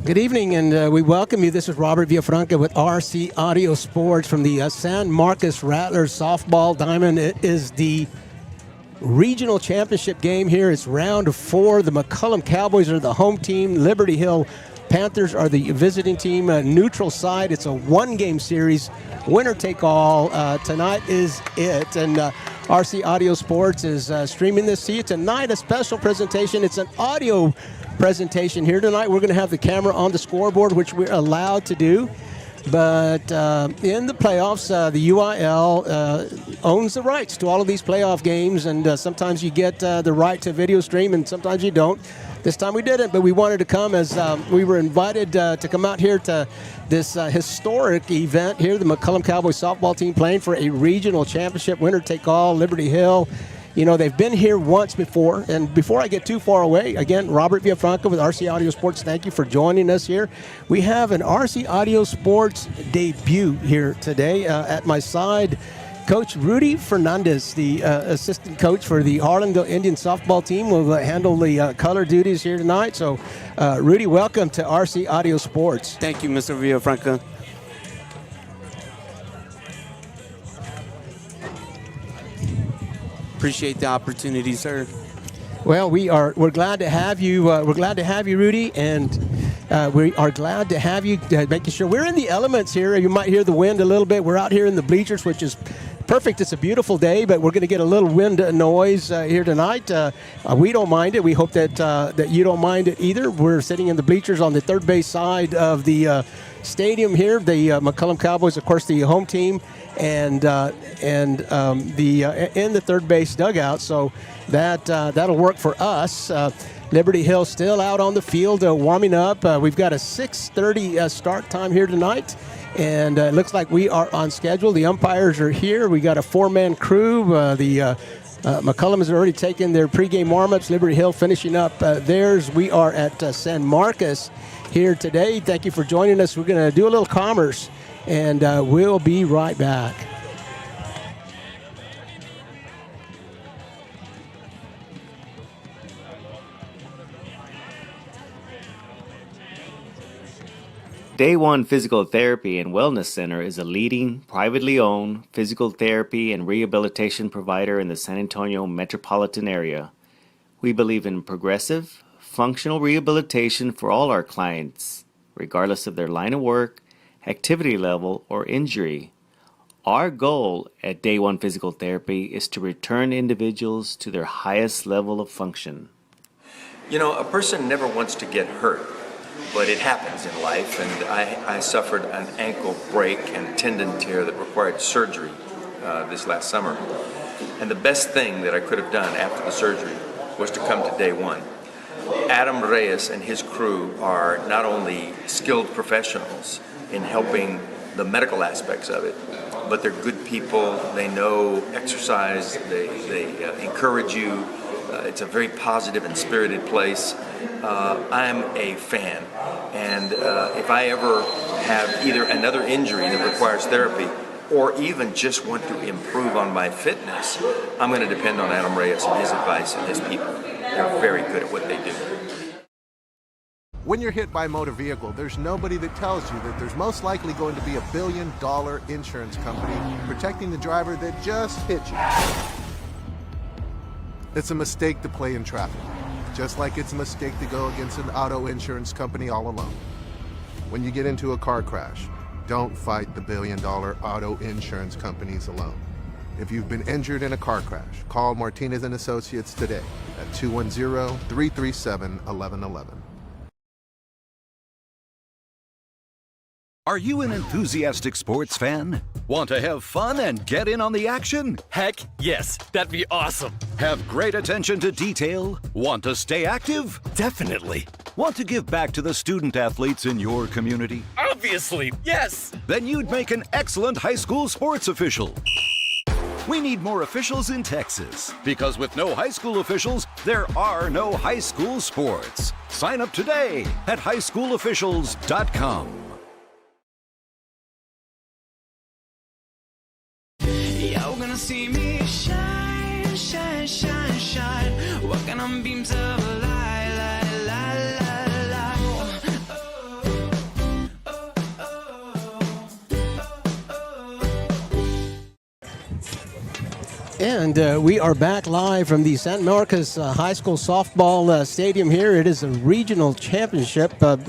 Good evening, and we welcome you. This is Robert Villafranca with RC Audio Sports from the San Marcos Rattlers softball diamond. It is the regional championship game here. It's round 4. The McCollum Cowboys are the home team. Liberty Hill Panthers are the visiting team. Neutral side. It's a one-game series. Winner take all. Tonight is it. And RC Audio Sports is streaming this to you tonight. A special presentation. It's an audio presentation here tonight. We're going to have the camera on the scoreboard, which we're allowed to do. But in the playoffs, the UIL owns the rights to all of these playoff games, and sometimes you get the right to video stream, and sometimes you don't. This time we didn't, but we wanted to come as we were invited to come out here to this historic event here, the McCollum Cowboys softball team playing for a regional championship, winner take all, Liberty Hill. You know, they've been here once before. And before I get too far away, again, Robert Villafranca with RC Audio Sports, thank you for joining us here. We have an RC Audio Sports debut here today. At my side, Coach Rudy Fernandez, the assistant coach for the Harlandale Indian softball team, will handle the color duties here tonight. So, Rudy, welcome to RC Audio Sports. Thank you, Mr. Villafranca. Appreciate the opportunity, sir. Well, we're glad to have you. We're glad to have you, Rudy, and we are glad to have you. Making sure we're in the elements here. You might hear the wind a little bit. We're out here in the bleachers, which is perfect. It's a beautiful day, but we're going to get a little wind noise here tonight. We don't mind it. We hope that you don't mind it either. We're sitting in the bleachers on the third base side of the stadium here. The McCollum Cowboys, of course, the home team, and in the third base dugout. So that'll work for us. Liberty Hill still out on the field warming up. We've got a 6:30 start time here tonight, and it looks like we are on schedule. The umpires are here. We got a 4-man crew. McCollum has already taken their pregame warm-ups. Liberty Hill finishing up theirs. We are at San Marcos here today. Thank you for joining us. We're going to do a little commerce, and we'll be right back. Day One Physical Therapy and Wellness Center is a leading, privately owned physical therapy and rehabilitation provider in the San Antonio metropolitan area. We believe in progressive, functional rehabilitation for all our clients, regardless of their line of work, activity level, or injury. Our goal at Day One Physical Therapy is to return individuals to their highest level of function. You know, a person never wants to get hurt, but it happens in life, and I suffered an ankle break and tendon tear that required surgery this last summer. And the best thing that I could have done after the surgery was to come to Day One. Adam Reyes and his crew are not only skilled professionals in helping the medical aspects of it, but they're good people. They know exercise. They encourage you. It's a very positive and spirited place. I'm a fan, and if I ever have either another injury that requires therapy or even just want to improve on my fitness, I'm going to depend on Adam Reyes and his advice and his people. They're very good at what they do. When you're hit by a motor vehicle, there's nobody that tells you that there's most likely going to be $1 billion insurance company protecting the driver that just hit you. It's a mistake to play in traffic, just like it's a mistake to go against an auto insurance company all alone. When you get into a car crash, don't fight the $1 billion auto insurance companies alone. If you've been injured in a car crash, call Martinez & Associates today at 210-337-1111. Are you an enthusiastic sports fan? Want to have fun and get in on the action? Heck, yes. That'd be awesome. Have great attention to detail? Want to stay active? Definitely. Want to give back to the student athletes in your community? Obviously, yes. Then you'd make an excellent high school sports official. We need more officials in Texas, because with no high school officials, there are no high school sports. Sign up today at highschoolofficials.com. You're gonna see me shine, shine, shine, shine, walking on beams of light, light, light, light, light. And we are back live from the San Marcos High School Softball Stadium here. It is a regional championship, Class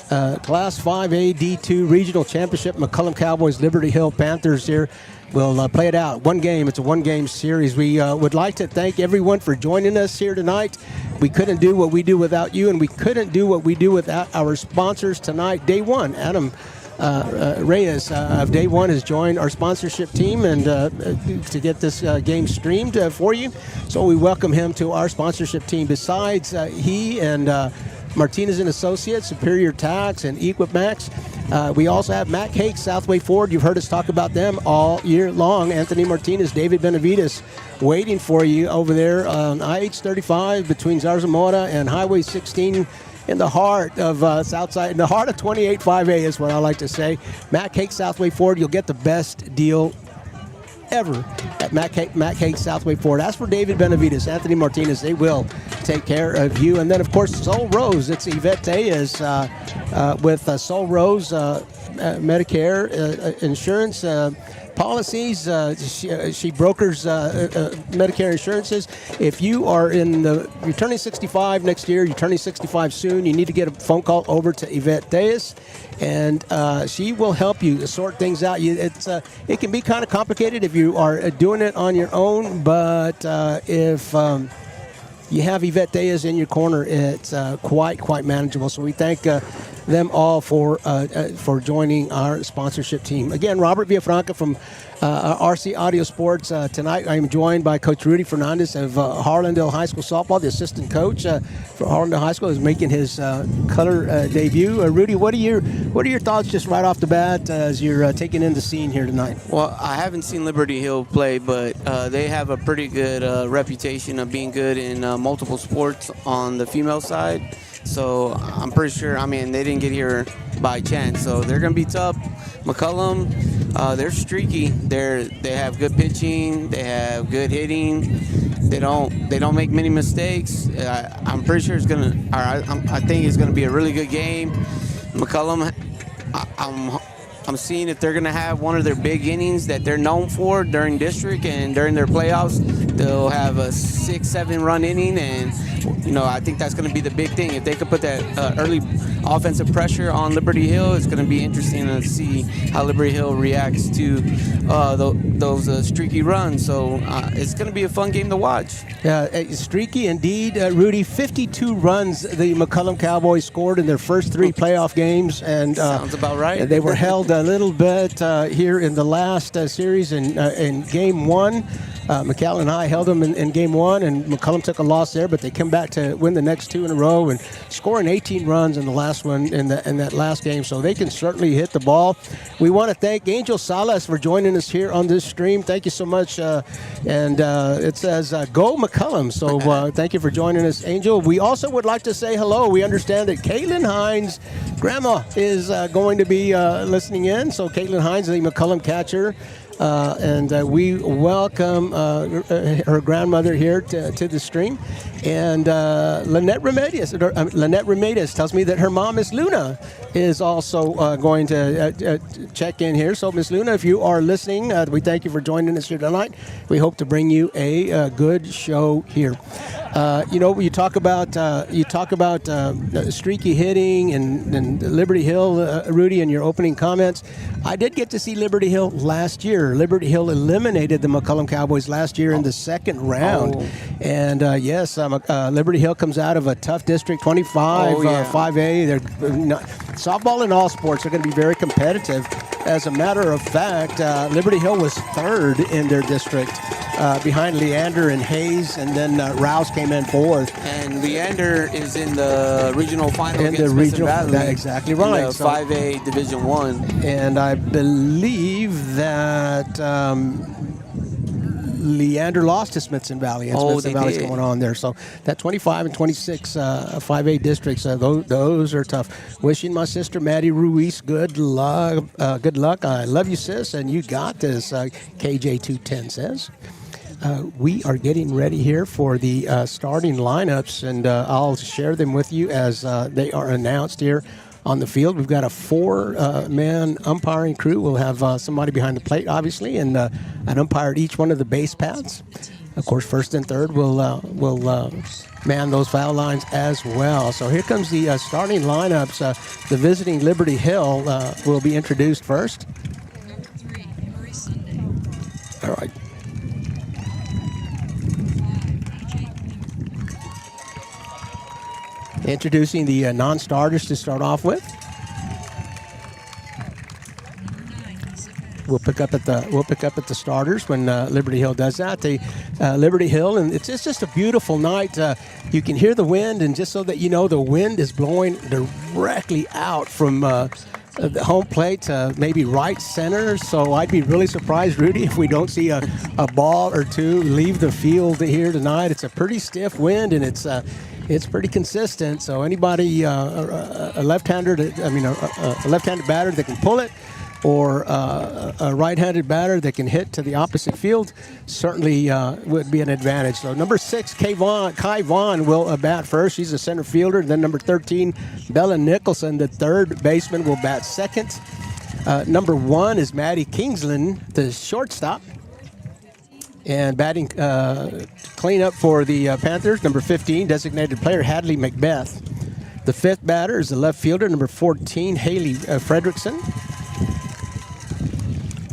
5A D2 regional championship. McCollum Cowboys, Liberty Hill Panthers here will play it out. One game. It's a one-game series. We would like to thank everyone for joining us here tonight. We couldn't do what we do without you, and we couldn't do what we do without our sponsors tonight. Day one, Adam Reyes of Day One has joined our sponsorship team and to get this game streamed for you. So we welcome him to our sponsorship team. Besides he and Martinez and Associates, Superior Tax, and Equipmax, we also have Matt Cake, Southway Ford. You've heard us talk about them all year long. Anthony Martinez, David Benavides waiting for you over there on IH-35 between Zarzamora and Highway 16 in the heart of Southside, in the heart of 28-5A is what I like to say. Matt Cake, Southway Ford, you'll get the best deal ever at Matt Cake, Southway Ford. As for David Benavides, Anthony Martinez, they will take care of you. And then, of course, Sol Rose. It's Yvette Diaz with Sol Rose Medicare insurance policies. She brokers Medicare insurances. If you are you're turning 65 next year, you're turning 65 soon, you need to get a phone call over to Yvette Diaz, and she will help you sort things out. It can be kind of complicated if you are doing it on your own, but if you have Yvette Diaz in your corner, it's quite manageable. So we thank them all for joining our sponsorship team. Again, Robert Villafranca from RC Audio Sports. Tonight I am joined by Coach Rudy Fernandez of Harlandale High School Softball, the assistant coach for Harlandale High School, is making his color debut. Rudy, what are your thoughts just right off the bat as you're taking in the scene here tonight? Well, I haven't seen Liberty Hill play, but they have a pretty good reputation of being good in multiple sports on the female side. So I'm pretty sure, they didn't get here by chance. So they're going to be tough. McCollum, they're streaky. They have good pitching. They have good hitting. They don't make many mistakes. I'm pretty sure I think it's going to be a really good game. McCollum, I'm seeing if they're going to have one of their big innings that they're known for during district and during their playoffs. They'll have a 6-7 run inning, and I think that's going to be the big thing. If they could put that early offensive pressure on Liberty Hill, it's going to be interesting to see how Liberty Hill reacts to those streaky runs. So it's going to be a fun game to watch. Yeah, streaky indeed, Rudy. 52 runs the McCollum Cowboys scored in their first 3 playoff games, and sounds about right. They were held a little bit here in the last series in Game 1. McCall and I held them in Game 1, and McCollum took a loss there, but they come back to win the next 2 in a row and scoring 18 runs in the last one in that last game. So they can certainly hit the ball. We want to thank Angel Salas for joining us here on this stream. Thank you so much. And it says, go McCollum. So thank you for joining us, Angel. We also would like to say hello. We understand that Caitlin Hines' grandma is going to be listening in. So Caitlin Hines, the McCollum catcher, and we welcome her grandmother here to the stream. And Lynette Remedios tells me that her mom, Miss Luna, is also going to check in here. So, Miss Luna, if you are listening, we thank you for joining us here tonight. We hope to bring you a good show here. You talk about streaky hitting and Liberty Hill, Rudy, in your opening comments. I did get to see Liberty Hill last year. Liberty Hill eliminated the McCollum Cowboys last year in the second round. Oh. And yes, Liberty Hill comes out of a tough district, 25, 5A. They're softball in all sports are going to be very competitive. As a matter of fact, Liberty Hill was 3rd in their district, behind Leander and Hayes, and then Rouse came in 4th. And Leander is in the regional final in against the regional, Valley. that's exactly right. In the 5A Division 1. And I believe that Leander lost to Smithson Valley, and Smithson Valley's going on there. So that 25 and 26 5A districts, those are tough. Wishing my sister Maddie Ruiz good luck. I love you, sis, and you got this. KJ210 says. We are getting ready here for the starting lineups, and I'll share them with you as they are announced here on the field. We've got a 4-man umpiring crew. We'll have somebody behind the plate, obviously, and an umpire at each one of the base paths. Of course, first and third will man those foul lines as well. So here comes the starting lineups. The visiting Liberty Hill will be introduced first. Number 3, Murray Sunday. All right. Introducing the non-starters to start off with. We'll pick up at the starters when Liberty Hill does that. Liberty Hill, and it's just a beautiful night. You can hear the wind, and just so that you know, the wind is blowing directly out from the home plate, maybe right center. So I'd be really surprised, Rudy, if we don't see a ball or two leave the field here tonight. It's a pretty stiff wind, and it's pretty consistent. So anybody, a left-hander, a left-handed batter that can pull it, or a right-handed batter that can hit to the opposite field, certainly would be an advantage. So number 6, Kai Vaughn will bat first. She's a center fielder. Then number 13, Bella Nicholson, the third baseman, will bat second. Number 1 is Maddie Kingsland, the shortstop. And batting cleanup for the Panthers, number 15, designated player Hadley Macbeth. The fifth batter is the left fielder, number 14, Haley Fredrickson.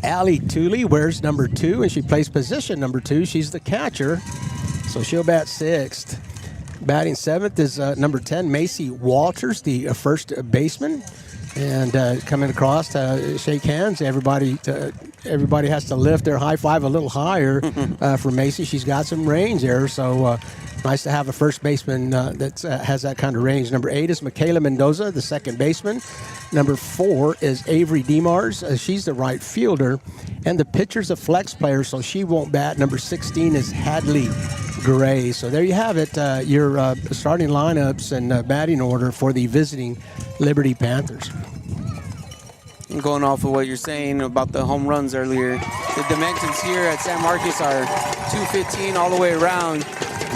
Allie Tooley wears number 2, and she plays position number 2. She's the catcher, so she'll bat sixth. Batting seventh is number 10, Macy Walters, the first baseman. And coming across to shake hands, everybody has to lift their high five a little higher for Macy. She's got some range there, so nice to have a first baseman that has that kind of range. Number 8 is Michaela Mendoza, the second baseman. Number 4 is Avery Demars. She's the right fielder. And the pitcher's a flex player, so she won't bat. Number 16 is Hadley Gray. So there you have it, your starting lineups and batting order for the visiting Liberty Panthers. Going off of what you're saying about the home runs earlier, the dimensions here at San Marcos are 215 all the way around.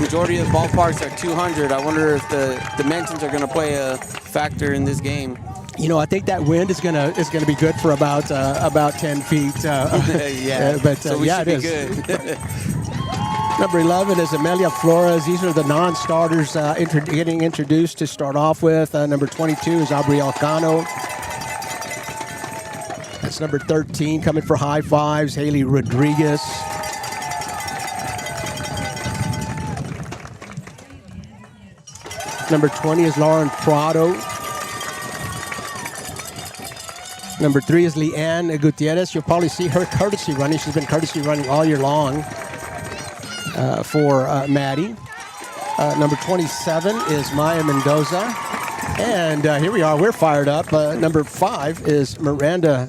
Majority of the ballparks are 200. I wonder if the dimensions are going to play a factor in this game. You know, I think that wind is gonna be good for about 10 feet. Yeah, but so we should be good. Number 11 is Amelia Flores. These are the non-starters getting introduced to start off with. Number 22 is Abriel Cano. That's number 13 coming for high fives, Haley Rodriguez. Number 20 is Lauren Prado. Number 3 is Leanne Gutierrez. You'll probably see her courtesy running. She's been courtesy running all year long for Maddie. Number 27 is Maya Mendoza. And here we are. We're fired up. Number 5 is Miranda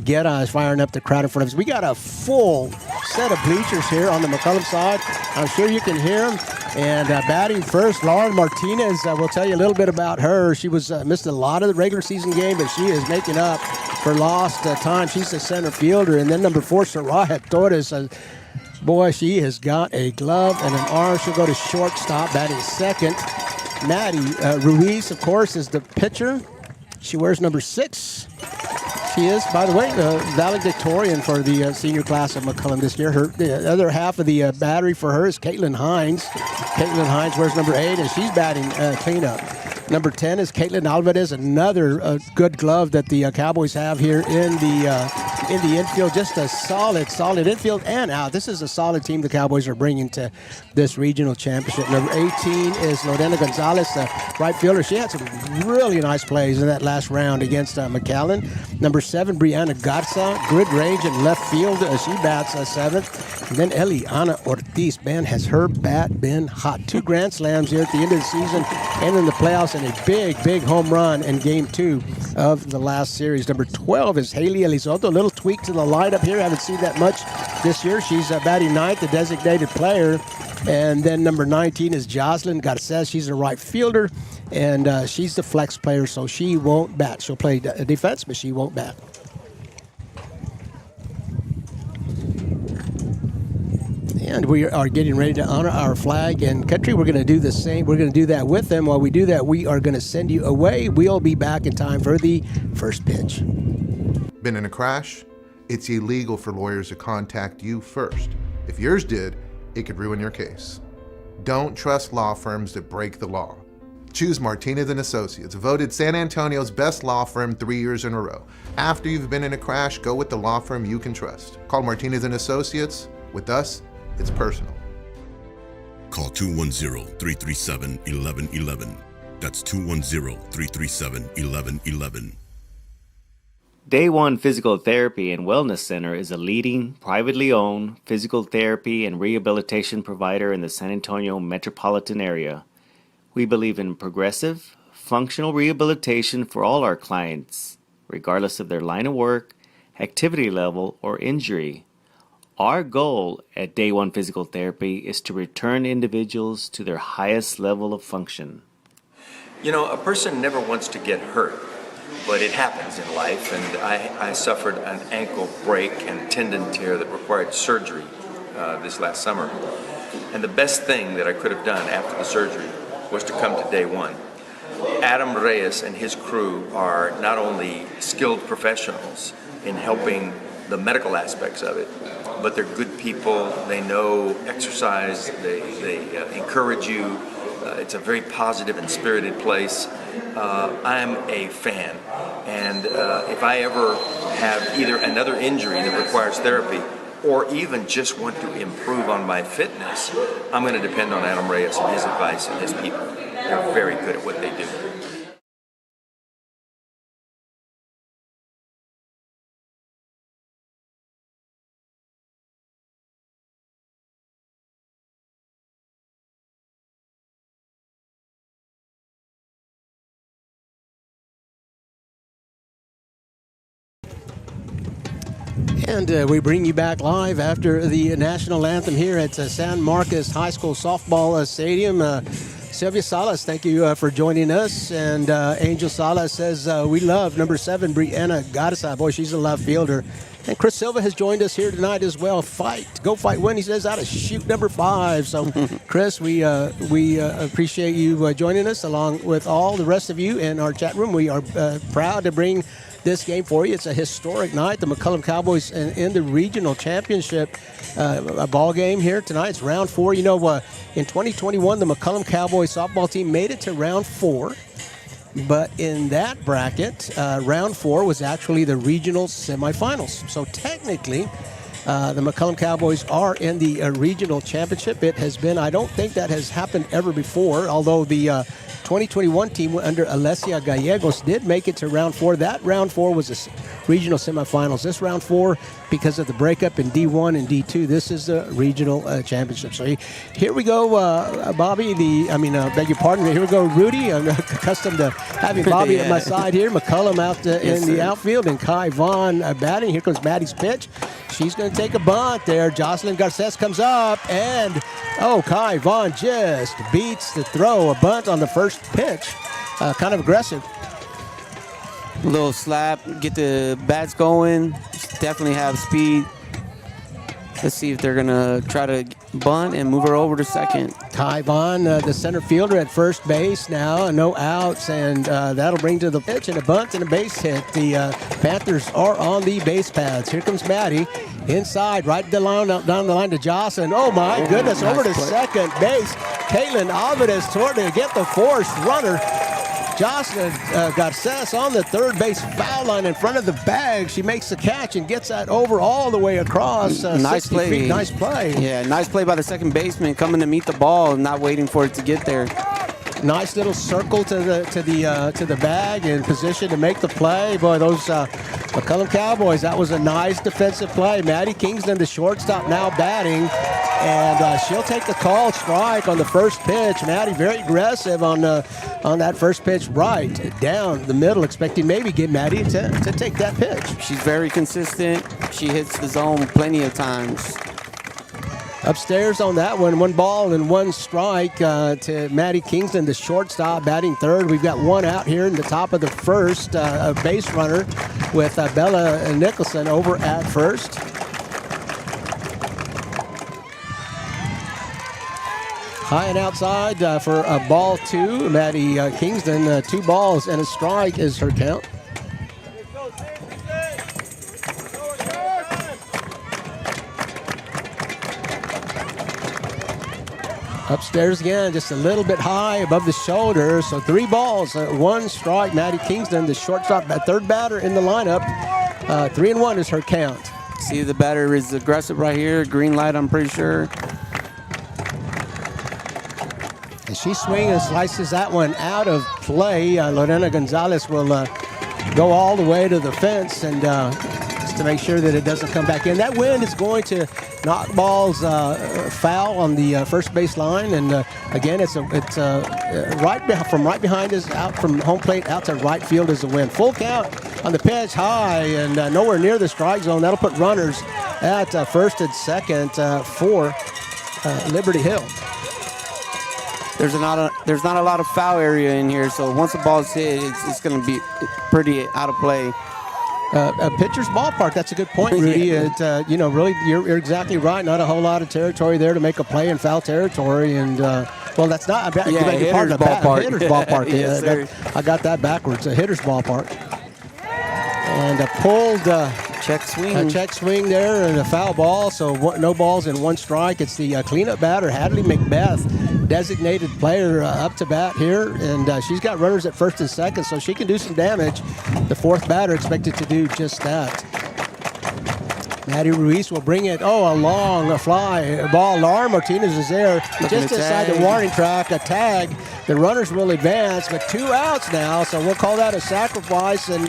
Guerra is firing up the crowd in front of us. We got a full set of bleachers here on the McCollum side. I'm sure you can hear them. And batting first, Lauren Martinez. We'll tell you a little bit about her. She was missed a lot of the regular season game, but she is making up for lost time. She's the center fielder. And then number 4, Soraya Torres. Boy, she has got a glove and an arm. She'll go to shortstop, batting second. Maddie Ruiz, of course, is the pitcher. She wears number 6. She is, by the way, the valedictorian for the senior class of McCollum this year. The other half of the battery for her is Caitlin Hines. Caitlin Hines wears number 8, and she's batting cleanup. Number 10 is Caitlin Alvarez, another good glove that the Cowboys have here in the infield. Just a solid infield and out. This is a solid team the Cowboys are bringing to this regional championship. Number 18 is Lorena Gonzalez, the right fielder. She had some really nice plays in that last round against McAllen. Number 7, Brianna Garza, good range in left field. She bats 7th. And then Eliana Ortiz, man, has her bat been hot. 2 grand slams here at the end of the season and in the playoffs, and a big home run in game 2 of the last series. Number 12 is Haley Elizondo. A little tweak to the lineup here. Haven't seen that much this year. She's batting 9th, the designated player. And then number 19 is Jocelyn Garces. She's a right fielder, and she's the flex player, so she won't bat. She'll play defense, but she won't bat. And we are getting ready to honor our flag and country. We're going to do the same. We're going to do that with them. While we do that, we are going to send you away. We'll be back in time for the first pitch. Been in a crash? It's illegal for lawyers to contact you first. If yours did, it could ruin your case. Don't trust law firms that break the law. Choose Martinez & Associates, voted San Antonio's best law firm 3 years in a row. After you've been in a crash, go with the law firm you can trust. Call Martinez & Associates. With us, it's personal. Call 210-337-1111. That's 210-337-1111. Day One Physical Therapy and Wellness Center is a leading, privately owned physical therapy and rehabilitation provider in the San Antonio metropolitan area. We believe in progressive, functional rehabilitation for all our clients, regardless of their line of work, activity level, or injury. Our goal at Day One Physical Therapy is to return individuals to their highest level of function. You know, a person never wants to get hurt, but it happens in life, and I suffered an ankle break and tendon tear that required surgery this last summer. And the best thing that I could have done after the surgery was to come to Day One. Adam Reyes and his crew are not only skilled professionals in helping the medical aspects of it, but they're good people. They know exercise. They encourage you. It's a very positive and spirited place. I'm a fan, and if I ever have either another injury that requires therapy or even just want to improve on my fitness, I'm going to depend on Adam Reyes and his advice and his people. They're very good at what they do. And we bring you back live after the national anthem here at San Marcos High School Softball Stadium. Sylvia Salas, thank you for joining us. And Angel Salas says, we love number 7, Brianna Garza. Boy, she's a left fielder. And Chris Silva has joined us here tonight as well. Go fight, win. He says out of shoot number 5. So, Chris, we appreciate you joining us along with all the rest of you in our chat room. We are proud to bring this game for you. It's a historic night. The McCollum Cowboys in the regional championship a ball game here tonight. It's round 4. You know, in 2021, the McCollum Cowboys softball team made it to round 4. But in that bracket, round 4 was actually the regional semifinals. So technically, the McCollum Cowboys are in the regional championship. It has been, I don't think that has happened ever before, although the 2021 team under Alessia Gallegos did make it to round 4. That round 4 was a regional semifinals. This round 4, because of the breakup in D1 and D2, this is the regional championship. So here we go, Bobby. Beg your pardon. Here we go, Rudy. I'm accustomed to having Bobby at my side here. McCollum out in the outfield, and Kai Vaughn batting. Here comes Maddie's pitch. She's going to take a bunt there. Jocelyn Garces comes up, and Kai Vaughn just beats the throw. A bunt on the first pitch. Kind of aggressive. A little slap, get the bats going. Definitely have speed. Let's see if they're going to try to bunt and move her over to second. Kai Vaughn, the center fielder at first base now, no outs, and that'll bring to the pitch and a bunt and a base hit. The Panthers are on the base paths. Here comes Maddie inside, right down the line to Jocelyn. Oh my goodness, over to second base. Caitlin Alvarez toward to get the forced runner. Jocelyn Garces on the third base foul line in front of the bag. She makes the catch and gets that over all the way across. Nice play. Feet. Nice play. Yeah, nice play by the second baseman, coming to meet the ball and not waiting for it to get there. Nice little circle to the bag in position to make the play. Boy, those McCollum Cowboys, that was a nice defensive play. Maddie Kingston, the shortstop, now batting, and she'll take the called strike on the first pitch. Maddie very aggressive on that first pitch, right down the middle, expecting maybe get Maddie to take that pitch. She's very consistent. She hits the zone plenty of times. Upstairs on that one, 1 ball and 1 strike to Maddie Kingston, the shortstop, batting third. We've got 1 out here in the top of the first, a base runner with Bella Nicholson over at first. High and outside for a ball 2. Maddie Kingston, 2 balls and a strike is her count. Upstairs again, just a little bit high above the shoulder. So 3 balls, 1 strike. Maddie Kingston, the shortstop, third batter in the lineup. 3-1 is her count. See, the batter is aggressive right here. Green light, I'm pretty sure. As she swings and slices that one out of play, Lorena Gonzalez will go all the way to the fence and just to make sure that it doesn't come back in. That wind is going to knock balls foul on the first base line, and again, it's from right behind us, out from home plate, out to right field is the wind. Full count on the pitch, high and nowhere near the strike zone. That'll put runners at first and second for Liberty Hill. There's not a lot of foul area in here, so once the ball's hit, it's going to be pretty out of play. A pitcher's ballpark. That's a good point, Rudy. Really, you're exactly right. Not a whole lot of territory there to make a play in foul territory, and well, that's not. Hitter's ballpark. Hitter's ballpark. Yes, sir. I got that backwards. A hitter's ballpark. And a pulled check swing. A check swing there, and a foul ball. So no balls and 1 strike. It's the cleanup batter, Hadley Macbeth, designated player up to bat here, and she's got runners at first and second, so she can do some damage. The 4th batter expected to do just that. Maddie Ruiz will bring it. A long fly ball. Laura Martinez is there just inside the warning track. A tag. The runners will advance, but 2 outs now, so we'll call that a sacrifice. And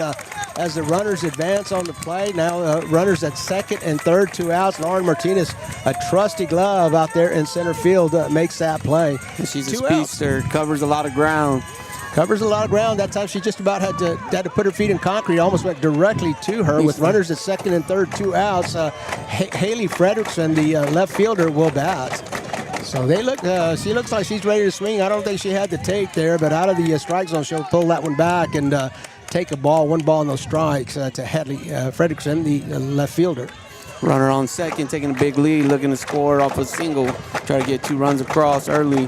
as the runners advance on the play, now runners at second and third, 2 outs. Lauren Martinez, a trusty glove out there in center field, makes that play. She's a speedster, covers a lot of ground. Covers a lot of ground. That time she just about had to put her feet in concrete. Almost went directly to her with runners at second and third, 2 outs. Haley Fredrickson, the left fielder, will bat. So they look. She looks like she's ready to swing. I don't think she had the take there, but out of the strike zone, she'll pull that one back and take a ball, 1 ball, no strikes to Hadley Fredrickson, the left fielder. Runner on second, taking a big lead, looking to score off a single. Try to get 2 runs across early.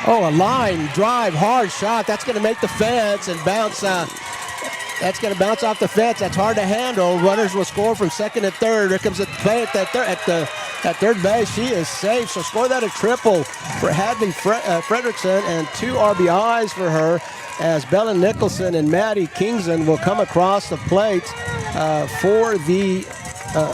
A line drive, hard shot. That's going to make the fence and bounce. That's going to bounce off the fence. That's hard to handle. Runners will score from second and third. Here comes the play at third base. She is safe. So score that a triple for Hadley Fredrickson and 2 RBIs for her, as Bella Nicholson and Maddie Kingston will come across the plate for the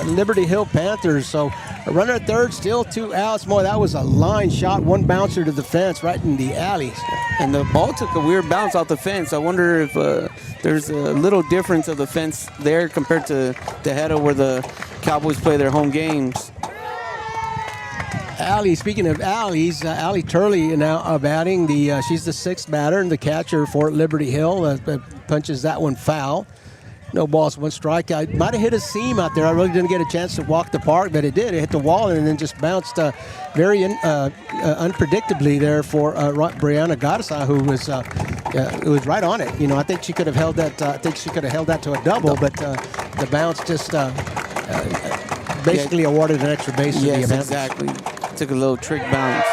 Liberty Hill Panthers. So a runner at third, still 2 outs. Boy, that was a line shot, 1 bouncer to the fence right in the alley. And the ball took a weird bounce off the fence. I wonder if there's a little difference of the fence there compared to the header where the Cowboys play their home games. Allie, speaking of Allie's, Allie Turley now batting. She's the 6th batter and the catcher for Liberty Hill. Punches that one foul. No balls, 1 strike. I might have hit a seam out there. I really didn't get a chance to walk the park, but it did. It hit the wall and then just bounced very unpredictably there for Brianna Gaddisa, who was right on it. I think she could have held that. I think she could have held that to a double, but the bounce just basically awarded an extra base to the event. Exactly. Took a little trick bounce.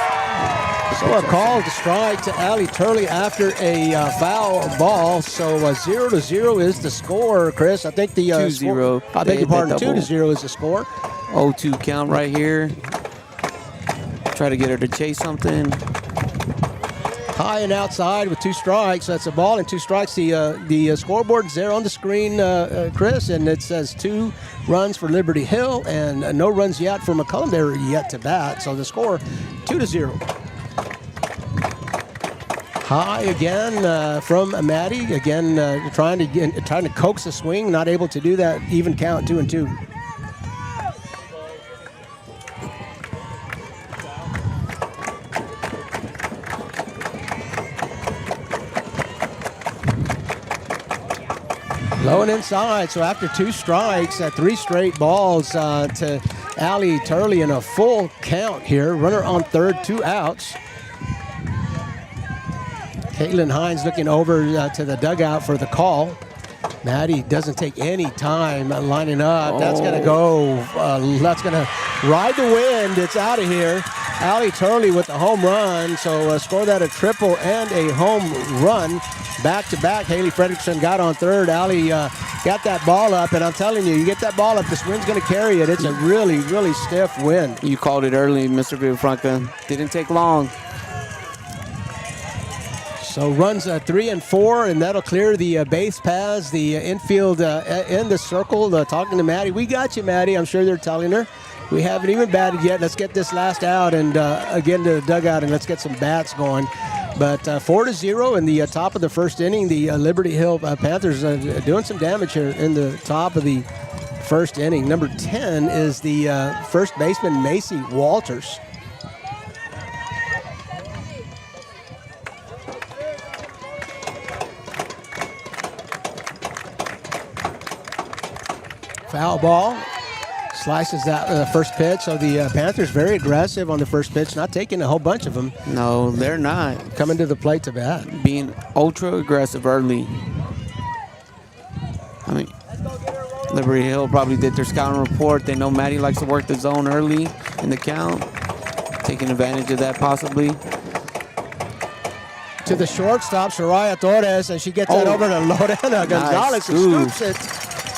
So a call to strike to Allie Turley after a foul ball. So 0-0 is the score, Chris. I think the 2-0. I beg your pardon. 2-0 is the score. 0-2 count right here. Try to get her to chase something. High and outside with 2 strikes. That's a ball and 2 strikes. The scoreboard's there on the screen, Chris, and it says 2 runs for Liberty Hill and no runs yet for McCollum. They're yet to bat. So the score 2-0. High again from Maddie. Again, trying to coax a swing, not able to do that. Even count, 2-2. Low and inside. So after 2 strikes, 3 straight balls to Allie Turley in a full count here. Runner on third, 2 outs. Caitlin Hines looking over to the dugout for the call. Maddie doesn't take any time lining up. That's going to go. That's going to ride the wind. It's out of here. Allie Turley with the home run. So score that a triple and a home run. Back-to-back, Haley Fredrickson got on third. Allie got that ball up, and I'm telling you, you get that ball up, this wind's going to carry it. It's a really, really stiff wind. You called it early, Mr. Villafranca. Didn't take long. So runs 3 and 4, and that'll clear the base paths, the infield in the circle. Talking to Maddie. We got you, Maddie. I'm sure they're telling her. We haven't even batted yet. Let's get this last out and again to the dugout, and let's get some bats going. But 4-0 in the top of the first inning. The Liberty Hill Panthers doing some damage here in the top of the first inning. Number 10 is the first baseman, Macy Walters. Foul ball. Slices that first pitch. So the Panthers very aggressive on the first pitch, not taking a whole bunch of them. No, they're not. Coming to the plate to bat. Being ultra aggressive early. I mean, Liberty Hill probably did their scouting report. They know Maddie likes to work the zone early in the count. Taking advantage of that possibly. To the shortstop, Soraya Torres, and she gets that over to Lorena Gonzalez, who scoops it.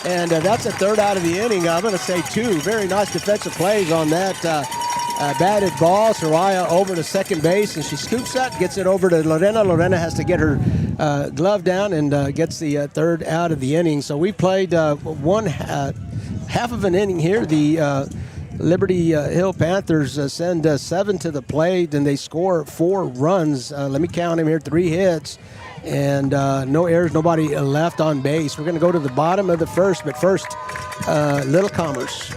And that's a third out of the inning. I'm going to say 2. Very nice defensive plays on that batted ball. Soraya over to second base, and she scoops that, gets it over to Lorena. Lorena has to get her glove down and gets the third out of the inning. So we played half of an inning here. The Liberty Hill Panthers send 7 to the plate, and they score 4 runs. Let me count them here, 3 hits. And no errors, nobody left on base. We're going to go to the bottom of the first, but first, Little Commerce.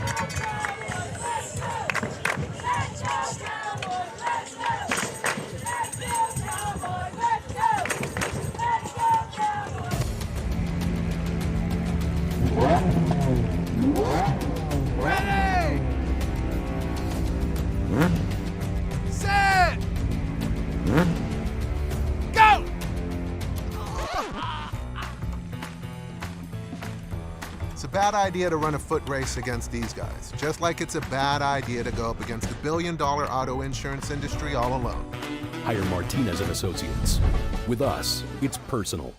Ready! Set! Go! It's a bad idea to run a foot race against these guys, just like it's a bad idea to go up against the billion-dollar auto insurance industry all alone. Hire Martinez and Associates. With us, it's personal.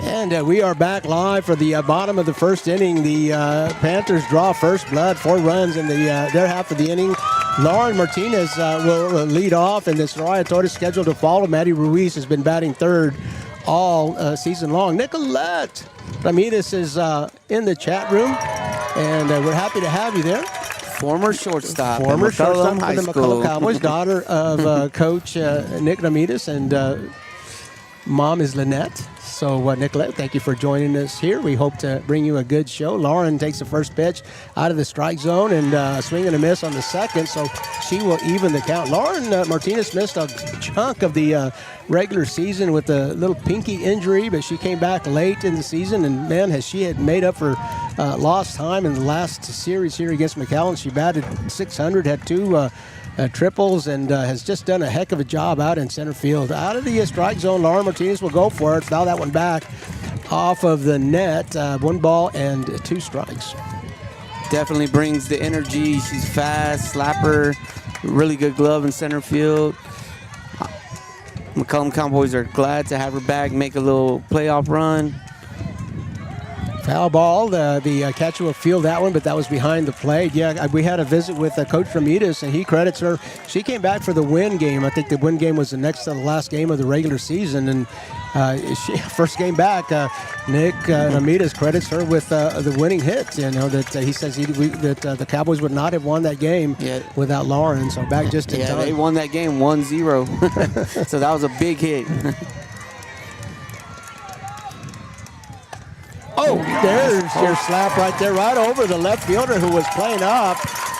And we are back live for the bottom of the first inning. The Panthers draw first blood, 4 runs in their half of the inning. Lauren Martinez will lead off, and the Soraya Torres scheduled to follow. Maddie Ruiz has been batting third all season long. Nicolette Ramirez is in the chat room, and we're happy to have you there. Former shortstop. Former shortstop for High the School. McCollum Cowboys, daughter of Coach Nick Ramirez, and mom is Lynette. So, Nicolette, thank you for joining us here. We hope to bring you a good show. Lauren takes the first pitch out of the strike zone and swing and a miss on the second, so she will even the count. Lauren Martinez missed a chunk of the regular season with a little pinky injury, but she came back late in the season, and man, has she had made up for lost time in the last series here against McCollum. She batted .600, had 2 triples, and has just done a heck of a job out in center field. Out of the strike zone, Lauren Martinez will go for it. Foul that one back off of the net. 1 ball and 2 strikes. Definitely brings the energy. She's fast, slapper, really good glove in center field. McCollum Cowboys are glad to have her back, make a little playoff run. Foul ball. The catcher will field that one, but that was behind the plate. Yeah, we had a visit with Coach Ramirez, and he credits her. She came back for the win game. I think the win game was the next to the last game of the regular season, and first game back, Nick Ramirez credits her with the winning hit. You know that he says that the Cowboys would not have won that game without Lauren. So back just in time. They won that game 1-0. So that was a big hit. Sheer slap right there, right over the left fielder who was playing up.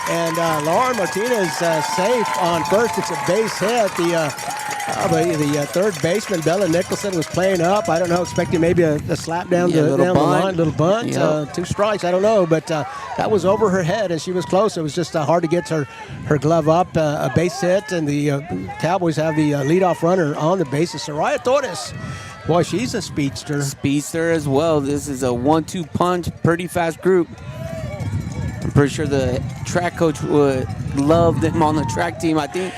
And Lauren Martinez safe on first. It's a base hit. The third baseman, Bella Nicholson, was playing up. I don't know, expecting maybe a slap down the line, little bunt. Yep. 2 strikes, I don't know. But that was over her head, and she was close. It was just hard to get her glove up. A base hit, and the Cowboys have the leadoff runner on the bases. Soraya Torres. Boy, she's a speedster. Speedster as well. This is a 1-2 punch, pretty fast group. I'm pretty sure the track coach would love them on the track team. I think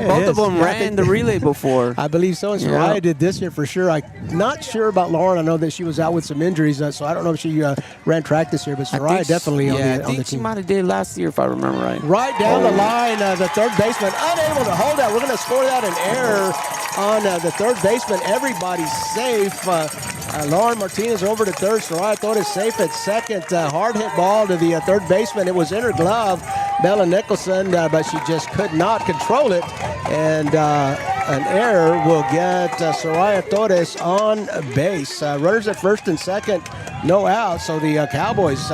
both of them ran the relay before. I believe so, and Soraya did this year for sure. I'm not sure about Lauren. I know that she was out with some injuries, so I don't know if she ran track this year, but Soraya definitely on the team. She might have did last year, if I remember right. Right down the line, the third baseman unable to hold that. We're going to score that an error on the third baseman. Everybody's safe. Lauren Martinez over to third. Soraya Torres safe at second. Hard hit ball to the third baseman. It was in her glove, Bella Nicholson, but she just could not control it. And an error will get Soraya Torres on base. Runners at first and second, no out. So the Cowboys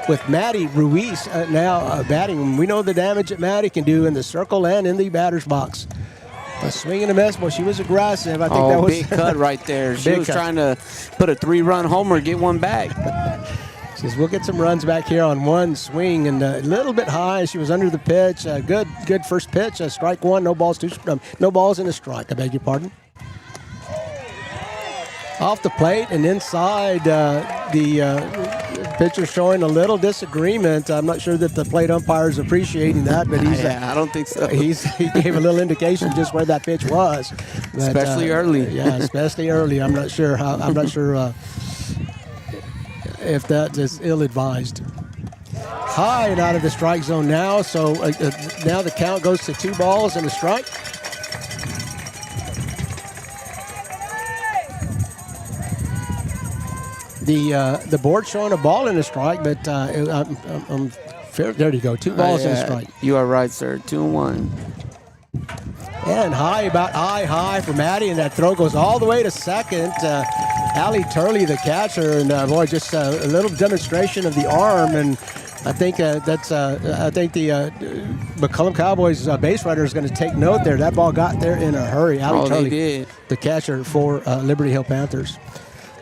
with Maddie Ruiz now batting. We know the damage that Maddie can do in the circle and in the batter's box. A swing and a miss. Well, she was aggressive. I think that was big cut right there. She was trying to put a 3-run homer, get one back. Says we'll get some runs back here on one swing, and a little bit high. She was under the pitch. Good first pitch. Strike one. No balls. No balls and a strike. I beg your pardon. Off the plate and inside, the pitcher showing a little disagreement. I'm not sure that the plate umpire is appreciating that, but I don't think so. He gave a little indication just where that pitch was, but, especially early. Yeah, especially early. I'm not sure if that is ill-advised. High and out of the strike zone now. So now the count goes to 2 balls and a strike. The board showing a ball and a strike, but I'm fair. There you go, 2 balls and a strike. You are right, sir. 2-1. And about eye high for Maddie, and that throw goes all the way to second. Allie Turley, the catcher, and boy, just a little demonstration of the arm, and I think the McCollum Cowboys base runner is going to take note there. That ball got there in a hurry. Allie Turley, the catcher for Liberty Hill Panthers.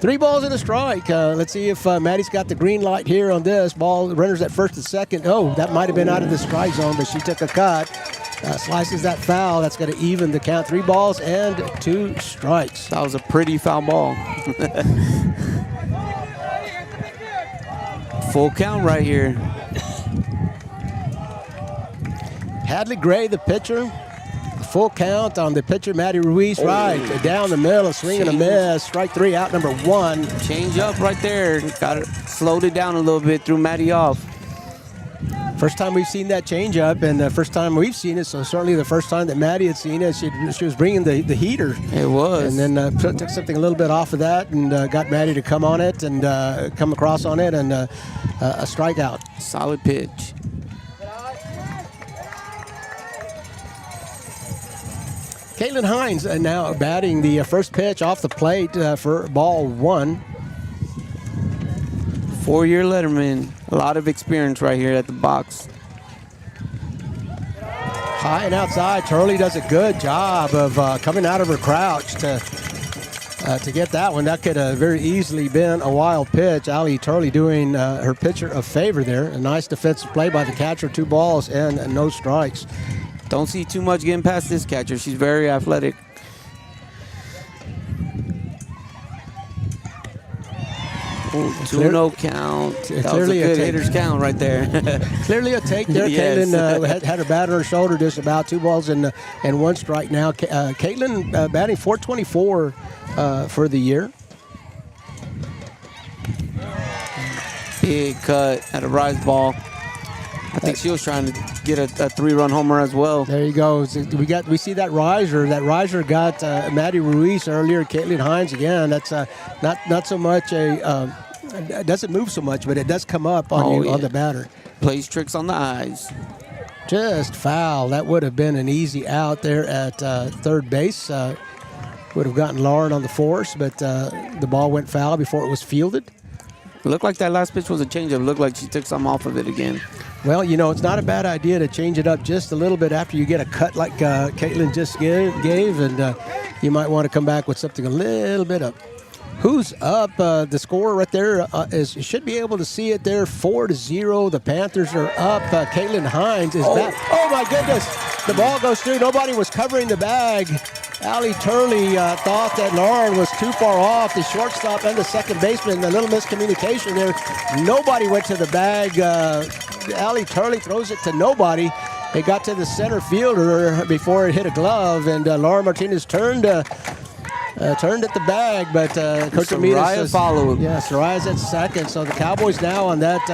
3 balls and a strike. Let's see if Maddie's got the green light here on this. Ball runners at first and second. Oh, that might have been out of the strike zone, but she took a cut. Slices that foul. That's going to even the count. 3 balls and 2 strikes. That was a pretty foul ball. Full count right here. Hadley Gray, the pitcher. Full count on the pitcher, Maddie Ruiz. Right down the middle, a swing and a miss. Strike 3, out number 1. Change up right there. Got it, slowed it down a little bit, threw Maddie off. First time we've seen that change up, and the first time we've seen it, so certainly the first time that Maddie had seen it, she was bringing the heater. It was. And then took something a little bit off of that and got Maddie to come on it and come across on it, and a strikeout. Solid pitch. Caitlin Hines now batting the first pitch off the plate for ball 1. 4-year letterman. A lot of experience right here at the box. High and outside. Turley does a good job of coming out of her crouch to get that one. That could have very easily been a wild pitch. Allie Turley doing her pitcher a favor there. A nice defensive play by the catcher. 2 balls and no strikes. Don't see too much getting past this catcher. She's very athletic. Ooh, 2-0 count. That was a good hitter's count right there. Clearly a take there. Yes. Caitlin had her bat on her shoulder just about. 2 balls and 1 strike now. Caitlin batting .424 for the year. Big cut at a rise ball. I think she was trying to get a 3-run homer as well. There you go. We see that riser. That riser got Maddie Ruiz earlier. Caitlin Hines again. That's not so much it doesn't move so much, but it does come up on on the batter. Plays tricks on the eyes. Just foul. That would have been an easy out there at third base. Would have gotten Lauren on the force, but the ball went foul before it was fielded. It looked like that last pitch was a changeup. It looked like she took some off of it again. Well, you know, it's not a bad idea to change it up just a little bit after you get a cut like Caitlin just gave, and you might want to come back with something a little bit up. Who's up? The score right there is you should be able to see it there. 4-0. The Panthers are up. Caitlin Hines is back. Oh my goodness! The ball goes through. Nobody was covering the bag. Allie Turley thought that Lauren was too far off. The shortstop and the second baseman. A little miscommunication there. Nobody went to the bag. Allie Turley throws it to nobody. It got to the center fielder before it hit a glove, and Lauren Martinez turned at the bag, but Coach Amita says, followed. Yeah, Soraya's at second. So the Cowboys now on that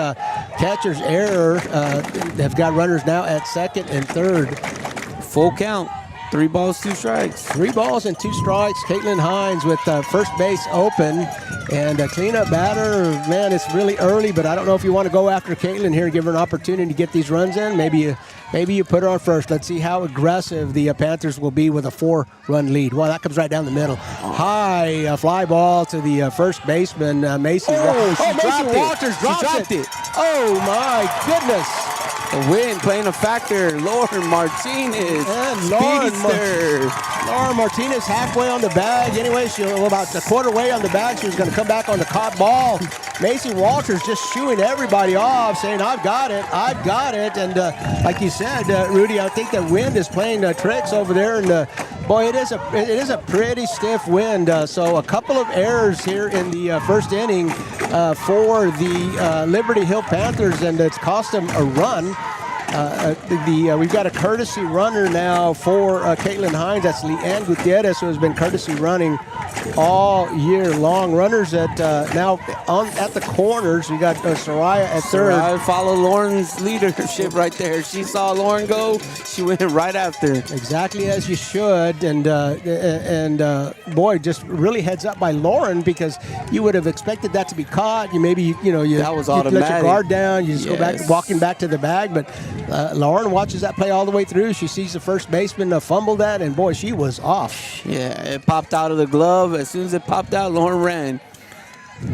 catcher's error have got runners now at second and third. Full count. 3 balls, 2 strikes. 3 balls and 2 strikes. Caitlin Hines with first base open. And cleanup batter, man, it's really early, but I don't know if you want to go after Caitlin here and give her an opportunity to get these runs in. Maybe you put her on first. Let's see how aggressive the Panthers will be with a 4-run lead. Well, that comes right down the middle. High fly ball to the first baseman, Macy. Macy Walters dropped it. Oh, my goodness. The wind playing a factor. Lauren Martinez. And Lauren Martinez halfway on the bag. Anyway, she was about a quarter way on the bag. She was going to come back on the caught ball. Macy Walters just shooing everybody off, saying, I've got it. And like you said, Rudy, I think the wind is playing tricks over there. And boy, it is a pretty stiff wind. So a couple of errors here in the first inning for the Liberty Hill Panthers, and it's cost them a run. We've got a courtesy runner now for Caitlin Hines. That's Leanne Gutierrez, who has been courtesy running all year long. Runners at now at the corners. We got Soraya at third. Soraya followed Lauren's leadership right there. She saw Lauren go. She went right after. Exactly as you should. And boy, just really heads up by Lauren, because you would have expected that to be caught. You that was automatic. Let your guard down. You just go back, walking back to the bag, but. Lauren watches that play all the way through. She sees the first baseman fumble that, and boy, she was off. Yeah, it popped out of the glove. As soon as it popped out, Lauren ran.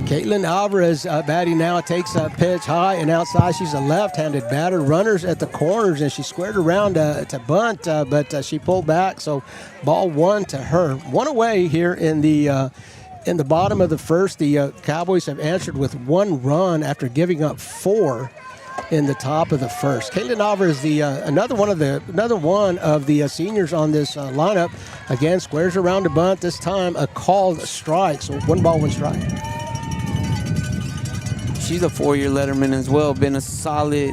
Caitlin Alvarez batting now, takes a pitch high and outside. She's a left-handed batter. Runners at the corners, and she squared around to bunt, but she pulled back. So ball 1 to her. 1 away here in the bottom of the first. The Cowboys have answered with 1 run after giving up 4. In the top of the first. Caitlin Alvarez is another one of the seniors on this lineup. Again, squares around a bunt. This time a called strike. So 1 ball, 1 strike. She's a 4-year letterman as well. Been a solid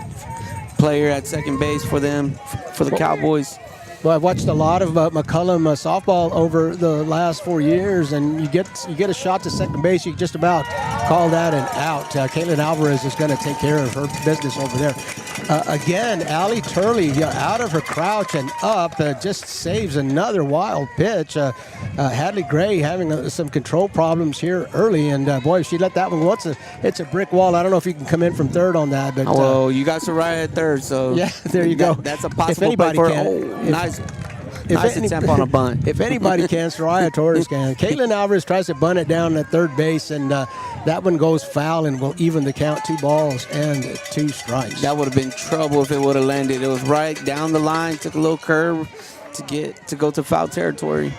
player at second base for them, for the Cowboys. Well, I've watched a lot of McCollum softball over the last 4 years, and you get a shot to second base, you just about call that an out. Caitlin Alvarez is going to take care of her business over there. Again, Allie Turley out of her crouch and up, just saves another wild pitch. Hadley Gray having some control problems here early, and boy, if she let that one go, it's a brick wall. I don't know if you can come in from third on that. But, well, you got Soraya at third, so yeah, there you go. That's a possible play for nice attempt on a bunt. If anybody can, Soraya Torres can. Caitlin Alvarez tries to bunt it down at third base, and that one goes foul and will even the count. 2 balls and 2 strikes. That would have been trouble if it would have landed. It was right down the line, took a little curve to go to foul territory.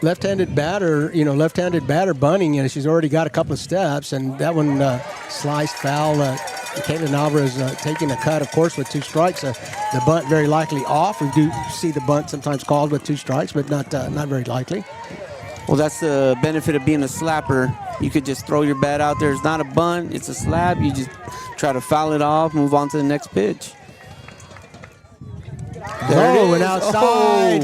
Left-handed batter bunting, she's already got a couple of steps, and that one sliced foul. Caitlin Alvarez taking a cut, of course, with 2 strikes. The bunt very likely off. We do see the bunt sometimes called with 2 strikes, but not very likely. Well, that's the benefit of being a slapper. You could just throw your bat out there. It's not a bunt, it's a slap. You just try to foul it off, move on to the next pitch. And outside.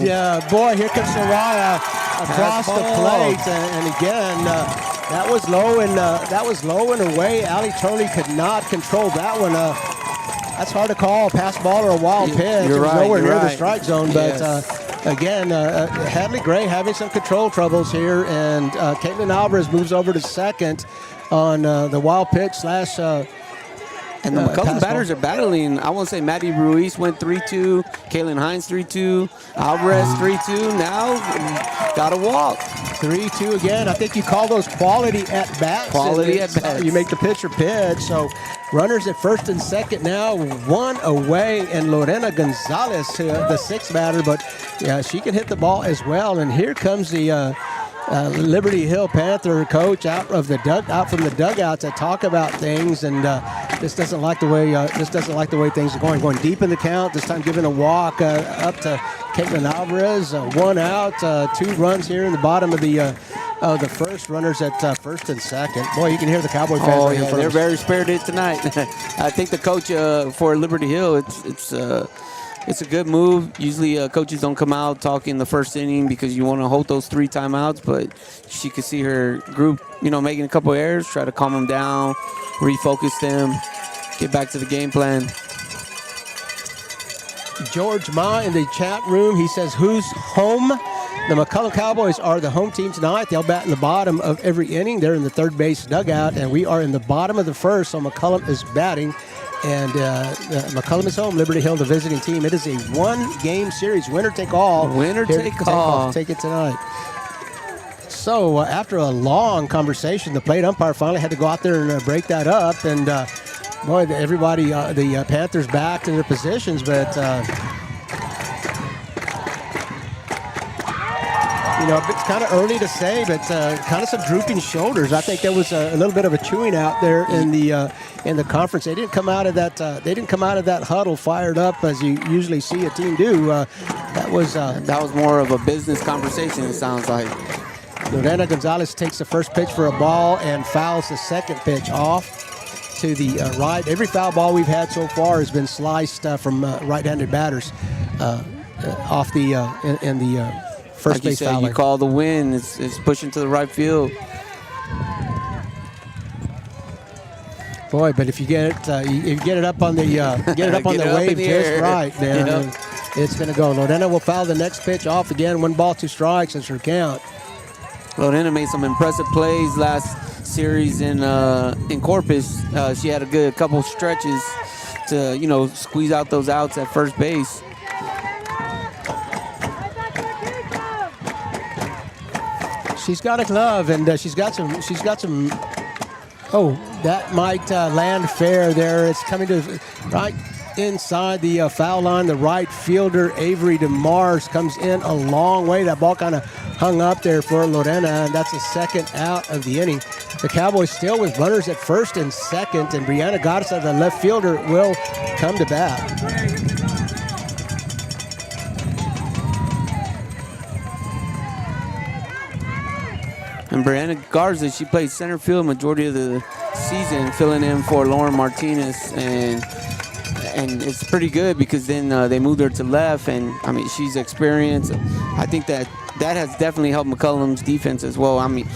Boy, here comes Soraya across the plate, and again, that was low and away. Allie Turley could not control that one. That's hard to call a pass ball or a wild pitch. It was nowhere near the strike zone, but again, Hadley Gray having some control troubles here, and Caitlin Alvarez moves over to second on the wild pitch / And the McCollum batters are battling. I won't say Maddie Ruiz went 3-2. Kaylin Hines 3-2. Alvarez 3-2. Now got to walk. 3-2 again. I think you call those quality at bats. Quality at bats. You make the pitcher pitch. So runners at first and second now, one away, and Lorena Gonzalez, the sixth batter, but yeah, she can hit the ball as well. And here comes the Liberty Hill Panther coach out from the dugout to talk about things, and this doesn't like the way things are going deep in the count. This time giving a walk up to Caitlin Alvarez. One out, 2 runs here in the bottom of the first. Runners at first and second. Boy, you can hear the Cowboy fans. Oh yeah, they're very spirited tonight. I think the coach for Liberty Hill, it's a good move. Usually coaches don't come out talking the first inning because you want to hold those 3 timeouts, but she could see her group, making a couple errors, try to calm them down, refocus them, get back to the game plan. George Ma in the chat room, he says, who's home? The McCollum Cowboys are the home team tonight. They'll bat in the bottom of every inning. They're in the third base dugout, and we are in the bottom of the first, so McCollum is batting. And McCollum is home. Liberty Hill, the visiting team. It is a 1-game series. Winner take all. Winner take all. Take it tonight. So after a long conversation, the plate umpire finally had to go out there and break that up. And boy, everybody, the Panthers back to their positions, but it's kind of early to say, but kind of some drooping shoulders. I think there was a little bit of a chewing out there in the conference. They didn't come out of that huddle fired up as you usually see a team do. That was more of a business conversation, it sounds like. Lorena Gonzalez takes the first pitch for a ball and fouls the second pitch off to the right. Every foul ball we've had so far has been sliced from right-handed batters off the in the first like base foul. You call the win. It's pushing to the right field. Boy, but if you get it up on the wave just right, man, it's going to go. Lorena will foul the next pitch off again. 1 ball, 2 strikes is her count. Lorena made some impressive plays last series in Corpus. She had a good couple stretches to squeeze out those outs at first base. She's got a glove, and she's got some. Oh, that might land fair there. It's coming to right inside the foul line. The right fielder, Avery DeMars, comes in a long way. That ball kind of hung up there for Lorena, and that's the second out of the inning. The Cowboys still with runners at first and second, and Brianna Garza, the left fielder, will come to bat. And Brianna Garza, she played center field majority of the season, filling in for Lauren Martinez, and it's pretty good because then they moved her to left, and I mean she's experienced. I think that has definitely helped McCollum's defense as well. I mean,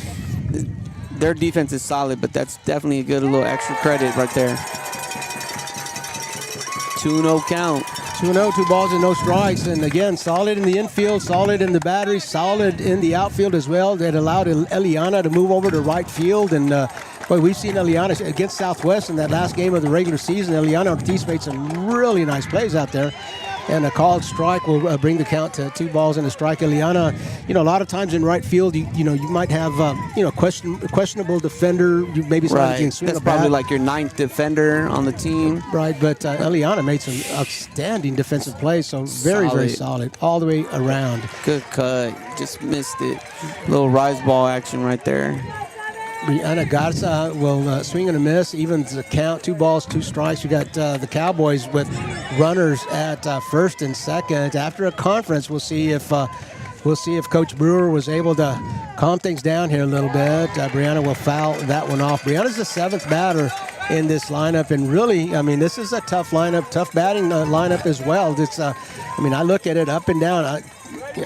their defense is solid, but that's definitely a good little extra credit right there. 2-0 count. 2-0, 2 balls and no strikes. And again, solid in the infield, solid in the battery, solid in the outfield as well. That allowed Eliana to move over to right field. And boy, we've seen Eliana against Southwest in that last game of the regular season. Eliana Ortiz made some really nice plays out there. And a called strike will bring the count to 2 balls and a strike. Eliana, a lot of times in right field, you might have, questionable defender. Maybe somebody can swing That's a bat. probably like your 9th defender on the team. Right, but Eliana made some outstanding defensive plays, so very solid all the way around. Good cut, just missed it. Little rise ball action right there. Brianna Garza will swing and a miss, evens the count, 2 balls, 2 strikes. We got the Cowboys with runners at first and second. After a conference, we'll see if Coach Brewer was able to calm things down here a little bit. Brianna will foul that one off. Brianna's the 7th batter in this lineup, and really, I mean, this is a tough lineup, tough batting lineup as well. It's, I look at it up and down.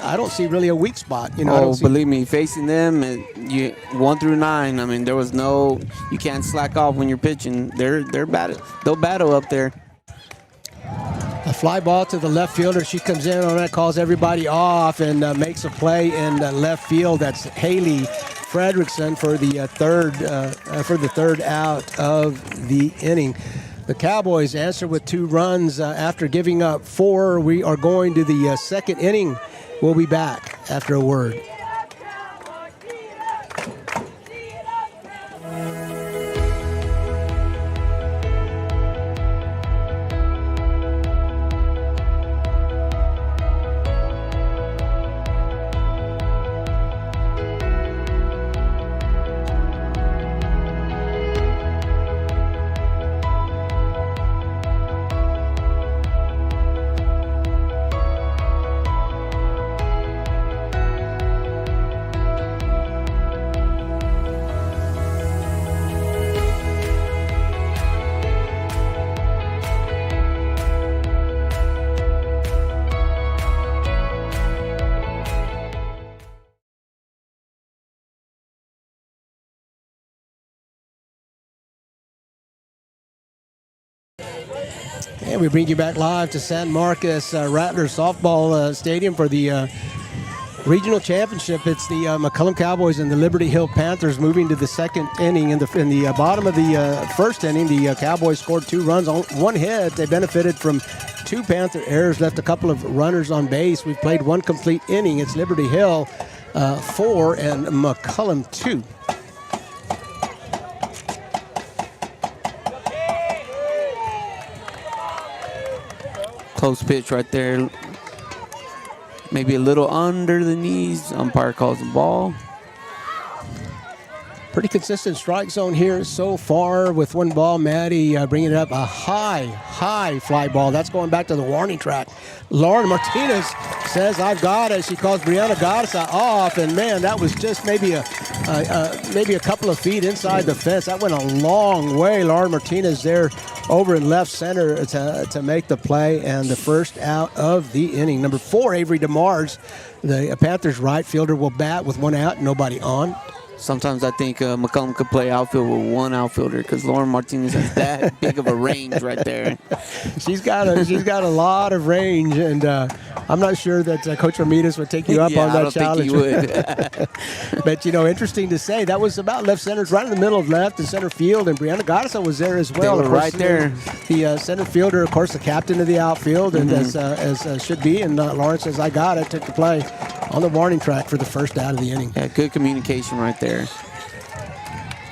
I don't see really a weak spot. Believe me, facing them, 1 through 9. I mean, there was you can't slack off when you're pitching. They'll battle up there. A fly ball to the left fielder. She comes in on that, calls everybody off, and makes a play in left field. That's Haley Fredrickson for the third out of the inning. The Cowboys answer with 2 runs after giving up 4. We are going to the second inning. We'll be back after a word. And we bring you back live to San Marcos Rattlers Softball Stadium for the regional championship. It's the McCollum Cowboys and the Liberty Hill Panthers moving to the second inning. In the bottom of the first inning, the Cowboys scored 2 runs on 1 hit. They benefited from 2 Panther errors, left a couple of runners on base. We've played 1 complete inning. It's Liberty Hill 4 and McCollum 2. Close pitch right there. Maybe a little under the knees. Umpire calls the ball. Pretty consistent strike zone here so far with 1 ball. Maddie bringing it up. A high fly ball. That's going back to the warning track. Lauren Martinez says, "I've got it." She calls Brianna Garza off, and man, that was just maybe a couple of feet inside the fence. That went a long way. Lauren Martinez there over in left center to make the play, and the first out of the inning. Number 4, Avery DeMars, the Panthers right fielder, will bat with 1 out, nobody on. Sometimes I think McCollum could play outfield with 1 outfielder because Lauren Martinez has that big of a range right there. She's got a lot of range, and I'm not sure that Coach Ramirez would take you up on that I don't challenge. think he would. But, interesting to say, that was about left center, right in the middle of left and center field, and Brianna Garza was there as well. They were right there. The center fielder, of course, the captain of the outfield, and as should be, and Lawrence says, "I got it," took the play on the warning track for the first out of the inning. Yeah, good communication right there.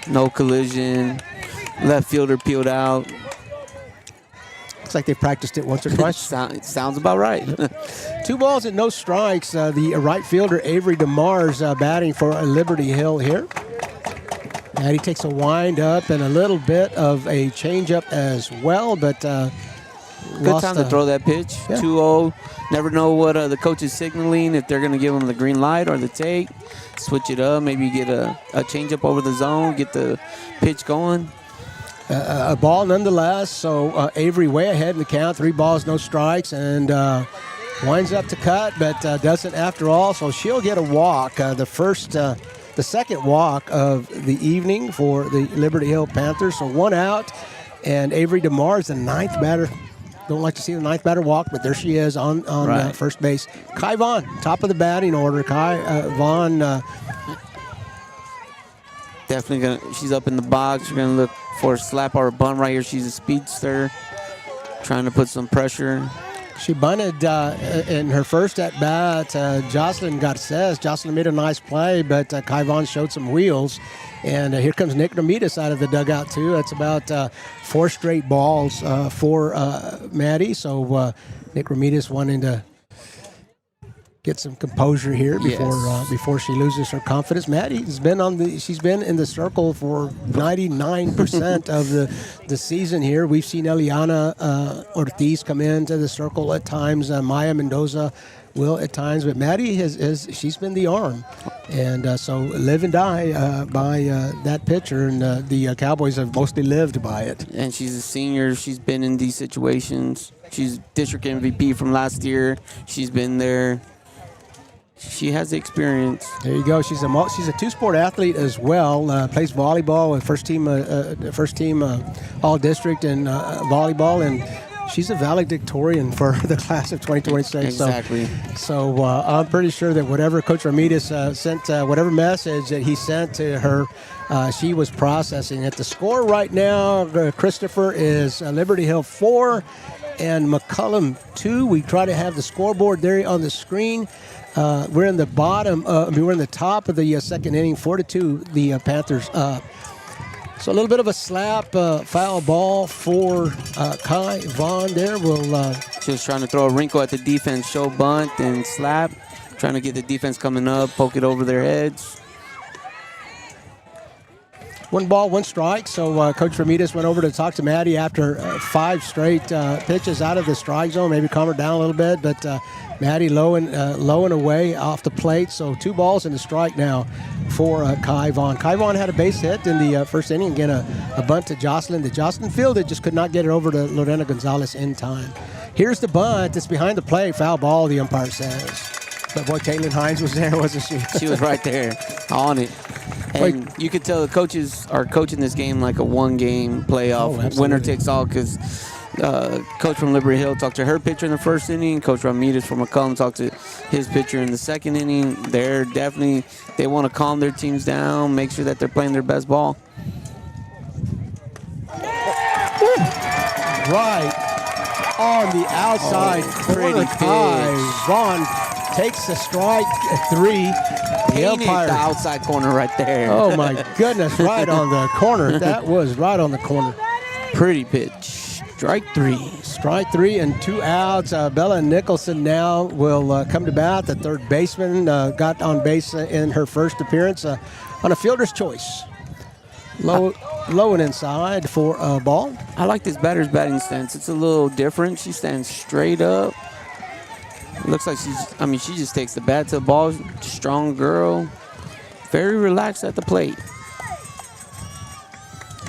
No collision. Left fielder peeled out. Looks like they've practiced it once or twice. Sounds about right. 2 balls and no strikes. The right fielder, Avery DeMars, batting for Liberty Hill here. And he takes a wind up and a little bit of a changeup as well, but good time to throw that pitch. Yeah. 2-0. Never know what the coach is signaling, if they're going to give him the green light or the take. Switch it up. Maybe get a changeup over the zone, get the pitch going. A ball nonetheless, so Avery way ahead in the count. 3 balls, no strikes, and winds up to cut, but doesn't after all, so she'll get a walk. The second walk of the evening for the Liberty Hill Panthers, so 1 out, and Avery DeMars, the 9th batter. Don't like to see the 9th batter walk, but there she is on first base. Kai Vaughn, top of the batting order. Kai Vaughn. Definitely she's up in the box. You're gonna look for a slap or a bunt right here. She's a speedster, trying to put some pressure. She bunted in her first at bat. Jocelyn Garces. Jocelyn made a nice play, but Kai Vaughn showed some wheels. And here comes Nick Ramirez out of the dugout, too. That's about 4 straight balls for Maddie. So Nick Ramirez wanting to get some composure here before she loses her confidence. Maddie has been she's been in the circle for 99% of the season here. We've seen Eliana Ortiz come into the circle at times. Maya Mendoza will at times, but Maddie she's been the arm, and so live and die by that pitcher, and the Cowboys have mostly lived by it. And she's a senior. She's been in these situations. She's district MVP from last year. She's been there. She has the experience. There you go. She's a 2-sport athlete as well. Plays volleyball with first team all district in volleyball, and She's a valedictorian for the class of 2026. Exactly. So I'm pretty sure that whatever Coach Ramirez sent, whatever message that he sent to her, she was processing it. The score right now, Christopher, is Liberty Hill 4 and McCollum 2. We try to have the scoreboard there on the screen. We're in the bottom. We're in the top of the second inning, 4-2. The Panthers up. So a little bit of a slap, foul ball for Kai Vaughn there. Just trying to throw a wrinkle at the defense, show bunt and slap. Trying to get the defense coming up, poke it over their heads. 1 ball, 1 strike. So Coach Ramirez went over to talk to Maddie after 5 straight pitches out of the strike zone. Maybe calm her down a little bit, but Maddie low and away off the plate. So 2 balls and a strike now for Kai Vaughn. Kai Vaughn had a base hit in the first inning. Again, a bunt to Jocelyn. The Jocelyn fielded, just could not get it over to Lorena Gonzalez in time. Here's the bunt. It's behind the plate. Foul ball, the umpire says. But boy, Caitlin Hines was there, wasn't she? She was right there on it. And you could tell the coaches are coaching this game like a 1-game playoff, winner takes all, because Coach from Liberty Hill talked to her pitcher in the first inning. Coach Ramirez from McCollum talked to his pitcher in the second inning. They want to calm their teams down, make sure that they're playing their best ball. Right on the outside corner. Kai Vaughn takes the strike 3. The umpire, the outside corner right there. Oh my goodness, right on the corner. That was right on the corner. Pretty pitch. Strike 3. Strike 3 and 2 outs. Bella Nicholson now will come to bat. The third baseman got on base in her first appearance on a fielder's choice. Low and inside for a ball. I like this batter's batting stance. It's a little different. She stands straight up. It looks like she just takes the bat to the ball. Strong girl. Very relaxed at the plate.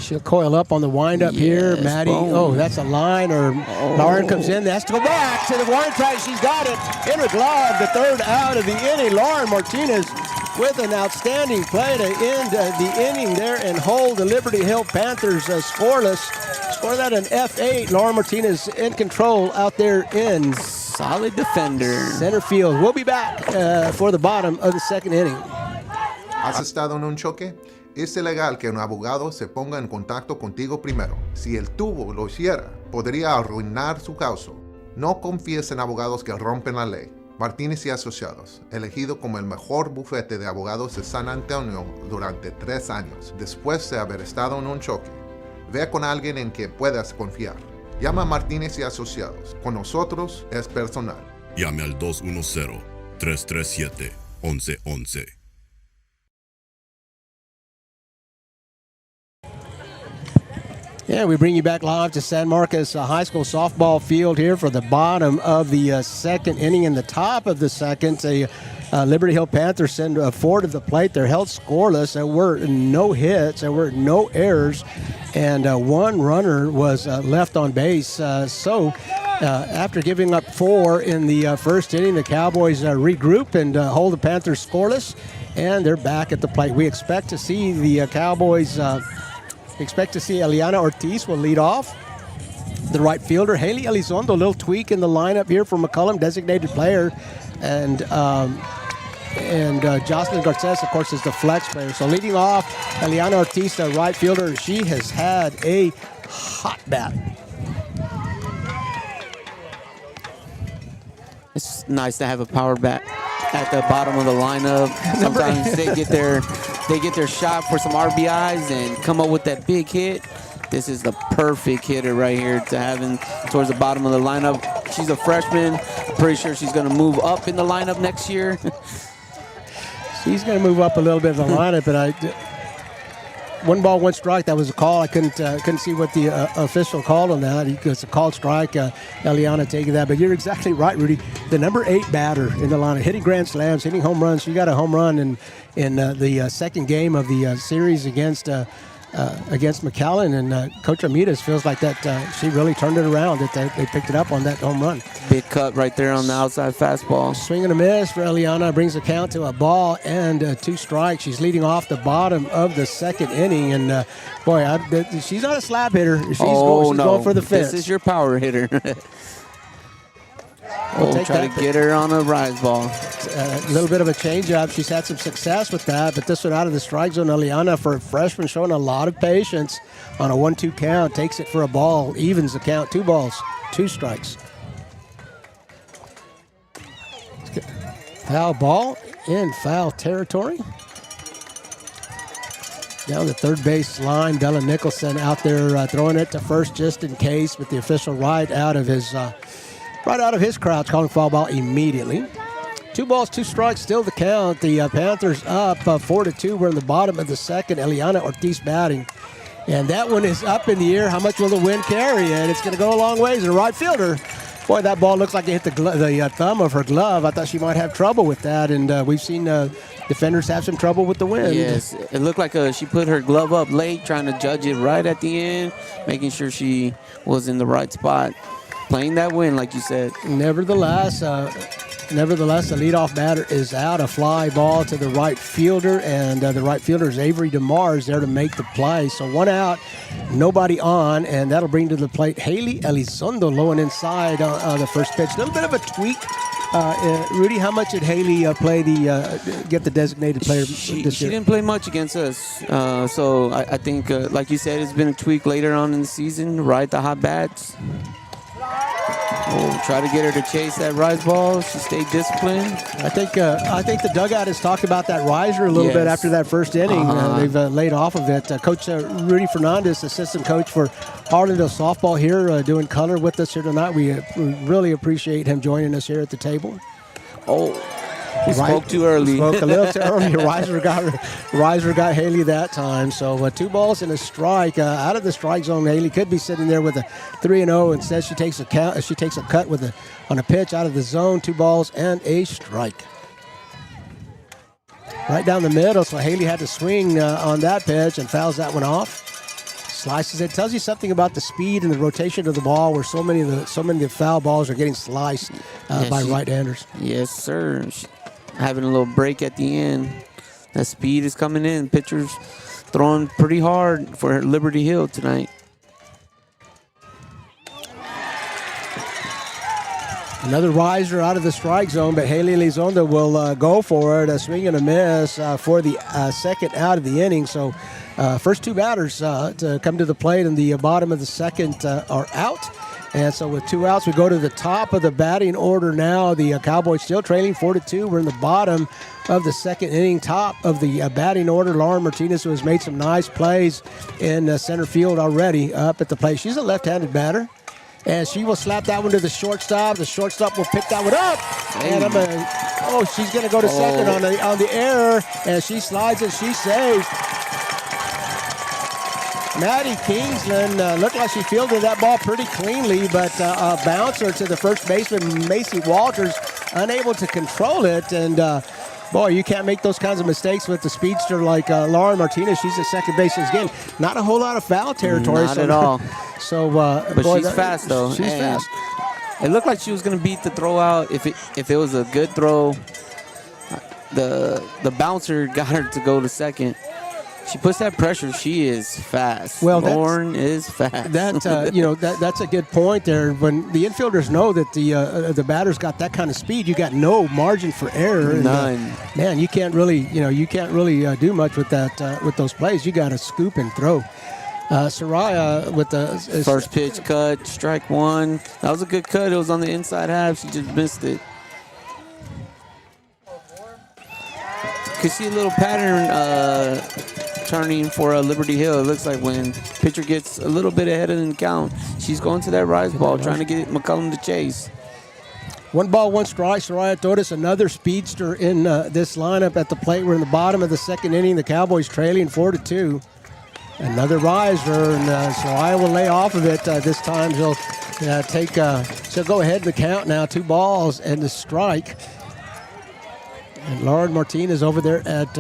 She'll coil up on the windup here. Maddie, that's a line, or Lauren comes in. Has to go back to the warning track. She's got it in her glove. The third out of the inning. Lauren Martinez with an outstanding play to end the inning there and hold the Liberty Hill Panthers scoreless. Score that an F8. Lauren Martinez in control out there in solid defender center field. We'll be back for the bottom of the second inning. ¿Has estado en un choque? Es ilegal que un abogado se ponga en contacto contigo primero. Si el tubo lo hiciera, podría arruinar su caso. No confíes en abogados que rompen la ley. Martínez y Asociados, elegido como el mejor bufete de abogados de San Antonio durante 3 años, después de haber estado en un choque. Ve con alguien en quien puedas confiar. Llama a Martínez y Asociados. Con nosotros es personal. Llame al 210-337-1111. Yeah, we bring you back live to San Marcos High School softball field here for the bottom of the second inning. In the top of the second, Liberty Hill Panthers send 4 to the plate. They're held scoreless. There were no hits. There were no errors. And 1 runner was left on base. After giving up 4 in the first inning, the Cowboys regroup and hold the Panthers scoreless. And they're back at the plate. We expect to see the Cowboys... expect to see Eliana Ortiz will lead off. The right fielder, Haley Elizondo, a little tweak in the lineup here for McCollum, designated player. And Jocelyn Garces, of course, is the flex player. So leading off, Eliana Ortiz, the right fielder, she has had a hot bat. It's nice to have a power bat at the bottom of the lineup. Sometimes they get their shot for some RBIs and come up with that big hit. This is the perfect hitter right here to have in towards the bottom of the lineup. She's a freshman. I'm pretty sure she's going to move up in the lineup next year. She's going to move up a little bit in the lineup, but 1 ball, 1 strike. That was a call. I couldn't see what the official called on that. It's a called strike. Eliana taking that. But you're exactly right, Rudy. The number 8 batter in the lineup, hitting grand slams, hitting home runs. She got a home run in the second game of the series against against McCollum, and Coach Ramirez feels like that she really turned it around, that they picked it up on that home run. Big cut right there on the outside fastball. Swing and a miss for Eliana, brings the count to a ball and 2 strikes. She's leading off the bottom of the 2nd inning, and she's not a slap hitter. She's going for the fence. This is your power hitter. Try to get her on a rise ball. A little bit of a changeup. She's had some success with that, but this one out of the strike zone. Eliana, for a freshman, showing a lot of patience on a 1-2 count. Takes it for a ball, evens the count. 2 balls, 2 strikes. Foul ball in foul territory. Down the third base line, Bella Nicholson out there throwing it to first just in case, but the official right out of his crouch, calling foul ball immediately. 2 balls, 2 strikes, still the count. The Panthers up 4-2. We're in the bottom of the 2nd. Eliana Ortiz batting. And that one is up in the air. How much will the wind carry it? It's going to go a long ways. The right fielder. Boy, that ball looks like it hit the thumb of her glove. I thought she might have trouble with that. And we've seen defenders have some trouble with the wind. Yes, it looked like she put her glove up late, trying to judge it right at the end, making sure she was in the right spot. Playing that wind, like you said. Nevertheless, the leadoff batter is out. A fly ball to the right fielder, and the right fielder is Avery DeMars there to make the play. So 1 out, nobody on, and that'll bring to the plate Haley Elizondo low and inside on the first pitch. A little bit of a tweak. Rudy, how much did Haley get the designated player this year? She didn't play much against us. So I think, like you said, it's been a tweak later on in the season, right? The hot bats. We'll try to get her to chase that rise ball. She stayed disciplined. I think the dugout has talked about that riser a little bit after that first inning. They've laid off of it. Coach Rudy Fernandez, assistant coach for Harlandale softball here, doing color with us here tonight. We really appreciate him joining us here at the table. He spoke too early. Spoke a little too early. Riser got Haley that time. So 2 balls and a strike out of the strike zone. Haley could be sitting there with a 3-0. Instead, she takes a count. She takes a cut on a pitch out of the zone. 2 balls and a strike. Right down the middle. So Haley had to swing on that pitch and fouls that one off. Slices it. Tells you something about the speed and the rotation of the ball, where so many of the foul balls are getting sliced by right-handers. Yes, sir. Having a little break at the end. That speed is coming in. Pitcher's throwing pretty hard for Liberty Hill tonight. Another riser out of the strike zone, but Haley Elizondo will go for it. A swing and a miss for the 2nd out of the inning. So first 2 batters to come to the plate in the bottom of the 2nd are out. And so with 2 outs, we go to the top of the batting order now. The Cowboys still trailing 4-2. We're in the bottom of the 2nd inning, top of the batting order. Lauren Martinez, who has made some nice plays in center field already up at the plate. She's a left-handed batter, and she will slap that one to the shortstop. The shortstop will pick that one up. And she's going to go to second on the error, and she slides and she's saved. Maddie Kingsland looked like she fielded that ball pretty cleanly, but a bouncer to the first baseman, Macy Walters, unable to control it. And, you can't make those kinds of mistakes with the speedster like Lauren Martinez. She's at second base in this game. Not a whole lot of foul territory. Not at all. But she's fast, though. She's fast. It looked like she was going to beat the throw out. If it was a good throw, the bouncer got her to go to second. She puts that pressure. She is fast. Well, Lauren is fast. That's a good point there. When the infielders know that the batter's got that kind of speed, you got no margin for error. None. Man, you can't really do much with that with those plays. You got to scoop and throw. Soraya with the first pitch cut, strike 1. That was a good cut. It was on the inside half. She just missed it. You can see a little pattern turning for Liberty Hill. It looks like when pitcher gets a little bit ahead of the count, she's going to that rise ball, trying to get McCollum to chase. 1 ball, 1 strike. Soraya Torres, another speedster in this lineup at the plate. We're in the bottom of the 2nd inning. The Cowboys trailing 4-2. Another riser, and Soraya will lay off of it this time. She'll go ahead in the count now. 2 balls and the strike. And Lauren Martinez over there at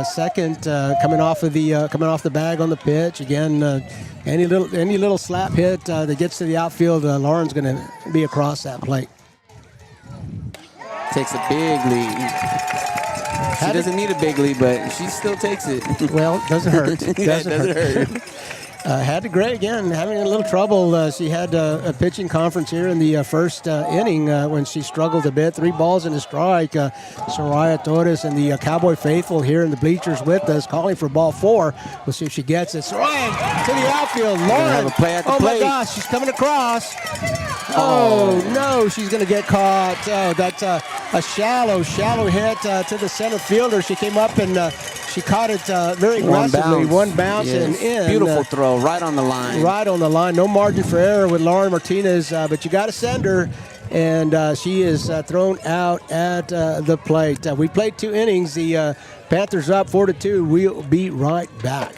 second, coming off the bag on the pitch. Again, any little slap hit that gets to the outfield, Lauren's going to be across that plate. Takes a big lead. She doesn't need a big lead, but she still takes it. Well, it doesn't hurt. Doesn't hurt. Had to Gray again, having a little trouble. She had a pitching conference here in the first inning when she struggled a bit. 3 balls and a strike. Soraya Torres and the Cowboy faithful here in the bleachers with us, calling for ball 4. We'll see if she gets it. Soraya to the outfield. Lauren. Oh my gosh, she's coming across. Oh no, she's going to get caught. That's a shallow hit to the center fielder. She came up and she caught it very aggressively. One bounce and in. Beautiful throw, right on the line. Right on the line. No margin for error with Lauren Martinez, but you got to send her. And she is thrown out at the plate. We played 2 innings. The Panthers up 4-2. We'll be right back.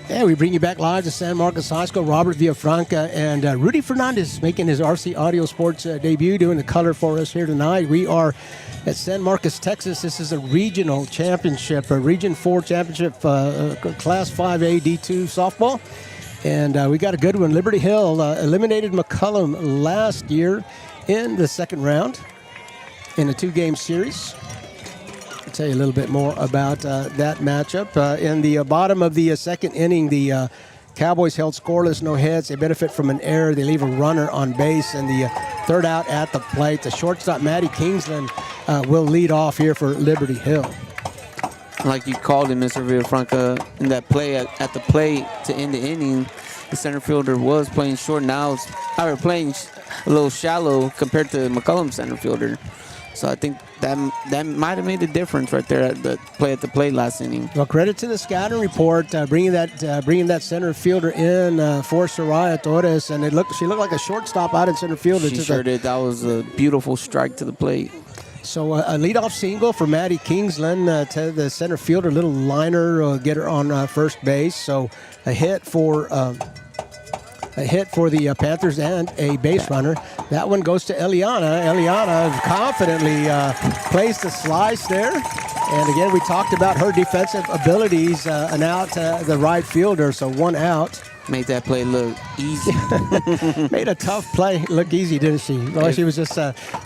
Yeah, we bring you back live to San Marcos High School. Robert Villafranca and Rudy Fernandez making his RC Audio Sports debut, doing the color for us here tonight. We are at San Marcos, Texas. This is a regional championship, a Region 4 championship, Class 5A D2 softball. And we got a good one. Liberty Hill eliminated McCollum last year in the second round in a 2-game series. I'll tell you a little bit more about that matchup. In the bottom of the second inning, the Cowboys held scoreless, no hits. They benefit from an error. They leave a runner on base, and the third out at the plate. The shortstop, Maddie Kingsland, will lead off here for Liberty Hill. Like you called him, Mr. Villafranca, in that play at the plate to end the inning, the center fielder was playing short. Now it's playing a little shallow compared to McCollum center fielder. So I think that might have made a difference right there at the plate last inning. Well, credit to the scouting report, bringing that center fielder in for Soraya Torres, and she looked like a shortstop out in center field. She sure did. That was a beautiful strike to the plate. So a leadoff single for Maddie Kingsland to the center fielder, little liner, get her on first base. So a hit for the Panthers and a base runner. That one goes to Eliana. Eliana confidently plays the slice there. And again, we talked about her defensive abilities, an out to the right fielder, so 1 out. Made that play look easy. Made a tough play look easy, didn't she? Well, she was just,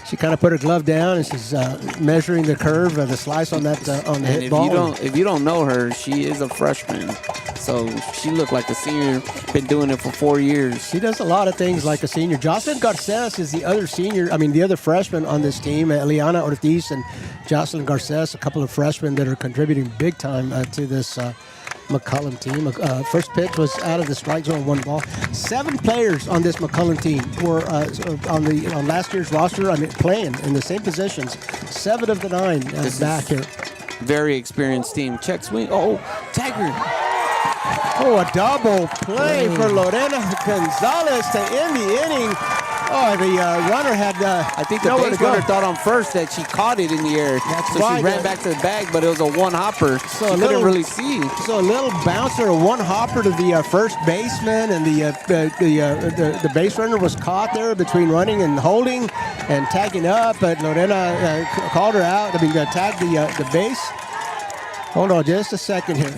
she kind of put her glove down and she's measuring the curve of the slice on that on the hit ball. If you don't know her, she is a freshman. So she looked like a senior, been doing it for 4 years. She does a lot of things like a senior. Jocelyn Garces is the other freshman on this team. Eliana Ortiz and Jocelyn Garces, a couple of freshmen that are contributing big time to this McCollum team. First pitch was out of the strike zone, 1 ball. 7 players on this McCollum team were on last year's roster. Playing in the same positions. 7 of the 9 back here. Very experienced team. Check swing. Oh, Tiger. Oh, a double play for Lorena Gonzalez to end the inning. Oh, the runner had I think the base runner thought on first that she caught it in the air. That's so right. She ran back to the bag, but it was a 1-hopper. So she couldn't really see. So a little bouncer, a 1-hopper to the first baseman, and the base runner was caught there between running and holding and tagging up, but Lorena called her out. Tagged the base. Hold on just a second here.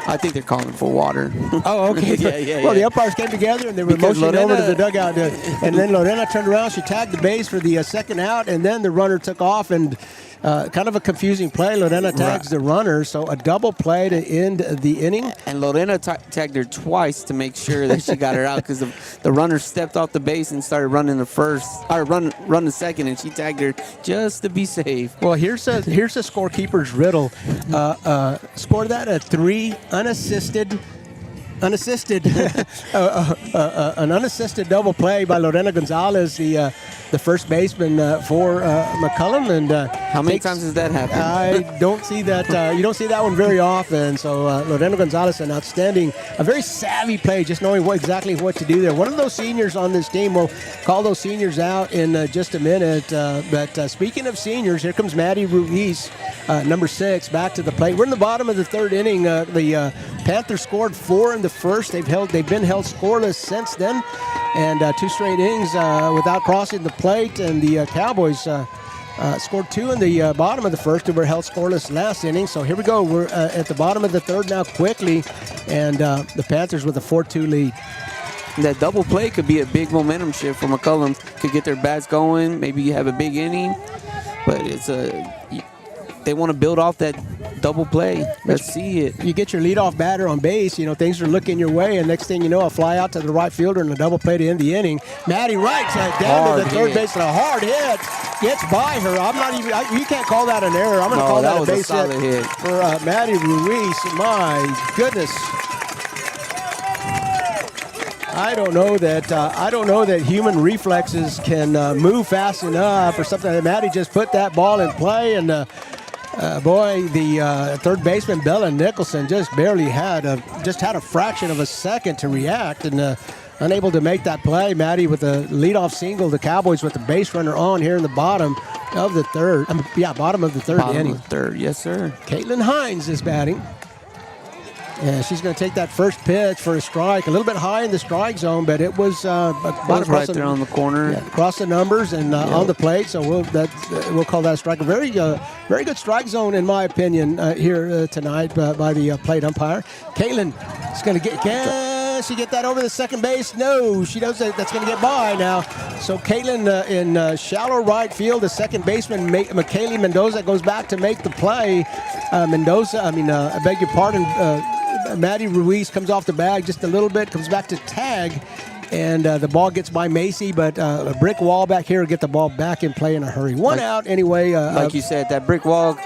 I think they're calling for water. Oh, okay. Yeah. Well, the umpires came together and they were motioning over to the dugout. And then Lorena turned around. She tagged the base for the second out, and then the runner took off. And kind of a confusing play. Lorena tags the runner, so a double play to end the inning. And Lorena tagged her twice to make sure that she got her out because the runner stepped off the base and started running the run the second, and she tagged her just to be safe. Well, here's a scorekeeper's riddle. Score that a 3 unassisted unassisted, an unassisted double play by Lorena Gonzalez, the first baseman for McCollum. And how many times has that happened? I don't see that. You don't see that one very often. So Lorena Gonzalez, an outstanding, a very savvy play, just knowing exactly what to do there. One of those seniors on this team. We'll call those seniors out in just a minute. But speaking of seniors, here comes Maddie Ruiz, number 6, back to the plate. We're in the bottom of the third inning. The Panthers scored 4 in the first. They've been held scoreless since then, and 2 straight innings without crossing the plate. And the Cowboys scored 2 in the bottom of the first and were held scoreless last inning. So here we go. We're at the bottom of the third now quickly, and the Panthers with a 4-2 lead. That double play could be a big momentum shift for McCollum. Could get their bats going. Maybe you have a big inning, but they want to build off that double play. Let's see it. You get your leadoff batter on base, things are looking your way, and next thing you know, a fly out to the right fielder and a double play to end the inning. Maddie Wright down to the third base and a hard hit. Gets by her. I'm not even. You can't call that an error. I'm going to call that a base hit for Maddie Ruiz. My goodness. I don't know that human reflexes can move fast enough or something. Maddie just put that ball in play, and the third baseman Bella Nicholson just barely had a fraction of a second to react, and unable to make that play. Maddie with a leadoff single. The Cowboys with the base runner on here in the bottom of the third. Bottom of the third inning. Bottom of the third, yes, sir. Caitlin Hines is batting. And she's going to take that first pitch for a strike. A little bit high in the strike zone, but it was right there on the corner. Yeah, across the numbers and on the plate. So we'll call that a strike. A very good strike zone, in my opinion, here tonight by the plate umpire. Caitlin is going to get... Can she get that over the second base? No, she knows that's going to get by now. So Caitlin in shallow right field. The second baseman, McKaylee Mendoza, goes back to make the play. I beg your pardon, Maddie Ruiz comes off the bag just a little bit, comes back to tag, and the ball gets by Macy, but a brick wall back here will get the ball back in play in a hurry. One out anyway. Like you said, that brick wall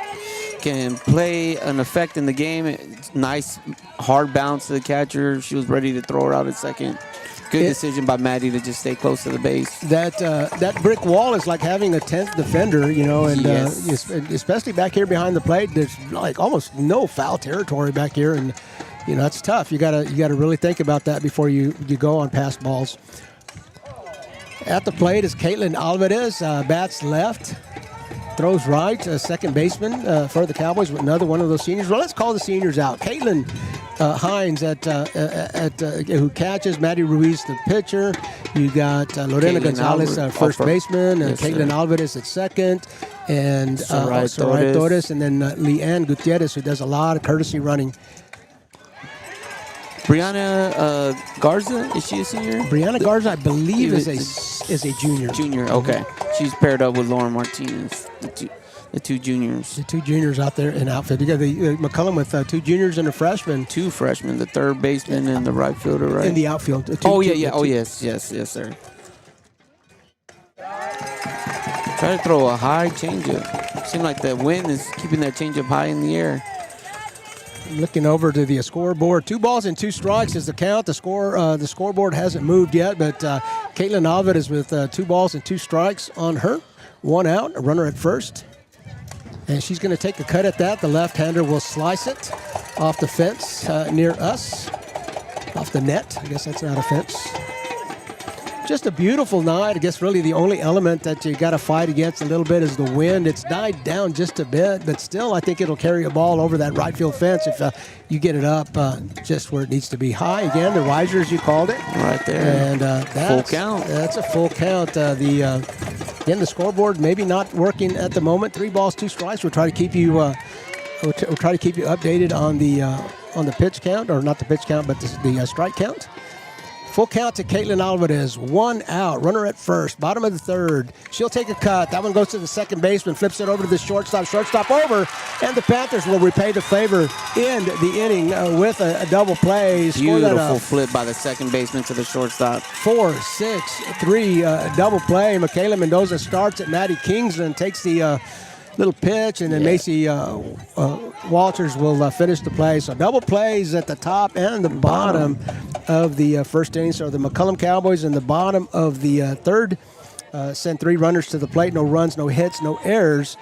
can play an effect in the game. It's nice hard bounce to the catcher. She was ready to throw her out at second. Good decision by Maddie to just stay close to the base. That brick wall is like having a 10th defender, and yes. Especially back here behind the plate. There's like almost no foul territory back here, and it's tough. You gotta really think about that before you go on pass balls. At the plate is Caitlin Alvarez, bats left. Throws right, second baseman for the Cowboys with another one of those seniors. Well, let's call the seniors out. Caitlin Hines who catches. Maddie Ruiz, the pitcher. You got Lorena Gonzalez, first baseman. Yes, Caitlin Alvarez at second. And Soraya Torres. And then Leanne Gutierrez, who does a lot of courtesy running. Brianna Garza, is she a senior? Brianna Garza, I believe, is a junior. Junior, okay. She's paired up with Lauren Martinez, the two juniors. The two juniors out there in outfield. You got the McCollum with 2 juniors and a freshman. 2 freshmen, the third baseman and the right fielder, right? In the outfield. Yes, sir. Try to throw a high changeup. Seems like the wind is keeping that changeup high in the air. Looking over to the scoreboard, 2 balls and 2 strikes is the count. The scoreboard hasn't moved yet, but Caitlin Alvarez with 2 balls and 2 strikes on her. 1 out, a runner at first. And she's going to take a cut at that. The left-hander will slice it off the fence near us. Off the net. I guess that's not a fence. Just a beautiful night. I guess really the only element that you got to fight against a little bit is the wind. It's died down just a bit, but still I think it'll carry a ball over that right field fence if you get it up just where it needs to be. High again, the riser as you called it. Right there. And full count. That's a full count. Again, the scoreboard maybe not working at the moment. 3 balls, 2 strikes. We'll try to keep you updated on the pitch count, or not the pitch count, but the strike count. Full count to Caitlin Alvarez. 1 out. Runner at first. Bottom of the third. She'll take a cut. That one goes to the second baseman. Flips it over to the shortstop. Shortstop over. And the Panthers will repay the favor. End the inning with a double play. Beautiful flip by the second baseman to the shortstop. 4-6-3 double play. Michaela Mendoza starts at Maddie Kingsland. Takes the little pitch, and then Macy Walters will finish the play. So double plays at the top and the bottom of the first inning. So the McCollum Cowboys in the bottom of the third sent 3 runners to the plate. No runs, no hits, no errors,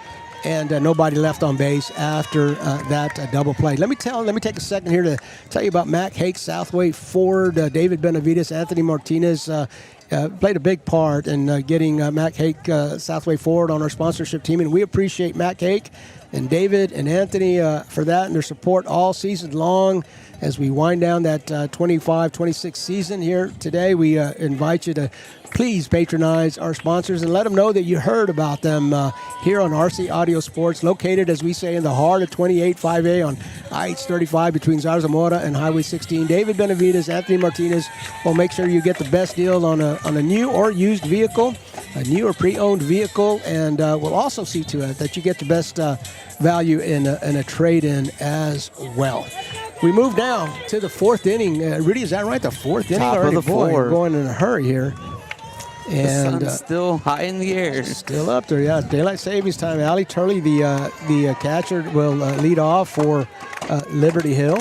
and nobody left on base after that double play. Let me take a second here to tell you about Mac Hake, Southway Ford, David Benavides, Anthony Martinez. Played a big part in getting Mac Hake, Southway Ford on our sponsorship team, and we appreciate Mac Hake and David and Anthony for that and their support all season long. As we wind down that 25-26 season here today, we invite you to please patronize our sponsors and let them know that you heard about them here on RC Audio Sports, located, as we say, in the heart of 285A on I-35 between Zarzamora and Highway 16. David Benavides, Anthony Martinez will make sure you get the best deal on a new or used vehicle, a new or pre-owned vehicle, and we'll also see to it that you get the best value in a trade-in as well. We move now to the 4th inning. Rudy, is that right? The 4th inning Top already? of the 4. Boy, going in a hurry here. And the sun's still high in the air. Still up there, yeah. Daylight savings time. Allie Turley, the catcher, will lead off for Liberty Hill.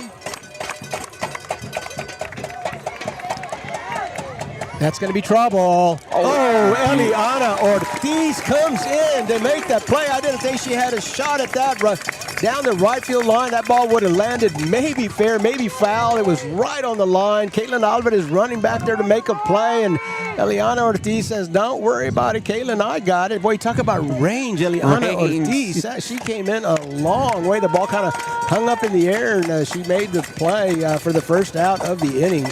That's going to be trouble. Eliana Ortiz comes in to make that play. I didn't think she had a shot at that run. Down the right field line, that ball would have landed maybe fair, maybe foul. It was right on the line. Caitlin Alvarez running back there to make a play, and Eliana Ortiz says, don't worry about it, Caitlin, I got it. Boy, you talk about range, Eliana Ortiz. She came in a long way. The ball kind of hung up in the air, and she made the play for the first out of the inning.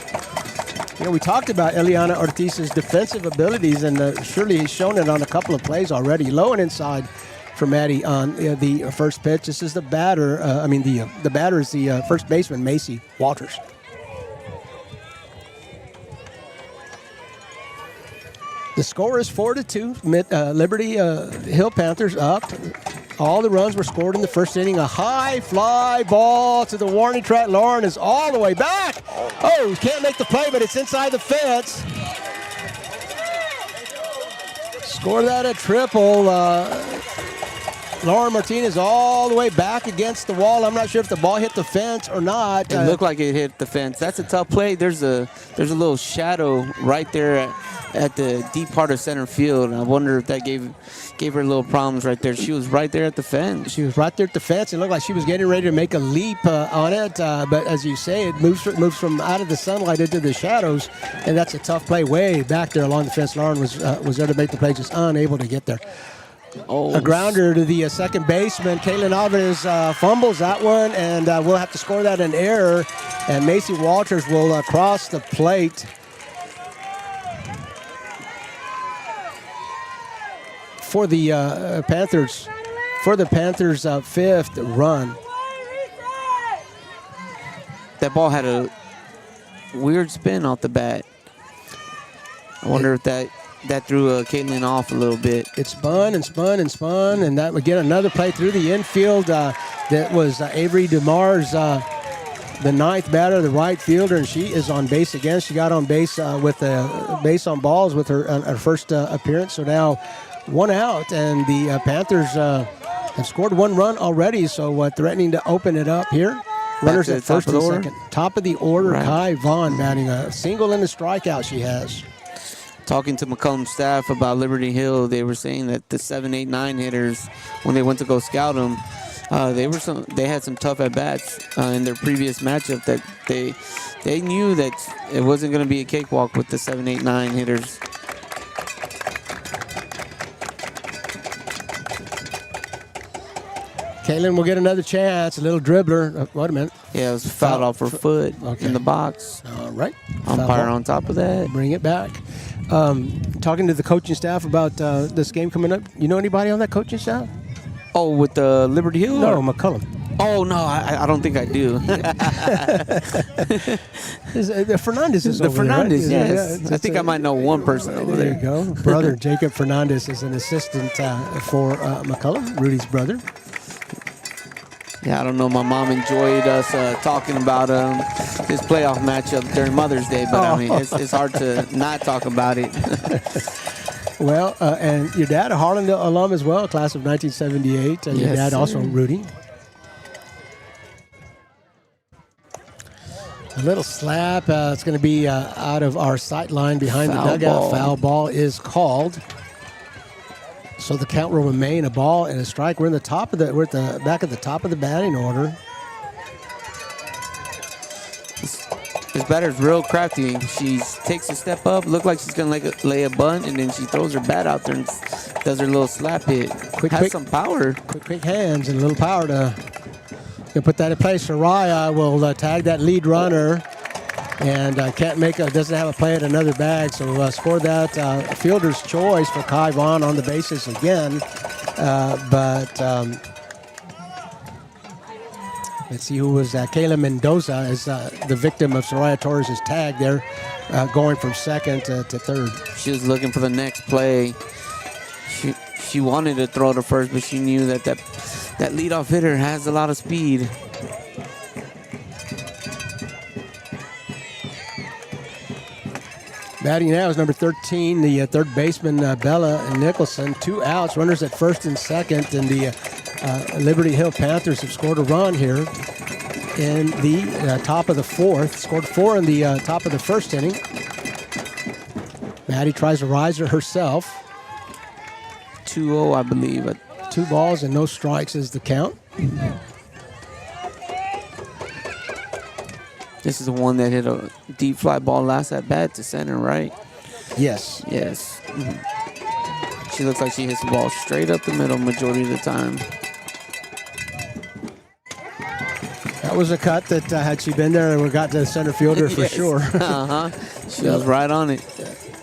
You know, we talked about Eliana Ortiz's defensive abilities, and surely he's shown it on a couple of plays already. Low and inside for Maddie on the first pitch. This is the batter. The batter is the first baseman, Macy Walters. The score is 4-2. Liberty Hill Panthers up. All the runs were scored in the first inning. A high fly ball to the warning track. Lauren is all the way back. Oh, can't make the play, but it's inside the fence. Score that a triple. Lauren Martinez all the way back against the wall. I'm not sure if the ball hit the fence or not. It looked like it hit the fence. That's a tough play. There's a little shadow right there at the deep part of center field. I wonder if that gave her little problems right there. She was right there at the fence. She was right there at the fence. It looked like she was getting ready to make a leap on it. But as you say, it moves from out of the sunlight into the shadows, and that's a tough play way back there along the fence. Lauren was there to make the play, just unable to get there. A grounder to the second baseman. Kaylin Alvarez fumbles that one, and we'll have to score that an error. And Macy Walters will cross the plate. For the Panthers, fifth run. That ball had a weird spin off the bat. I wonder if that threw Caitlin off a little bit. It spun and spun and spun, and that would get another play through the infield. That was Avery DeMars, the ninth batter, the right fielder, and she is on base again. She got on base with a base on balls with her first appearance. So now one out, and the Panthers have scored one run already, so threatening to open it up here. Runners at first and second. Top of the order, right. Kai Vaughn batting a single and a strikeout she has. Talking to McCollum staff about Liberty Hill, they were saying that the 7, 8, 9 hitters, when they went to go scout them, they had some tough at-bats in their previous matchup that they knew that it wasn't going to be a cakewalk with the 7, 8, 9 hitters. Caitlin will get another chance. A little dribbler. Wait a minute. Yeah, it was fouled off her foot in the box. All right. Umpire on top of that. Bring it back. Talking to the coaching staff about this game coming up. You know anybody on that coaching staff? Oh, with the Liberty Hill? No, McCollum. Oh, no, I don't think I do. Fernandez is the over Fernandez, there, right? yes. I think I might know one person over there. There you go. Brother Jacob Fernandez is an assistant for McCollum, Rudy's brother. Yeah, I don't know. My mom enjoyed us talking about this playoff matchup during Mother's Day, but I mean, it's hard to not talk about it. Well, and your dad, a Harlan alum as well, class of 1978. And your Yes, dad also sir. rooting. A little slap. It's going to be out of our sight line behind Foul the dugout. ball. Foul ball is called. So the count will remain a ball and a strike. We're at the back at the top of the batting order. This batter's real crafty. She takes a step up, look like she's gonna lay a bunt, and then she throws her bat out there and does her little slap hit. Has some power. Quick hands and a little power to put that in place. Soraya will tag that lead runner, and doesn't have a play at another bag, so score that fielder's choice for Kai Vaughn on the bases again. Let's see who was Kayla Mendoza is the victim of Soraya Torres' tag there, going from second to third. She was looking for the next play. She wanted to throw to first, but she knew that leadoff hitter has a lot of speed. Batting now is number 13, the third baseman, Bella Nicholson. 2 outs, runners at first and second, and the Liberty Hill Panthers have scored a run here in the top of the fourth. Scored 4 in the top of the first inning. Maddie tries to rise her herself. 2-0, I believe. 2 balls and no strikes is the count. This is the one that hit a deep fly ball last at bat to center, right? Yes. Yes. She looks like she hits the ball straight up the middle majority of the time. That was a cut that had she been there, we got to the center fielder for sure. She was right on it.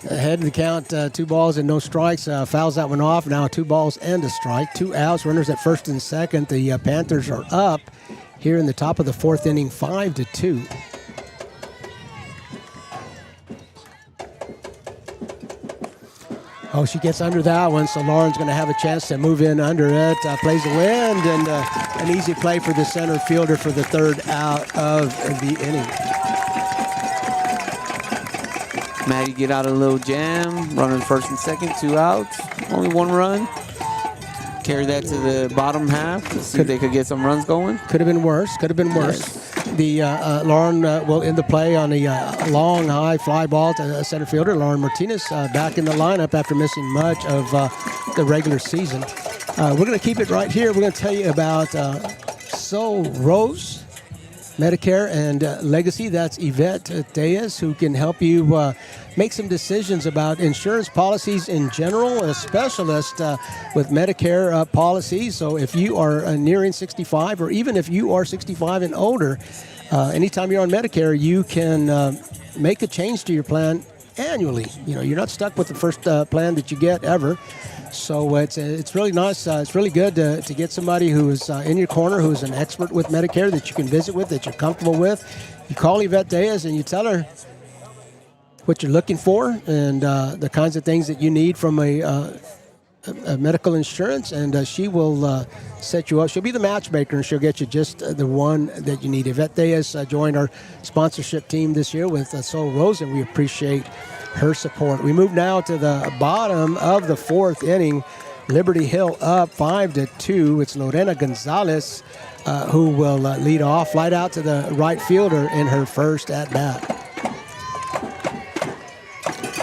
Ahead of the count, 2 balls and no strikes. Fouls that one off. Now 2 balls and a strike. 2 outs. Runners at first and second. The Panthers are up here in the top of the fourth inning, 5-2. Oh, she gets under that one, so Lauren's going to have a chance to move in under it. Plays the wind, and an easy play for the center fielder for the third out of the inning. Maddie get out a little jam. Runners first and second, 2 outs. Only 1 run. Carry that to the bottom half to see if they could get some runs going. Could have been worse. Could have been worse. Yes. The Lauren will end the play on a long, high fly ball to center fielder. Lauren Martinez back in the lineup after missing much of the regular season. We're going to keep it right here. We're going to tell you about Soul Rose, Medicare and Legacy. That's Yvette Diaz, who can help you make some decisions about insurance policies in general, a specialist with Medicare policies. So if you are nearing 65, or even if you are 65 and older, anytime you're on Medicare, you can make a change to your plan annually. You know, you're not stuck with the first plan that you get ever. So it's really nice. It's really good to get somebody who is in your corner, who is an expert with Medicare that you can visit with, that you're comfortable with. You call Yvette Diaz and you tell her what you're looking for and the kinds of things that you need from a medical insurance, and she will set you up. She'll be the matchmaker, and she'll get you just the one that you need. Yvette Diaz joined our sponsorship team this year with Soul Rose, and we appreciate her support. We move now to the bottom of the fourth inning. Liberty Hill up 5-2. It's Lorena Gonzalez who will lead off. Flight out to the right fielder in her first at-bat.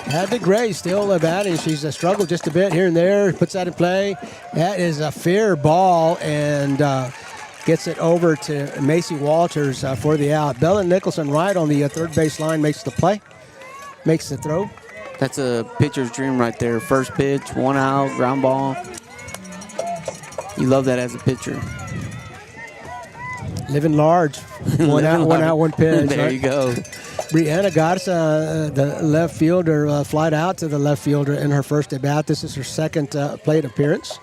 Hadley Gray still batting. She's struggled just a bit here and there. Puts that in play. That is a fair ball, and gets it over to Macy Walters for the out. Bella Nicholson right on the third base line makes the play. Makes the throw. That's a pitcher's dream right there. First pitch, 1 out, ground ball. You love that as a pitcher. Living large. One out, 1 pitch. There you go. Brianna Garza, the left fielder, flied out to the left fielder in her first at bat. This is her second plate appearance.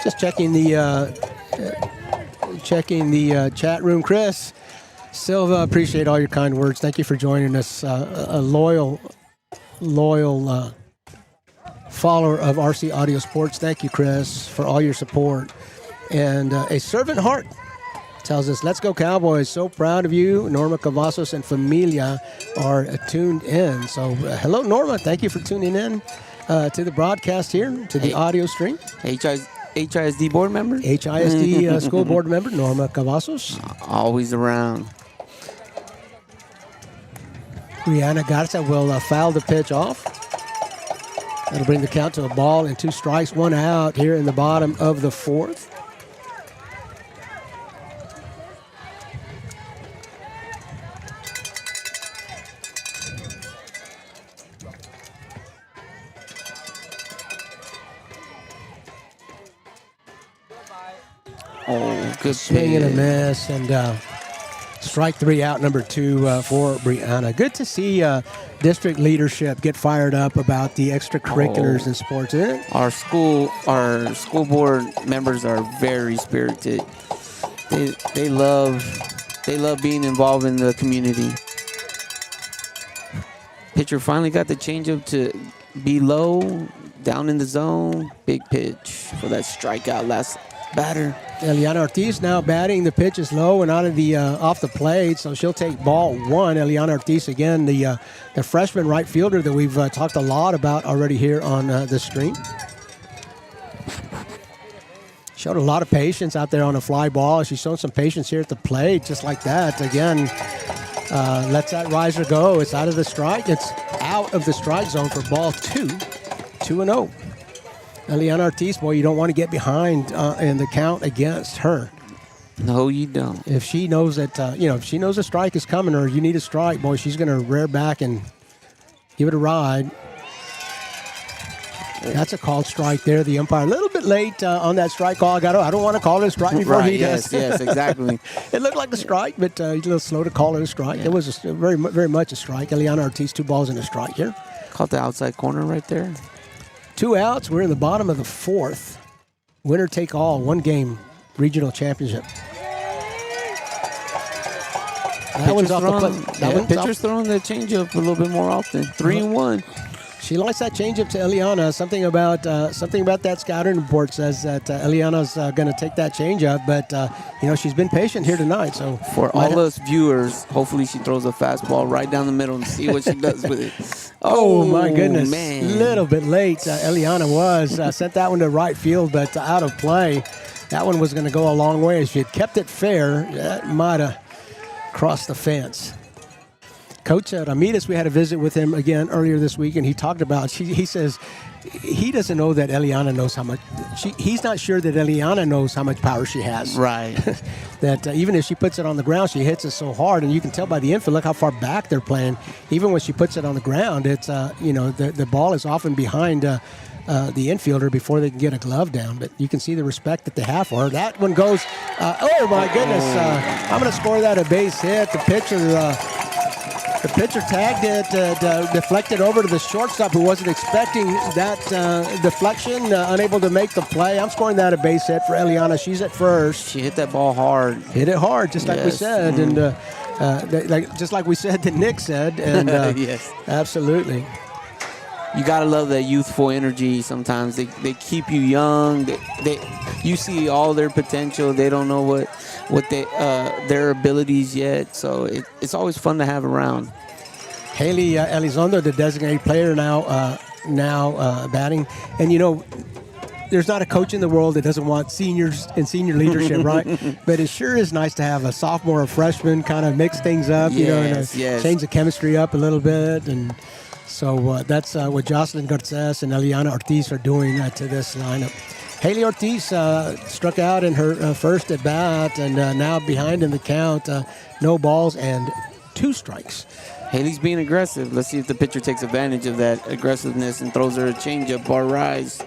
Just checking the chat room. Chris Silva, appreciate all your kind words. Thank you for joining us. A loyal follower of RC Audio Sports. Thank you, Chris, for all your support. And a servant heart tells us, let's go Cowboys. So proud of you. Norma Cavazos and Familia are tuned in. So hello, Norma. Thank you for tuning in to the broadcast here, to the audio stream. HISD board member? HISD school board member, Norma Cavazos. Always around. Brianna Garza will foul the pitch off. That'll bring the count to a ball and 2 strikes, 1 out here in the bottom of the 4th. Oh, good swing and a pitch. miss, and strike 3 out, number 2 for Brianna. Good to see district leadership get fired up about the extracurriculars in sports, isn't it? Our school board members are very spirited. They love being involved in the community. Pitcher finally got the changeup to be low, down in the zone. Big pitch for that strikeout last batter. Eliana Ortiz now batting. The pitch is low and out of the off the plate, so she'll take ball 1. Eliana Ortiz, again, the freshman right fielder that we've talked a lot about already here on the stream. Showed a lot of patience out there on a fly ball. She's shown some patience here at the plate, just like that. Again, lets that riser go. It's out of the strike. It's out of the strike zone for ball 2. 2-0. Eliana Ortiz, boy, you don't want to get behind in the count against her. No, you don't. If she knows that, if she knows a strike is coming or you need a strike, boy, she's going to rear back and give it a ride. That's a called strike there. The umpire a little bit late on that strike call. I don't want to call it a strike before he does. Yes, exactly. It looked like a strike, but he's a little slow to call it a strike. Yeah. It was very, very much a strike. Eliana Ortiz, 2 balls and a strike here. Caught the outside corner right there. 2 outs. We're in the bottom of the 4th. Winner take all, 1 game regional championship. That one's off the plate. Pitcher's throwing the changeup a little bit more often. 3-1. She likes that changeup to Eliana. Something about that scouting report says that Eliana's going to take that changeup, but she's been patient here tonight. So for all us viewers, hopefully she throws a fastball right down the middle and see what she does with it. Oh my goodness! Man. Little bit late. Eliana was sent that one to right field, but out of play. That one was going to go a long way. If she had kept it fair, that might have crossed the fence. Coach Ramirez, we had a visit with him again earlier this week, and he talked about, he says he doesn't know that Eliana knows how much, he's not sure that Eliana knows how much power she has. Right. That even if she puts it on the ground, she hits it so hard, and you can tell by the infield, look how far back they're playing. Even when she puts it on the ground, it's, the ball is often behind the infielder before they can get a glove down. But you can see the respect that they have for her. That one goes, oh my goodness, I'm going to score that a base hit. The pitcher tagged it, deflected over to the shortstop who wasn't expecting that deflection, unable to make the play. I'm scoring that a base hit for Eliana. She's at first. She hit that ball hard. Hit it hard, just like we said. And just like we said that Nick said. And yes. Absolutely. You gotta love that youthful energy. Sometimes they keep you young. You see all their potential. They don't know what their abilities yet. So it's always fun to have around. Haley Elizondo, the designated player now batting, and there's not a coach in the world that doesn't want seniors and senior leadership, right? But it sure is nice to have a sophomore or freshman kind of mix things up, yes. Change the chemistry up a little bit. And so that's what Jocelyn Garces and Eliana Ortiz are doing to this lineup. Haley Ortiz struck out in her first at bat, and now behind in the count, no balls and 2 strikes. Haley's being aggressive. Let's see if the pitcher takes advantage of that aggressiveness and throws her a changeup, bar rise.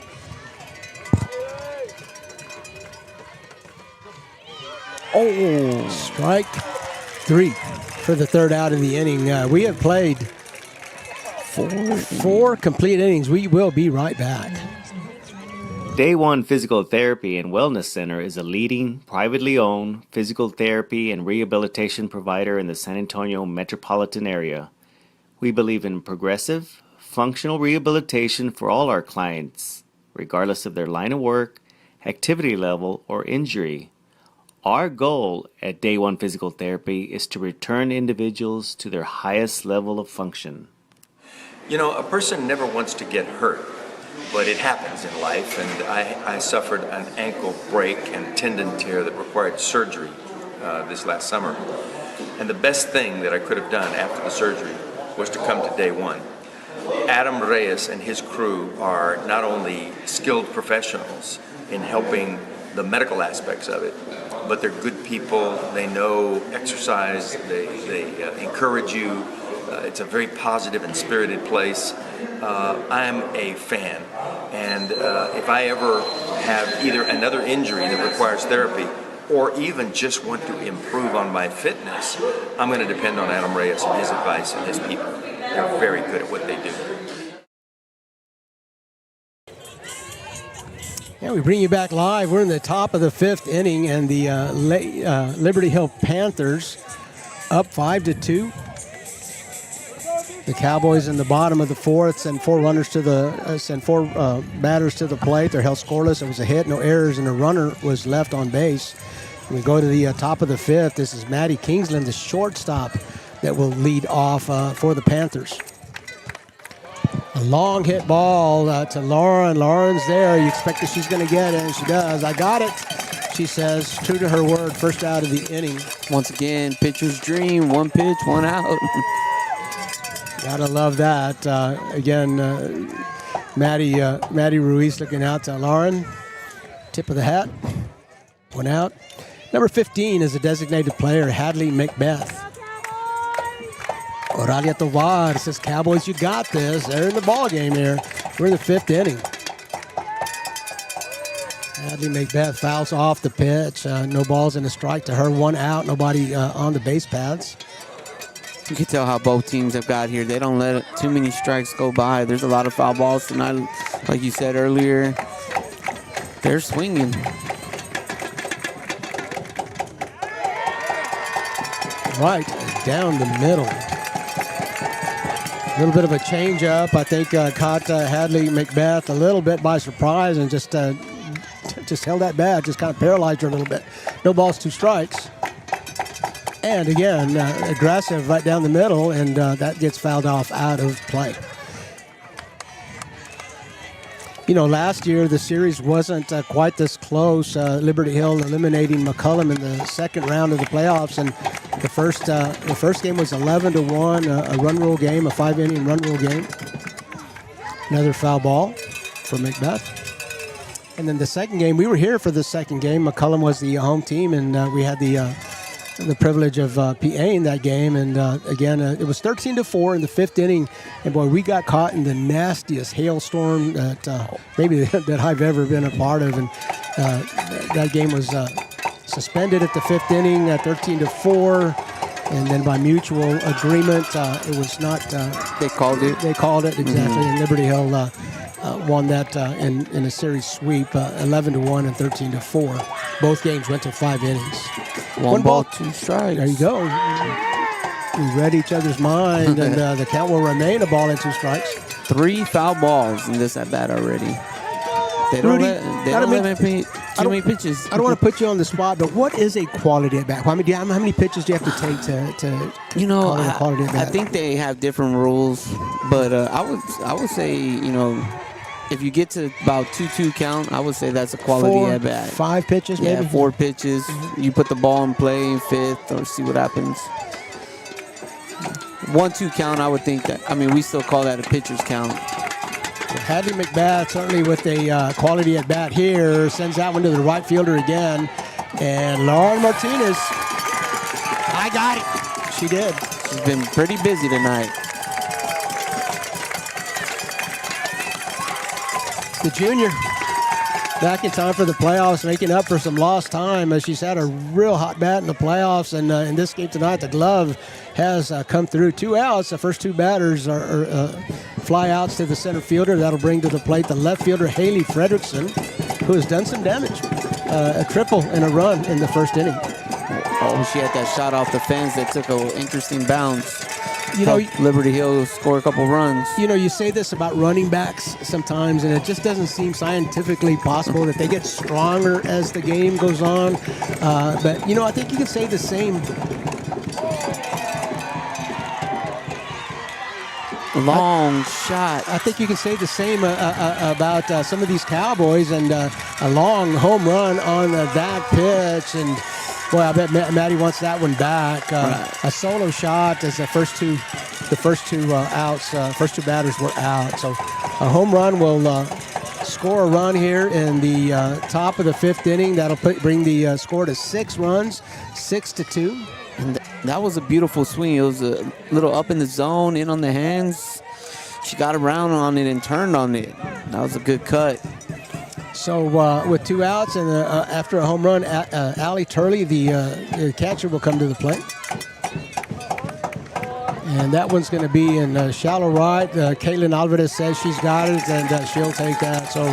Oh, strike 3 for the 3rd out of the inning. We have played 4 complete innings. We will be right back. Day One Physical Therapy and Wellness Center is a leading, privately owned physical therapy and rehabilitation provider in the San Antonio metropolitan area. We believe in progressive, functional rehabilitation for all our clients, regardless of their line of work, activity level, or injury. Our goal at Day One Physical Therapy is to return individuals to their highest level of function. You know, a person never wants to get hurt, but it happens in life, and I suffered an ankle break and tendon tear that required surgery this last summer. And the best thing that I could have done after the surgery was to come to Day One. Adam Reyes and his crew are not only skilled professionals in helping the medical aspects of it, but they're good people. They know exercise. They encourage you. It's a very positive and spirited place. I'm a fan, and if I ever have either another injury that requires therapy or even just want to improve on my fitness, I'm going to depend on Adam Reyes and his advice and his people. They're very good at what they do. Yeah, we bring you back live. We're in the top of the 5th inning, and the Liberty Hill Panthers up 5-2. The Cowboys in the bottom of the 4th send 4 batters to the plate. They're held scoreless. It was a hit, no errors, and a runner was left on base. We go to the top of the 5th. This is Maddie Kingsland, the shortstop, that will lead off for the Panthers. A long hit ball to Lauren. Lauren's there. You expect that she's going to get it, and she does. I got it, she says, true to her word, first out of the inning. Once again, pitcher's dream, 1 pitch, 1 out. Gotta love that. Again, Maddie Ruiz looking out to Lauren. Tip of the hat. 1 out. Number 15 is a designated player, Hadley Macbeth. Oralia Tovar says, Cowboys, you got this. They're in the ball game here. We're in the 5th inning. Hadley Macbeth fouls off the pitch. No balls and a strike to her. 1 out. Nobody on the base paths. You can tell how both teams have got here. They don't let too many strikes go by. There's a lot of foul balls tonight, like you said earlier. They're swinging. Right down the middle. A little bit of a change-up. I think caught Hadley Macbeth a little bit by surprise and just held that bat, just kind of paralyzed her a little bit. No balls, 2 strikes. And again, aggressive right down the middle, and that gets fouled off out of play. You know, last year the series wasn't quite this close. Liberty Hill eliminating McCollum in the 2nd round of the playoffs, and the first game was 11-1, a run rule game, a 5-inning run rule game. Another foul ball for Macbeth. And then the second game, we were here for the second game. McCollum was the home team, and we had the privilege of PAing that game, and again, it was 13-4 in the 5th inning, and boy, we got caught in the nastiest hailstorm that maybe that I've ever been a part of, and that game was suspended at the 5th inning at 13-4, and then by mutual agreement, it was not. They called it. They called it exactly, and Liberty Hill won that in a series sweep, 11-1 and 13-4. Both games went to 5 innings. 1 ball, 2 strikes. There you go. We read each other's mind, and the count will remain a ball and 2 strikes. 3 foul balls in this at bat already. They don't let too many pitches. I don't want to put you on the spot, but what is a quality at bat? How many pitches do you have to take to call it a quality at bat? I think they have different rules, but I would say, you know, if you get to about 2-2 count, I would say that's a quality at bat. 5 pitches, maybe? Yeah, 4 pitches. You put the ball in play in 5th or see what happens. 1-2 count, I would think that. I mean, we still call that a pitcher's count. Hadley Macbeth, certainly with a quality at bat here, sends that one to the right fielder again. And Lauren Martinez, I got it. She did. She's been pretty busy tonight. The junior back in time for the playoffs, making up for some lost time. She's had a real hot bat in the playoffs, and in this game tonight, the glove has come through. 2 outs. The first 2 batters are fly outs to the center fielder. That'll bring to the plate the left fielder, Haley Fredrickson, who has done some damage. A triple and a run in the 1st inning. Oh, she had that shot off the fence that took an interesting bounce. help Liberty Hill score a couple runs. You know, you say this about running backs sometimes, and it just doesn't seem scientifically possible that they get stronger as the game goes on. But, you know, I think you can say the same. Long shot. I think you can say the same about some of these Cowboys, and a long home run on that pitch. And boy, I bet Matty wants that one back. A solo shot as the first two outs. First two batters were out. So a home run will score a run here in the top of the 5th inning. That'll bring the score to 6 runs, 6-2. And that was a beautiful swing. It was a little up in the zone, in on the hands. She got around on it and turned on it. That was a good cut. So with 2 outs and after a home run, Allie Turley, the catcher, will come to the plate. And that one's going to be in shallow right. Kaylin Alvarez says she's got it, and she'll take that. So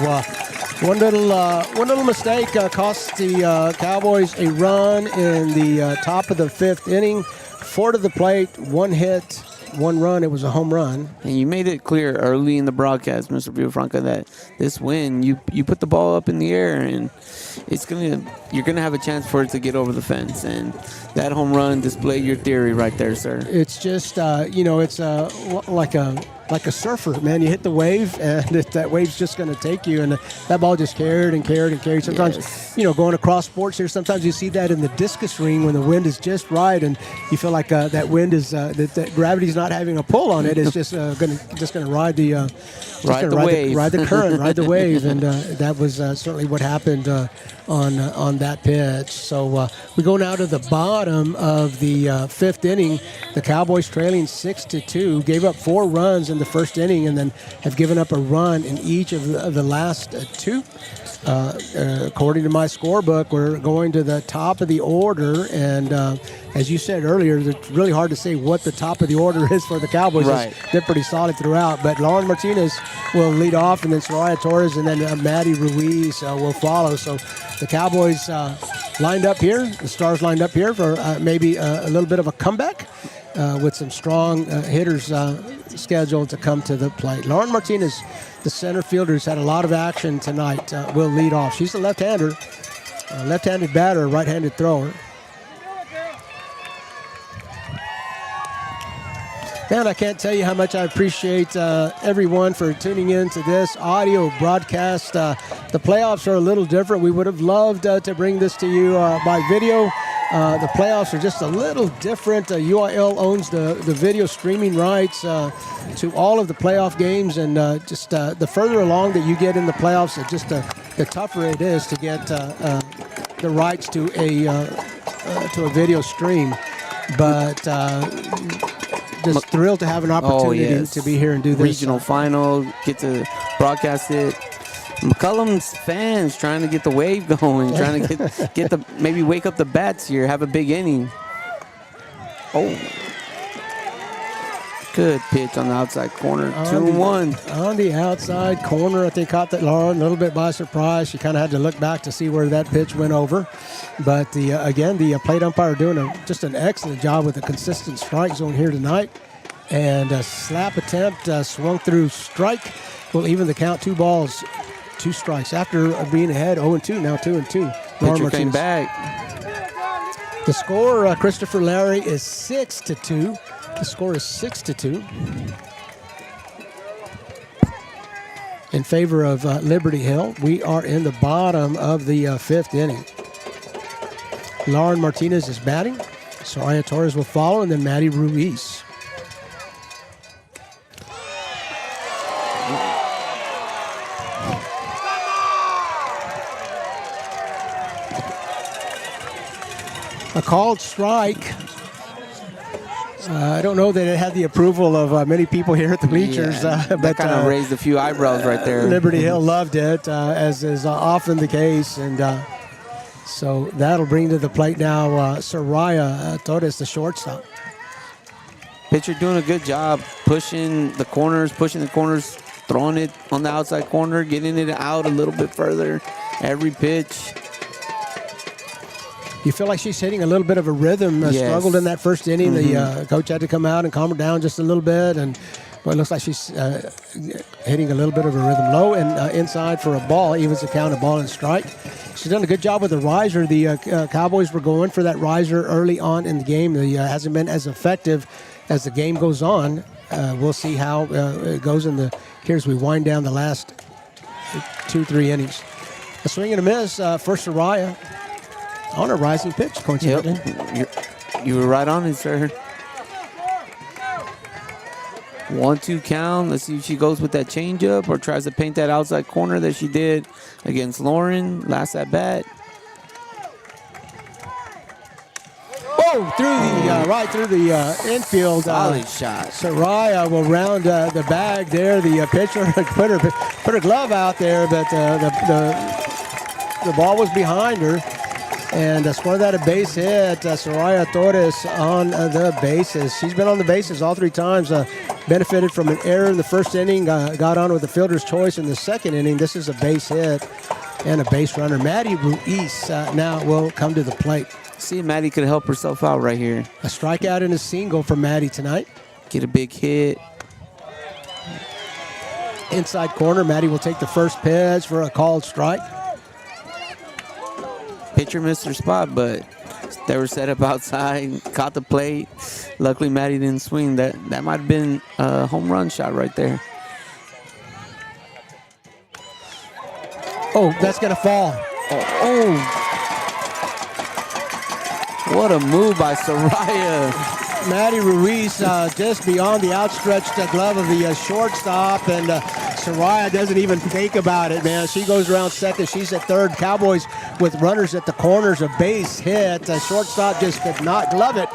one little mistake cost the Cowboys a run in the top of the 5th inning. 4 to the plate, 1 hit, 1 run. It was a home run. And you made it clear early in the broadcast, Mr. Villafranca, that this win, you put the ball up in the air, and you're gonna have a chance for it to get over the fence. And that home run displayed your theory right there, sir. It's just it's like a surfer, man. You hit the wave, and that wave's just going to take you. And that ball just carried and carried and carried. Sometimes, going across sports here, sometimes you see that in the discus ring when the wind is just right, and you feel like that wind is that gravity's not having a pull on it. It's just going to ride the wave, ride the current, ride the wave, and that was certainly what happened on that pitch. So we go now to the bottom of the 5th inning. The Cowboys trailing 6-2, gave up 4 runs in the first inning, and then have given up a run in each of the last 2. According to my scorebook, we're going to the top of the order, and as you said earlier, it's really hard to say what the top of the order is for the Cowboys. Right. They're pretty solid throughout, but Lauren Martinez will lead off, and then Soraya Torres, and then Maddie Ruiz will follow. So the Cowboys lined up here, the Stars lined up here for maybe a little bit of a comeback with some strong hitters scheduled to come to the plate. Lauren Martinez, the center fielder, has had a lot of action tonight, will lead off. She's a left-hander, left-handed batter, right-handed thrower. Man, I can't tell you how much I appreciate everyone for tuning in to this audio broadcast. The playoffs are a little different. We would have loved to bring this to you by video. The playoffs are just a little different. UIL owns the video streaming rights to all of the playoff games, and just the further along that you get in the playoffs, just the tougher it is to get the rights to a video stream. But just thrilled to have an opportunity to be here and do this. Regional final, get to broadcast it. McCollum's fans trying to get the wave going, trying to get the maybe wake up the bats here, have a big inning. Oh, good pitch on the outside corner, 2-1. On the outside corner, I think caught that Lauren a little bit by surprise. She kind of had to look back to see where that pitch went over. But the plate umpire doing just an excellent job with a consistent strike zone here tonight. And a slap attempt swung through strike. Will even the count, 2 balls, 2 strikes. After being ahead 0-2, now 2-2. Pitcher came back. The score, Christopher Larry, is 6-2. The score is 6-2 in favor of Liberty Hill. We are in the bottom of the 5th inning. Lauren Martinez is batting. Soraya Torres will follow, and then Maddie Ruiz. A called strike. I don't know that it had the approval of many people here at the bleachers. But that kind of raised a few eyebrows right there. Liberty Hill loved it, as is often the case. And so that'll bring to the plate now Soraya Torres, the shortstop. Pitcher doing a good job pushing the corners, throwing it on the outside corner, getting it out a little bit further. Every pitch. You feel like she's hitting a little bit of a rhythm. Yes. Struggled in that first inning. The coach had to come out and calm her down just a little bit. And well, it looks like she's hitting a little bit of a rhythm. Low and inside for a ball. Evens the count, a ball and strike. She's done a good job with the riser. The Cowboys were going for that riser early on in the game. It hasn't been as effective as the game goes on. We'll see how it goes here as we wind down the last 2-3 innings. A swing and a miss for Soraya on a rising pitch, coincidentally. Yep. You were right on it, sir. 1-2 count. Let's see if she goes with that changeup or tries to paint that outside corner that she did against Lauren last at bat. Oh, right through the infield. Solid shot. Soraya will round the bag there. The pitcher put her glove out there, but the ball was behind her. And scored that a base hit. Soraya Torres on the bases. She's been on the bases all 3 times. Benefited from an error in the first inning. Got on with the fielder's choice in the second inning. This is a base hit and a base runner. Maddie Ruiz now will come to the plate. See if Maddie could help herself out right here. A strikeout and a single for Maddie tonight. Get a big hit. Inside corner. Maddie will take the first pitch for a called strike. Pitcher missed her spot, but they were set up outside, caught the plate. Luckily, Maddie didn't swing. That might have been a home run shot right there. Oh, that's going to fall. Oh. What a move by Soraya. Maddie Ruiz just beyond the outstretched glove of the shortstop, and Soraya doesn't even think about it, man. She goes around second. She's at third. Cowboys with runners at the corners, a base hit. Shortstop just could not glove it.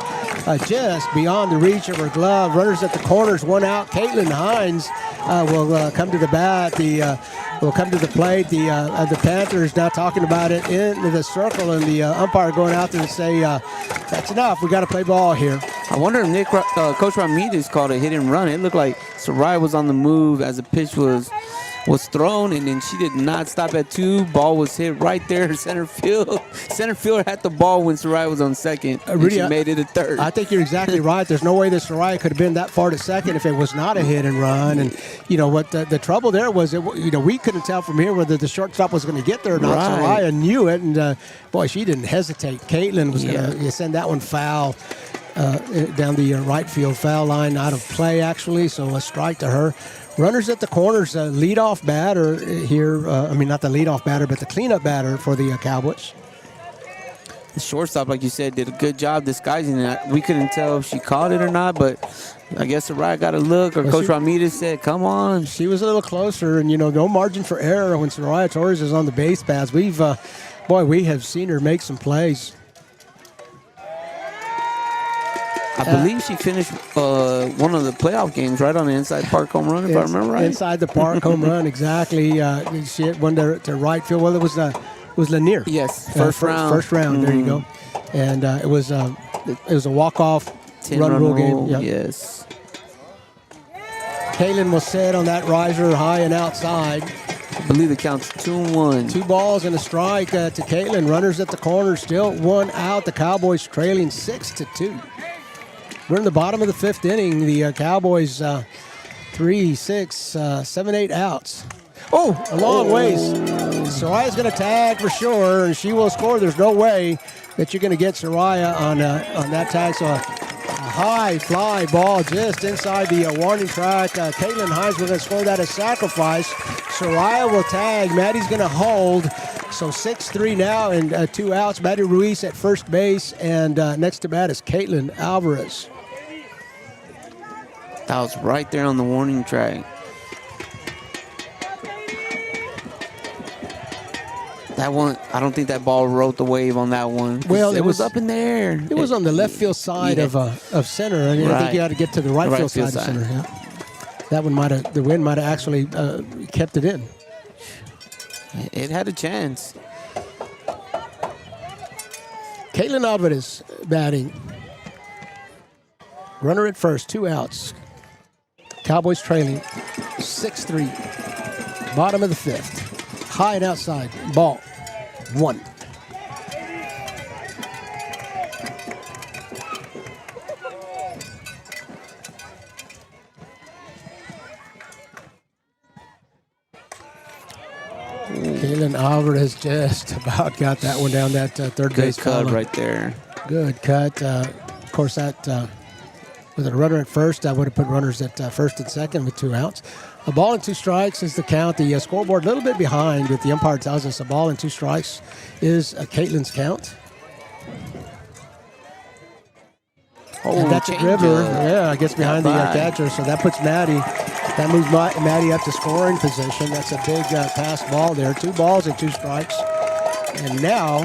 Just beyond the reach of her glove. Runners at the corners, 1 out. Caitlin Hines will come to the bat. Will come to the plate. The Panthers now talking about it in the circle, and the umpire going out there to say, that's enough. We got to play ball here. I wonder if Coach Ramirez called a hit and run. It looked like Soraya was on the move as the pitch was thrown, and then she did not stop at 2. Ball was hit right there, center field. Center fielder had the ball when Soraya was on second, and she made it a third. I think you're exactly right. There's no way that Soraya could have been that far to second if it was not a hit and run. And you know what the trouble there was, we couldn't tell from here whether the shortstop was going to get there or not. Right. Soraya knew it, and boy, she didn't hesitate. Caitlin was going to send that one foul down the right field foul line, out of play actually. So a strike to her. Runners at the corners, leadoff batter here. Not the leadoff batter, but the cleanup batter for the Cowboys. The shortstop, like you said, did a good job disguising it. We couldn't tell if she caught it or not, but I guess Soraya got a look, or Coach Ramirez said, come on. She was a little closer, and, no margin for error when Soraya Torres is on the base paths. We have seen her make some plays. I believe she finished one of the playoff games right on the inside park home run, if I remember right. Inside the park home run, exactly. She hit one to right field. Well, it was Lanier. Yes, first round. First round. There you go. And it was a walk-off 10-run rule game. Yep. Yes. Kaylin will set on that riser high and outside. I believe it counts 2-1. 2 balls and a strike to Caitlin. Runners at the corner, still 1 out. The Cowboys trailing 6-2. We're in the bottom of the 5th inning. The Cowboys 3, 6, 7, 8 outs. Oh, a long ways. Soraya's going to tag for sure, and she will score. There's no way that you're going to get Soraya on that tag. So a high fly ball just inside the warning track. Caitlin Hines was going to score that as sacrifice. Soraya will tag. Maddie's going to hold. So 6-3 now and 2 outs. Maddie Ruiz at first base, and next to bat is Caitlin Alvarez. That was right there on the warning track. That one, I don't think that ball rode the wave on that one. Well, it was up in the air. It was on the left field side of center. I think you had to get to the right field side of center. Yeah. That one the wind might have actually kept it in. It had a chance. Caitlin Alvarez batting. Runner at first, 2 outs. Cowboys trailing 6-3. Bottom of the 5th. High and outside. Ball 1. Caitlin Alvarez just about got that one down that third base Good cut column. right there. Good cut. Of course, that with a runner at first, I would have put runners at first and second with 2 outs. A ball and 2 strikes is the count. The scoreboard a little bit behind, but the umpire tells us a ball and 2 strikes is Caitlin's count. And that's a dribbler. Yeah, gets behind the catcher, so that puts Maddie. That moves Maddie up to scoring position. That's a big pass ball there. 2 balls and 2 strikes. And now,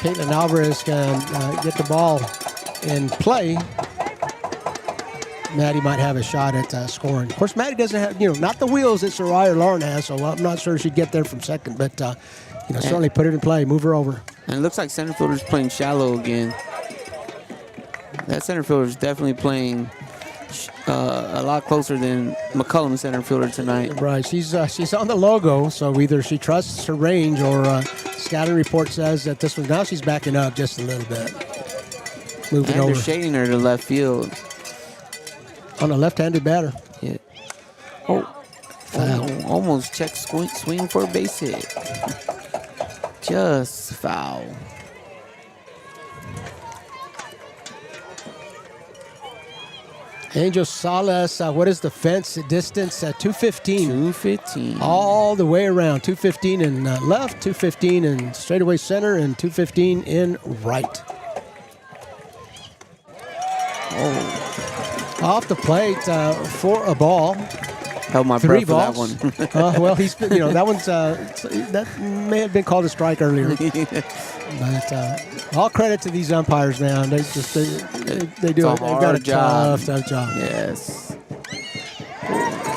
Caitlin Alvarez can get the ball in play. Maddie might have a shot at scoring. Of course, Maddie doesn't have, not the wheels that Soraya Lauren has, so I'm not sure she'd get there from second, but, certainly put it in play, move her over. And it looks like center fielder's playing shallow again. That center fielder is definitely playing a lot closer than McCollum center fielder tonight. Right, she's on the logo, so either she trusts her range or scouting report says that this one, now she's backing up just a little bit. Moving and over. they're shading her to left field. On a left-handed batter. Yeah. Almost check swing for a base hit. Just foul. Angel Salas, what is the fence distance? 215. 215. All the way around. 215 in left, 215 in straightaway center, and 215 in right. Off the plate for a ball. Held my 3 breath balls. for that one. Well, he's that one's that may have been called a strike earlier. But all credit to these umpires, man. They do it. They've got a tough job. Yes.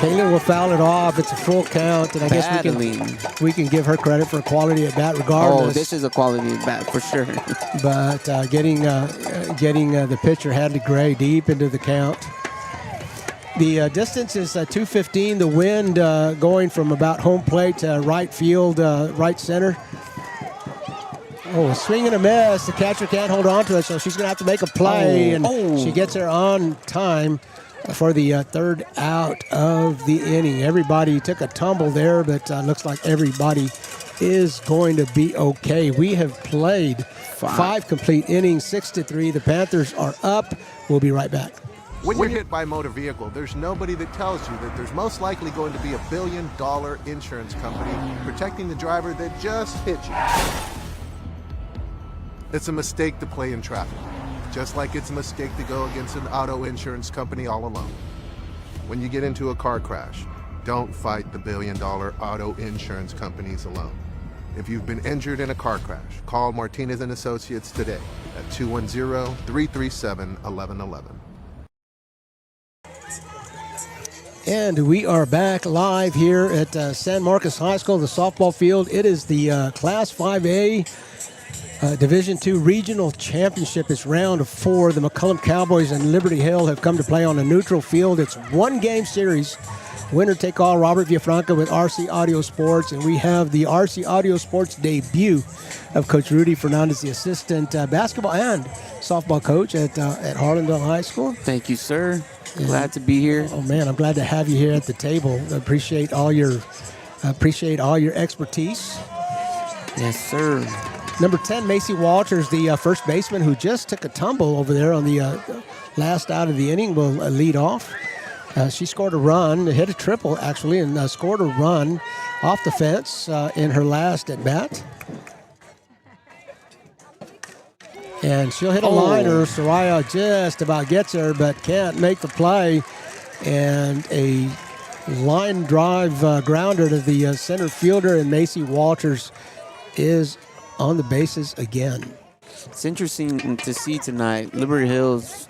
Caitlin will foul it off. It's a full count, and I guess we can give her credit for quality at bat regardless. Oh, this is a quality at bat for sure. But getting the pitcher had to gray deep into the count. The distance is 215. The wind going from about home plate to right field, right center. Oh, a swing and a miss. The catcher can't hold on to it, so she's going to have to make a play, and she gets there on time for the third out of the inning. Everybody took a tumble there, but looks like everybody is going to be okay. We have played 5 complete innings, 6-3. The Panthers are up. We'll be right back. When you're hit by a motor vehicle, there's nobody that tells you that there's most likely going to be $1 billion insurance company protecting the driver that just hit you. It's a mistake to play in traffic, just like it's a mistake to go against an auto insurance company all alone. When you get into a car crash, don't fight the $1 billion auto insurance companies alone. If you've been injured in a car crash, call Martinez & Associates today at 210-337-1111. And we are back live here at San Marcos High School, the softball field. It is the Class 5A Division II Regional Championship. It's round 4. The McCollum Cowboys and Liberty Hill have come to play on a neutral field. It's 1-game series. Winner take all. Robert Villafranca with RC Audio Sports, and we have the RC Audio Sports debut of Coach Rudy Fernandez, the assistant basketball and softball coach at Harlandale High School. Thank you, sir. Glad to be here. Oh man, I'm glad to have you here at the table. Appreciate all your expertise. Yes, sir. Number 10, Macy Walters, the first baseman who just took a tumble over there on the last out of the inning, will lead off. She scored a run, hit a triple actually, and scored a run off the fence in her last at bat. And she'll hit a liner. Soraya just about gets her, but can't make the play. And a line drive grounder to the center fielder, and Macy Walters is on the bases again. It's interesting to see tonight. Liberty Hills,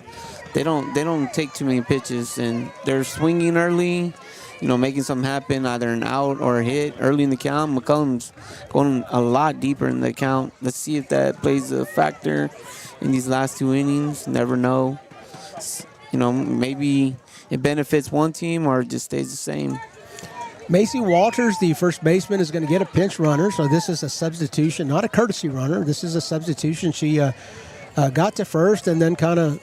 they don't take too many pitches, and they're swinging early, making something happen, either an out or a hit early in the count. McCollum's going a lot deeper in the count. Let's see if that plays a factor in these last 2 innings. Never know. Maybe it benefits one team or it just stays the same. Macy Walters, the first baseman, is going to get a pinch runner, so this is a substitution, not a courtesy runner. This is a substitution. She got to first and then kind of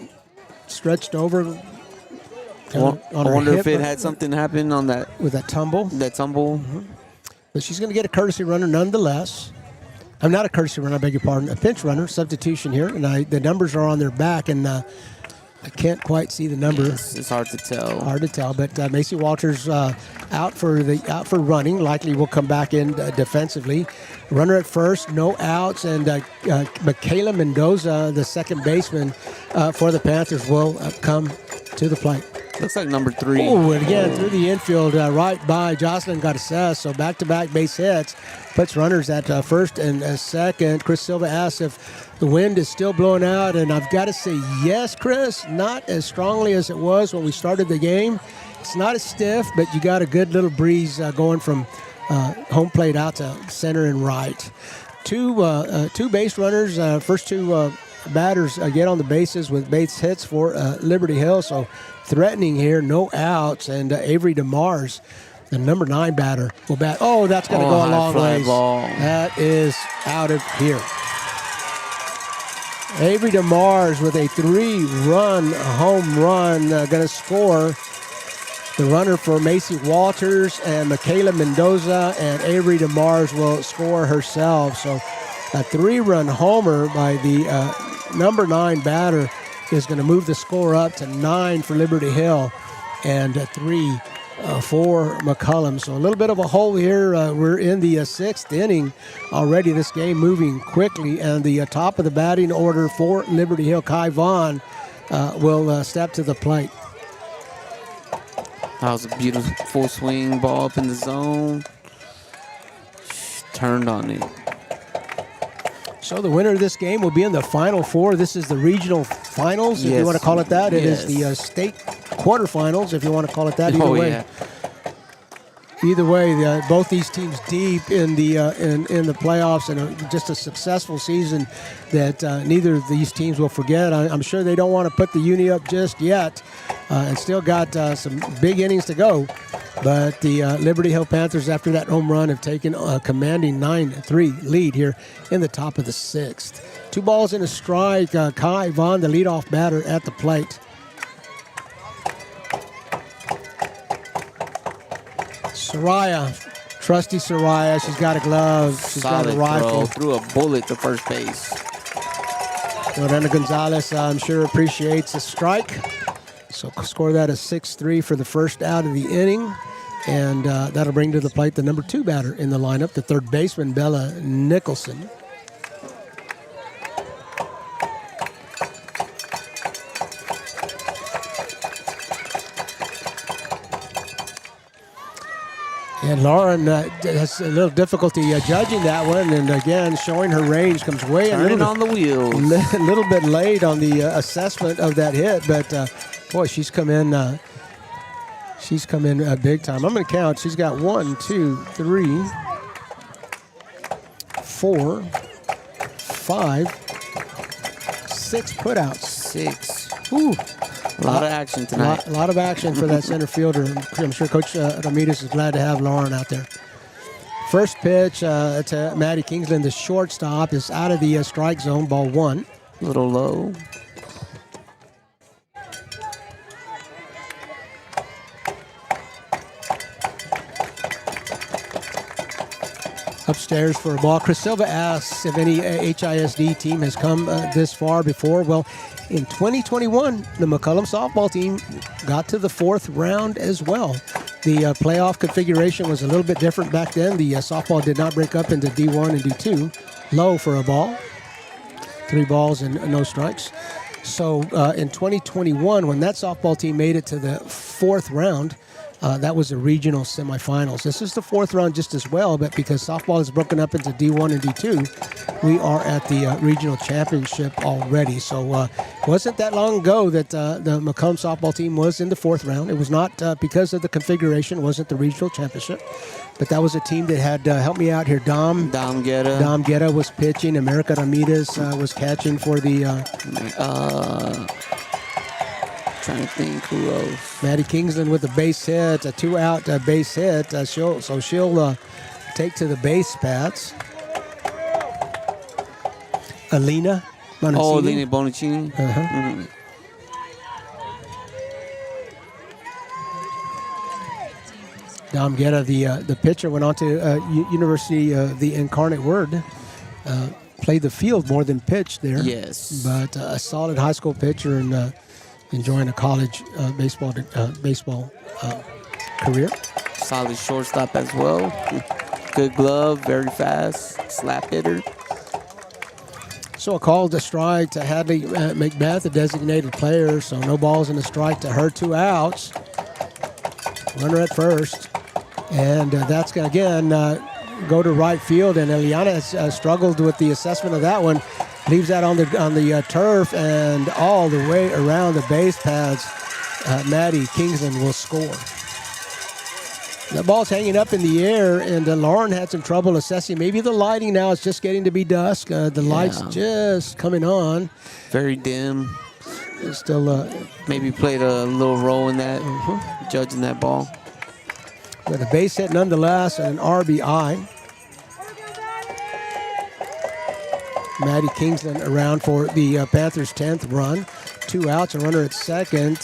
stretched over. I wonder if it had something happen on that. With that tumble. That tumble. Mm-hmm. But she's going to get a courtesy runner nonetheless. I'm not a courtesy runner, I beg your pardon. A pinch runner, substitution here. And the numbers are on their back, and I can't quite see the number. Yes, it's hard to tell. Hard to tell, but Macy Walters out for running. Likely will come back in defensively. Runner at first, no outs, and McCollum Mendoza, the second baseman for the Panthers, will come to the plate. Looks like number 3. Oh, and again through the infield, right by Jocelyn Garces. So back-to-back base hits puts runners at first and second. Chris Silva asks if the wind is still blowing out, and I've got to say yes, Chris. Not as strongly as it was when we started the game. It's not as stiff, but you got a good little breeze going from home plate out to center and right. Two base runners, first two batters get on the bases with base hits for Liberty Hill. So threatening here, no outs, and Avery DeMars, the number 9 batter, will bat. Oh, that's going to go a long ways. That is out of here. Avery DeMars with a 3-run home run, going to score. The runner for Macy Walters and Michaela Mendoza, and Avery DeMars will score herself. So a 3-run homer by the number 9 batter is going to move the score up to 9 for Liberty Hill and 3 for McCollum. So a little bit of a hole here. We're in the 6th inning already. This game moving quickly, and the top of the batting order for Liberty Hill, Kai Vaughn, will step to the plate. That was a beautiful swing, ball up in the zone. Turned on it. So the winner of this game will be in the Final Four. This is the regional finals, if you want to call it that. It is the state quarterfinals, if you want to call it that. Either way. Yeah. Either way, both these teams deep in the playoffs, and just a successful season that neither of these teams will forget. I'm sure they don't want to put the uni up just yet, and still got some big innings to go. But the Liberty Hill Panthers, after that home run, have taken a commanding 9-3 lead here in the top of the 6th. 2 balls and a strike. Kai Vaughn, the leadoff batter, at the plate. Soraya, trusty Soraya. She's got a glove. She's got a rifle. Threw a bullet to first base. Lorena Gonzalez, I'm sure, appreciates the strike. So score that as 6-3 for the first out of the inning. And that'll bring to the plate the number 2 batter in the lineup, the third baseman, Bella Nicholson. And Lauren has a little difficulty judging that one, and again, showing her range, comes way turning on the wheels. A little bit late on the assessment of that hit, but boy, she's come in big time. I'm going to count. She's got 1, 2, 3, 4, 5, 6 putouts. 6. Ooh. A lot of action tonight. A lot of action for that center fielder. I'm sure Coach Ramirez is glad to have Lauren out there. First pitch to Maddie Kingsland, the shortstop, is out of the strike zone, ball 1. A little low. Upstairs for a ball. Chris Silva asks if any HISD team has come this far before. Well, in 2021, the McCollum softball team got to the 4th round as well. The playoff configuration was a little bit different back then. The softball did not break up into D1 and D2. Low for a ball. 3 balls and no strikes. So in 2021, when that softball team made it to the 4th round, that was the regional semifinals. This is the 4th round just as well, but because softball is broken up into D1 and D2, we are at the regional championship already. So it wasn't that long ago that the McCollum softball team was in the 4th round. It was not because of the configuration. It wasn't the regional championship. But that was a team that had, helped me out here, Dom Guetta. Dom Guetta was pitching. America Ramirez was catching for the... Trying to think who else. Maddie Kingsland with a base hit, a 2-out base hit. She'll take to the base paths. Alina Bonaccini. Oh, Alina Bonaccini. Uh-huh. Mm-hmm. Dom Guetta, the pitcher, went on to University the Incarnate Word. Played the field more than pitched there. Yes. But a solid high school pitcher and enjoying a college baseball career. Solid shortstop as well. Good glove, very fast, slap hitter. So a call to strike to Hadley Macbeth, a designated player. So no balls and a strike to her, 2 outs. Runner at first. And that's going to, again, go to right field. And Eliana has struggled with the assessment of that one. Leaves that on the turf and all the way around the base paths. Maddie Kingsland will score. The ball's hanging up in the air, and Lauren had some trouble assessing. Maybe the lighting now is just getting to be dusk. The light's just coming on. Very dim. It's still maybe played a little role in that, judging that ball. But a base hit nonetheless and an RBI. Maddie Kingsland around for the Panthers' 10th run. 2 outs, a runner at second.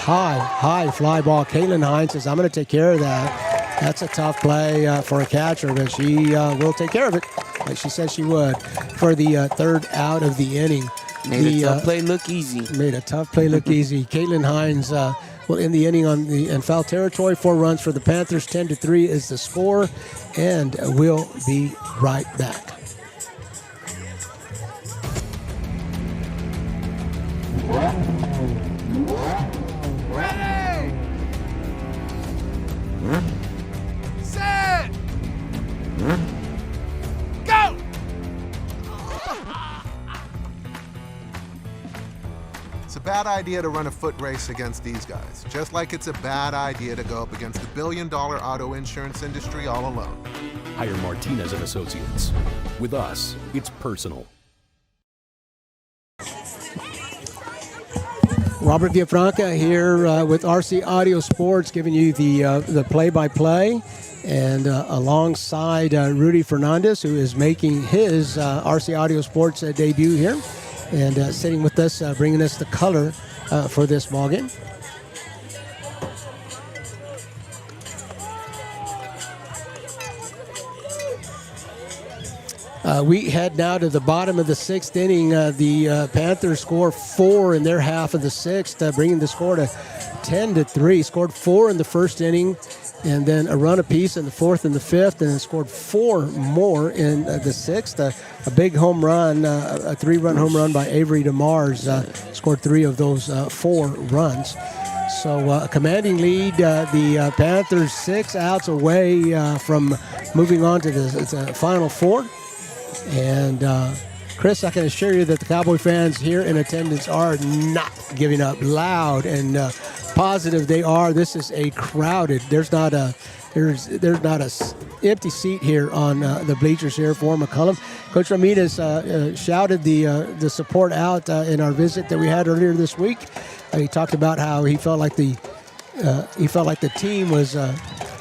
High fly ball. Caitlin Hines says, I'm going to take care of that. That's a tough play for a catcher, but she will take care of it, like she said she would, for the third out of the inning. Made a tough play look easy. Made a tough play look easy. Caitlin Hines will end the inning in foul territory. 4 runs for the Panthers. 10-3 is the score, and we'll be right back. Ready! Set! Go! It's a bad idea to run a foot race against these guys, just like it's a bad idea to go up against the billion-dollar auto insurance industry all alone. Hire Martinez and Associates. With us, it's personal. Robert Villafranca here with RC Audio Sports, giving you the play-by-play, and alongside Rudy Fernandez, who is making his RC Audio Sports debut here, and sitting with us, bringing us the color for this ballgame. We head now to the bottom of the 6th inning. The Panthers score 4 in their half of the 6th, bringing the score to 10-3. Scored 4 in the 1st inning, and then a run apiece in the 4th and the 5th, and then scored 4 more in the 6th. A big home run, a 3-run home run by Avery DeMars. Scored 3 of those 4 runs. So a commanding lead. The Panthers 6 outs away from moving on to the Final Four. And Chris, I can assure you that the Cowboy fans here in attendance are not giving up. Loud and positive they are. This is a crowded. There's not a empty seat here on the bleachers here for McCollum. Coach Ramirez shouted the support out in our visit that we had earlier this week. He talked about how he felt like the team was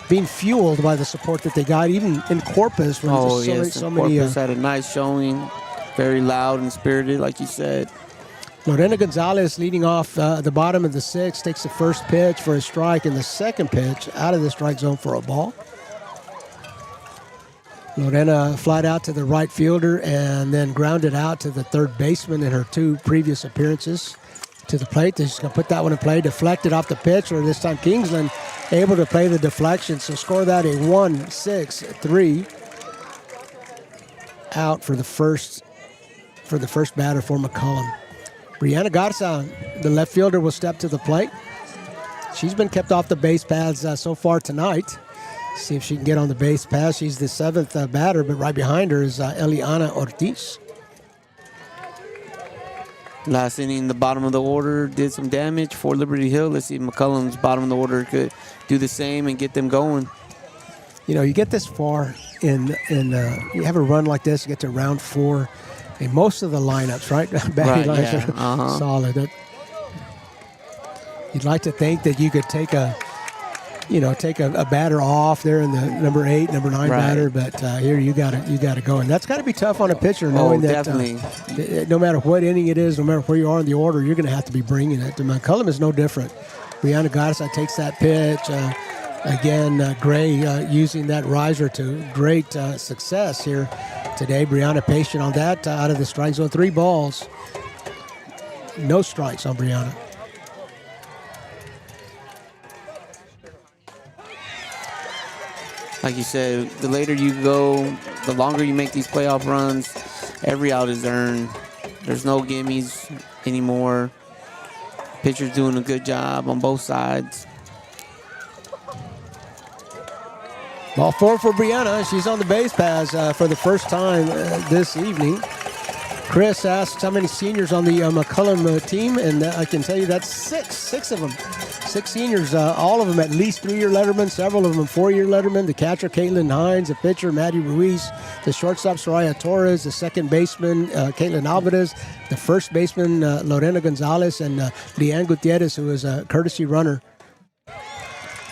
being fueled by the support that they got, even in Corpus. When so many Corpus had a nice showing, very loud and spirited, like you said. Lorena Gonzalez leading off the bottom of the 6th, takes the first pitch for a strike, and the second pitch out of the strike zone for a ball. Lorena flied out to the right fielder and then grounded out to the third baseman in her 2 previous appearances. To the plate, she's going to put that one in play, deflected off the pitch, or this time Kingsland able to play the deflection, so score that a 1-6-3 out for the first batter for McCollum. Brianna Garza, the left fielder, will step to the plate. She's been kept off the base paths so far tonight. See if she can get on the base path. She's the 7th batter, but right behind her is Eliana Ortiz. Last inning, the bottom of the order did some damage for Liberty Hill. Let's see if McCollum's bottom of the order could do the same and get them going. You know, you get this far in you have a run like this, you get to round 4. And most of the lineups, right? Batting lineups are solid. You'd like to think that you could take a batter off there in the number 8, number 9 batter, but here you got to go, and that's got to be tough on a pitcher, knowing that no matter what inning it is, no matter where you are in the order, you're going to have to be bringing it. And McCollum is no different. Brianna Garza takes that pitch. Again, Gray using that riser to great success here today. Brianna patient on that out of the strike zone. 3 balls. No strikes on Brianna. Like you said, the later you go, the longer you make these playoff runs, every out is earned. There's no gimmies anymore. Pitcher's doing a good job on both sides. Ball 4 for Brianna. She's on the base paths for the first time this evening. Chris asks how many seniors on the McCollum team, and I can tell you that's 6 of them. 6 seniors, all of them at least 3-year lettermen, several of them 4-year lettermen. The catcher, Caitlin Hines, the pitcher, Maddie Ruiz, the shortstop, Soraya Torres, the second baseman, Caitlin Alvarez, the first baseman, Lorena Gonzalez, and Leanne Gutierrez, who is a courtesy runner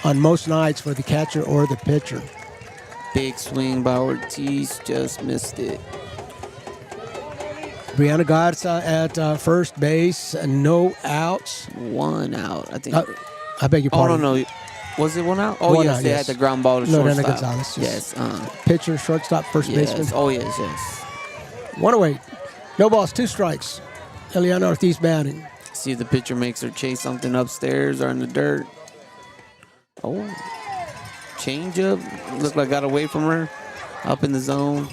on most nights for the catcher or the pitcher. Big swing by Ortiz, just missed it. Brianna Garza at first base, no outs. 1 out, I think. I beg your pardon. Oh, no. Was it 1 out? Oh, One yes, out, they yes. had the ground ball to Lorena shortstop. Gonzalez. Yes. Pitcher, shortstop, first baseman. Oh, yes. 1 away. No balls, 2 strikes. Eliana Ortiz batting. See if the pitcher makes her chase something upstairs or in the dirt. Oh, changeup. Looked like got away from her. Up in the zone.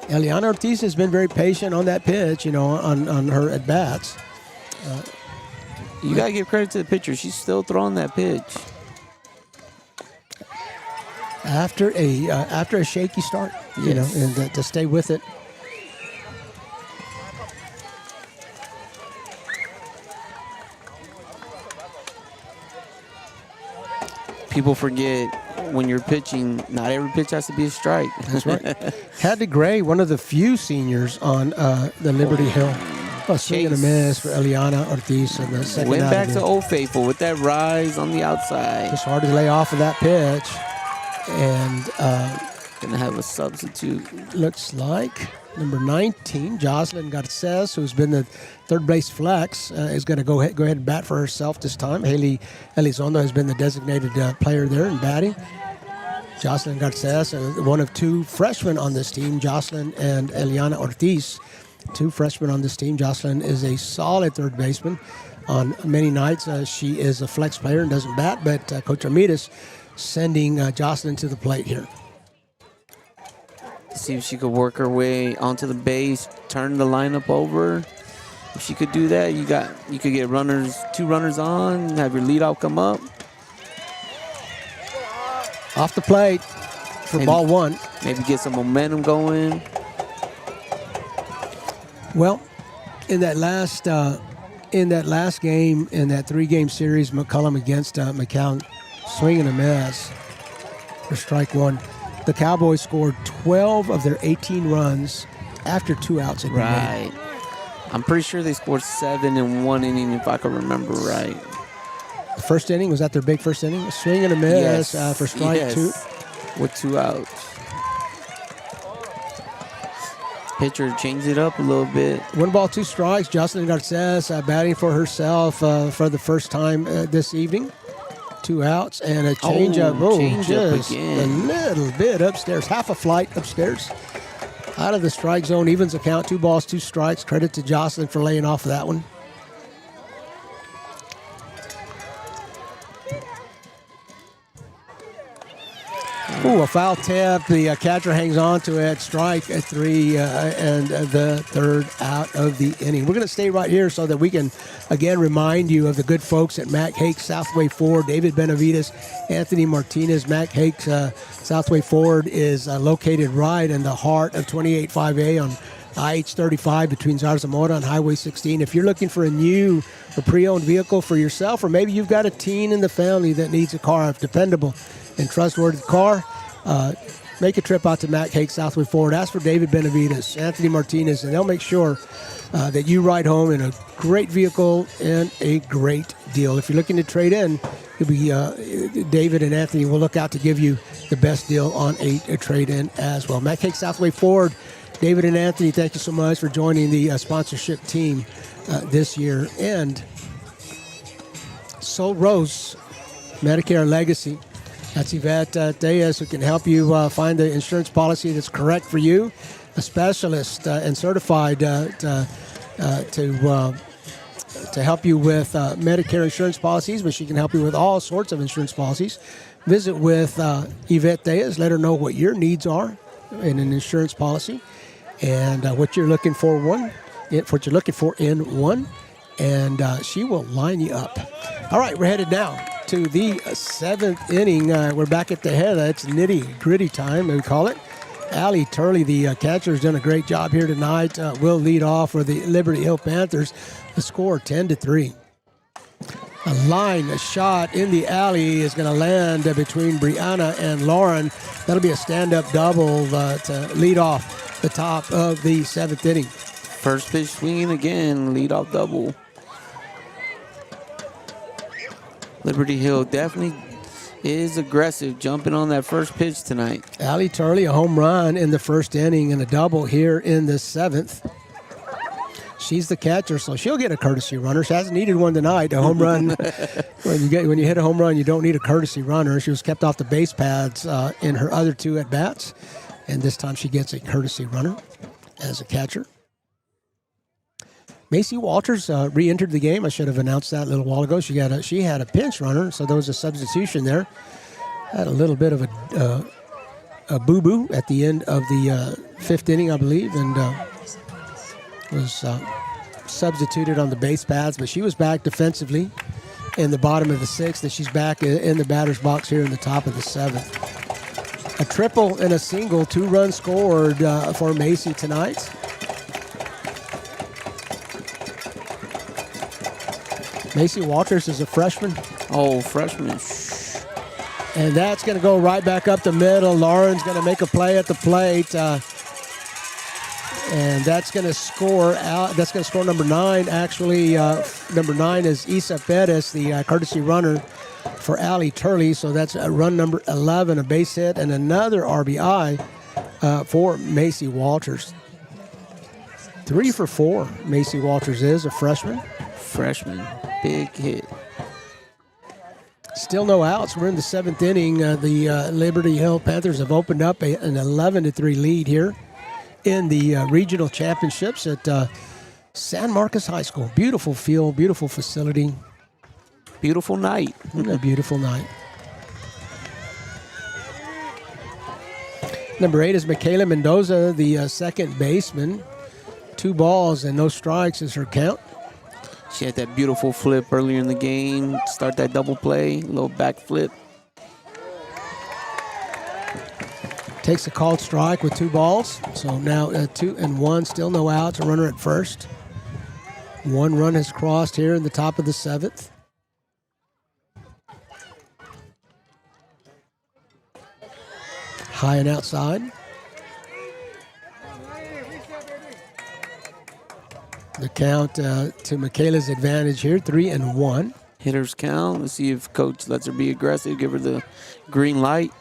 Eliana Ortiz has been very patient on that pitch, on her at-bats. You got to give credit to the pitcher. She's still throwing that pitch. After a shaky start, Yes. and to stay with it. People forget when you're pitching, not every pitch has to be a strike. That's right. Hattie Gray, one of the few seniors on the Liberty Hill. A swing and a miss for Eliana Ortiz in the second Went out back of to the- Old Faithful with that rise on the outside. Just hard to lay off of that pitch. And Gonna have a substitute. looks like number 19, Jocelyn Garces, who's been the third base flex, is going to go ahead and bat for herself this time. Haley Elizondo has been the designated player there in batting. Jocelyn Garces, one of 2 freshmen on this team, Jocelyn and Eliana Ortiz. 2 freshmen on this team. Jocelyn is a solid third baseman. On many nights, she is a flex player and doesn't bat, but Coach Armidas sending Jocelyn to the plate here. See if she could work her way onto the base, turn the lineup over. If she could do that, you could get 2 runners on, have your leadoff come up. Off the plate for ball 1. Maybe get some momentum going. Well, in that last game, in that 3-game series, McCollum against McCown, swing and a miss for strike 1. The Cowboys scored 12 of their 18 runs after 2 outs had been made. Right. I'm pretty sure they scored 7 in 1 inning, if I can remember right. The first inning, was that their big first inning? A swing and a miss for strike 2. With 2 outs. Pitcher changed it up a little bit. 1 ball, 2 strikes. Jocelyn Garces batting for herself for the first time this evening. 2 outs and a changeup. Just again. a little bit upstairs. Half a flight upstairs. Out of the strike zone. Evens the count. 2 balls, 2 strikes. Credit to Jocelyn for laying off of that one. Ooh, a foul tip. The catcher hangs on to it. Strike at 3 and the 3rd out of the inning. We're going to stay right here so that we can, again, remind you of the good folks at Mac Hakes Southway Ford, David Benavides, Anthony Martinez. Mac Hakes Southway Ford is located right in the heart of 285A on IH-35 between Zarzamora and Highway 16. If you're looking for a new or pre-owned vehicle for yourself, or maybe you've got a teen in the family that needs a car, a dependable and trustworthy car, make a trip out to Mac Hakes Southway Ford. Ask for David Benavides, Anthony Martinez, and they'll make sure that you ride home in a great vehicle and a great deal. If you're looking to trade in, it'll be David and Anthony will look out to give you the best deal on a trade-in as well. Mac Hakes Southway Ford, David and Anthony, thank you so much for joining the sponsorship team this year. And Sol Rose, Medicare Legacy. That's Yvette Diaz, who can help you find the insurance policy that's correct for you. A specialist and certified to help you with Medicare insurance policies, but she can help you with all sorts of insurance policies. Visit with Yvette Diaz. Let her know what your needs are in an insurance policy and what you're looking for in one, and she will line you up. All right, we're headed now to the seventh inning. We're back at the head. It's nitty-gritty time, we call it. Allie Turley, the catcher, has done a great job here tonight. Will lead off for the Liberty Hill Panthers. The score 10-3. A shot in the alley is going to land between Brianna and Lauren. That'll be a stand-up double to lead off the top of the seventh inning. First pitch swinging again, leadoff double. Liberty Hill definitely is aggressive, jumping on that first pitch tonight. Allie Turley, a home run in the first inning and a double here in the seventh. She's the catcher, so she'll get a courtesy runner. She hasn't needed one tonight. A home run, when you hit a home run, you don't need a courtesy runner. She was kept off the base pads in her other two at-bats, and this time she gets a courtesy runner as a catcher. Macy Walters re-entered the game. I should have announced that a little while ago. She had a pinch runner, so there was a substitution there. Had a little bit of a boo-boo at the end of the fifth inning, I believe, and was substituted on the base paths, but she was back defensively in the bottom of the sixth, and she's back in the batter's box here in the top of the seventh. A triple and a single, 2 runs scored for Macy tonight. Macy Walters is a freshman. Oh, freshman. And that's going to go right back up the middle. Lauren's going to make a play at the plate. And that's going to score out. That's going to score number 9. Actually, number 9 is Isa Perez, the courtesy runner for Allie Turley. So that's run number 11, a base hit, and another RBI for Macy Walters. 3 for 4. Macy Walters is a freshman. Big hit. Still no outs. We're in the seventh inning. The Liberty Hill Panthers have opened up an 11-3 lead here in the regional championships at San Marcos High School. Beautiful field, beautiful facility. Beautiful night. A beautiful night. Number 8 is Michaela Mendoza, the second baseman. 2 balls and no strikes is her count. She had that beautiful flip earlier in the game. Start that double play, little back flip. Takes a called strike with 2 balls. So now 2-1, still no outs, a runner at first. 1 run has crossed here in the top of the seventh. High and outside. The count to Michaela's advantage here, 3-1. Hitters count. Let's see if coach lets her be aggressive, give her the green light.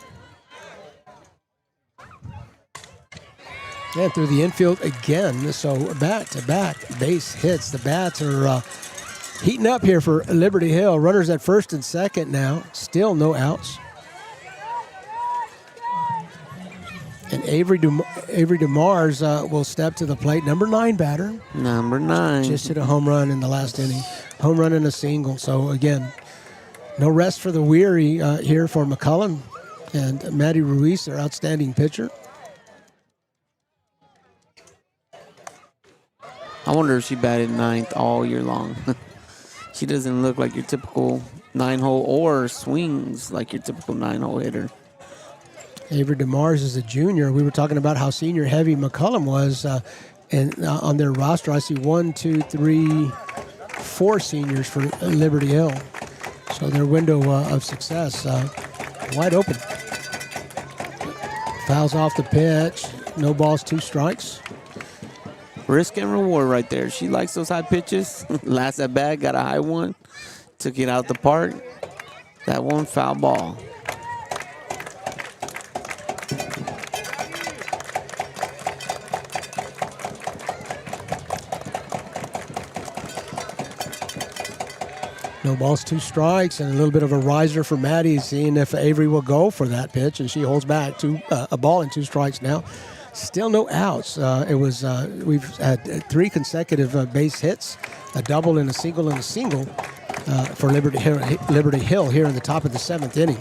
And through the infield again, so back-to-back base hits. The bats are heating up here for Liberty Hill. Runners at first and second now, still no outs. And Avery DeMars will step to the plate. Number 9 batter. Number 9. Just hit a home run in the last inning. Home run and a single. So, again, no rest for the weary here for McCollum. And Maddie Ruiz, their outstanding pitcher. I wonder if she batted 9th all year long. She doesn't look like your typical 9-hole or swings like your typical 9-hole hitter. Avery DeMars is a junior. We were talking about how senior heavy McCollum was and on their roster. I see 1, 2, 3, 4 seniors for Liberty Hill. So their window of success wide open. Fouls off the pitch. No balls, 2 strikes. Risk and reward right there. She likes those high pitches. Last at bat, got a high one. Took it out the park. That one, foul ball. No balls, 2 strikes, and a little bit of a riser for Maddie, seeing if Avery will go for that pitch, and she holds back a ball and 2 strikes now. Still no outs. We've had 3 consecutive base hits, a double and a single for Liberty Hill here in the top of the 7th inning.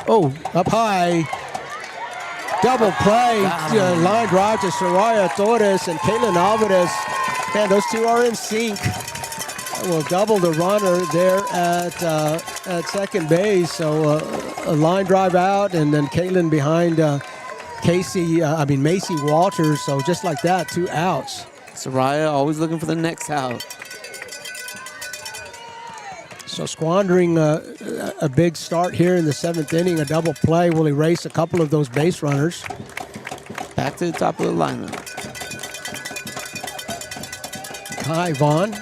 Oh, up high. Double play. Line drive to Soraya Torres and Kaylin Alvarez. Man, those 2 are in sync. Will double the runner there at second base. So a line drive out, and then Kaylin behind Macy Walters. So just like that, 2 outs. Soraya always looking for the next out. So squandering a big start here in the 7th inning. A double play will erase a couple of those base runners. Back to the top of the lineup. Kai Vaughn.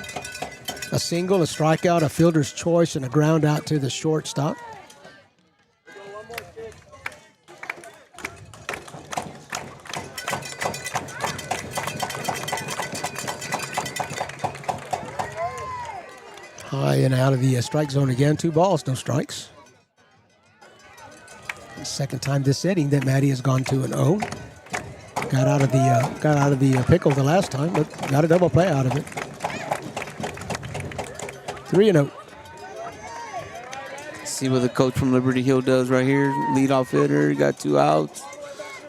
A single, a strikeout, a fielder's choice, and a ground out to the shortstop. High and out of the strike zone again. 2 balls, no strikes. Second time this inning that Maddie has gone 2-0. Got out of the pickle the last time, but got a double play out of it. 3-0. See what the coach from Liberty Hill does right here. Leadoff hitter, got 2 outs.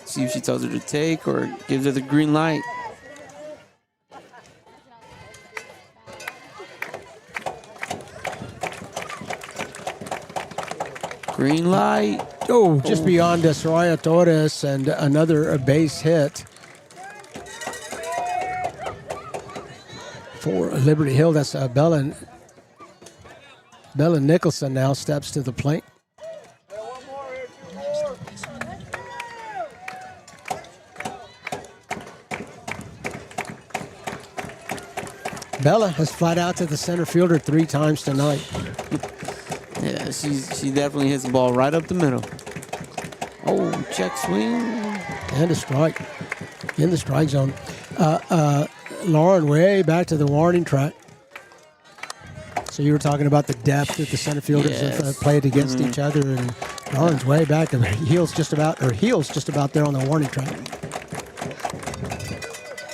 See if she tells her to take or gives her the green light. Green light. Oh, just beyond Soraya Torres, and another base hit for Liberty Hill. That's Bella Nicholson now steps to the plate. Bella has flied out to the center fielder 3 times tonight. Yeah, she definitely hits the ball right up the middle. Oh, check swing. And a strike in the strike zone. Lauren, way back to the warning track. So you were talking about the depth that the center fielders have played against each other, and Lauren's way back. Her heels just about there on the warning track.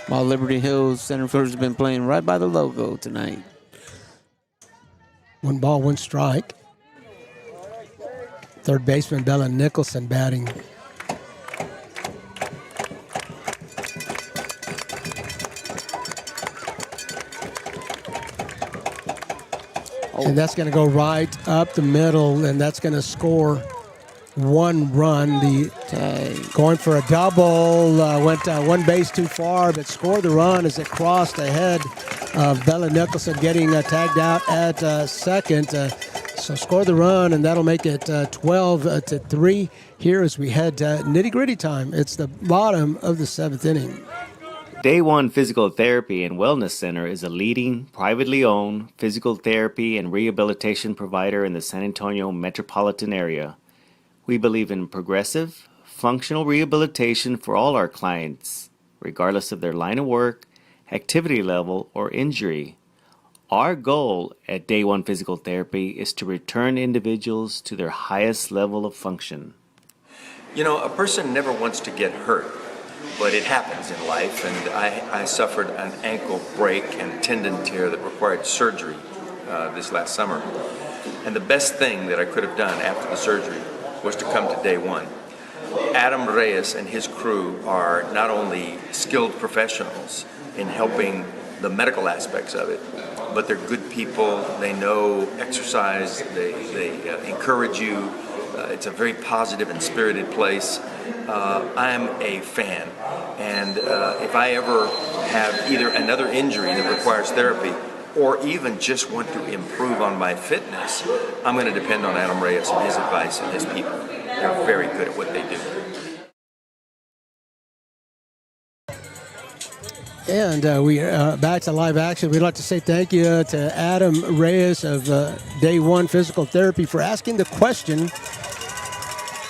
While Liberty Hill's center fielders have been playing right by the logo tonight. 1 ball, 1 strike. Third baseman Bella Nicholson batting. And that's going to go right up the middle, and that's going to score 1 run. Going for a double, went 1 base too far, but scored the run as it crossed ahead of Bella Nicholson, getting tagged out at second. So score the run, and that'll make it 12-3 here as we head nitty-gritty time. It's the bottom of the 7th inning. Day One Physical Therapy and Wellness Center is a leading, privately owned physical therapy and rehabilitation provider in the San Antonio metropolitan area. We believe in progressive, functional rehabilitation for all our clients, regardless of their line of work, activity level, or injury. Our goal at Day One Physical Therapy is to return individuals to their highest level of function. You know, a person never wants to get hurt, but it happens in life, and I suffered an ankle break and tendon tear that required surgery this last summer. And the best thing that I could have done after the surgery was to come to Day One. Adam Reyes and his crew are not only skilled professionals in helping the medical aspects of it, but they're good people. They know exercise. They encourage you. It's a very positive and spirited place. I'm a fan, and if I ever have either another injury that requires therapy or even just want to improve on my fitness, I'm going to depend on Adam Reyes and his advice and his people. They're very good at what they do. And we are back to live action. We'd like to say thank you to Adam Reyes of Day One Physical Therapy for asking the question,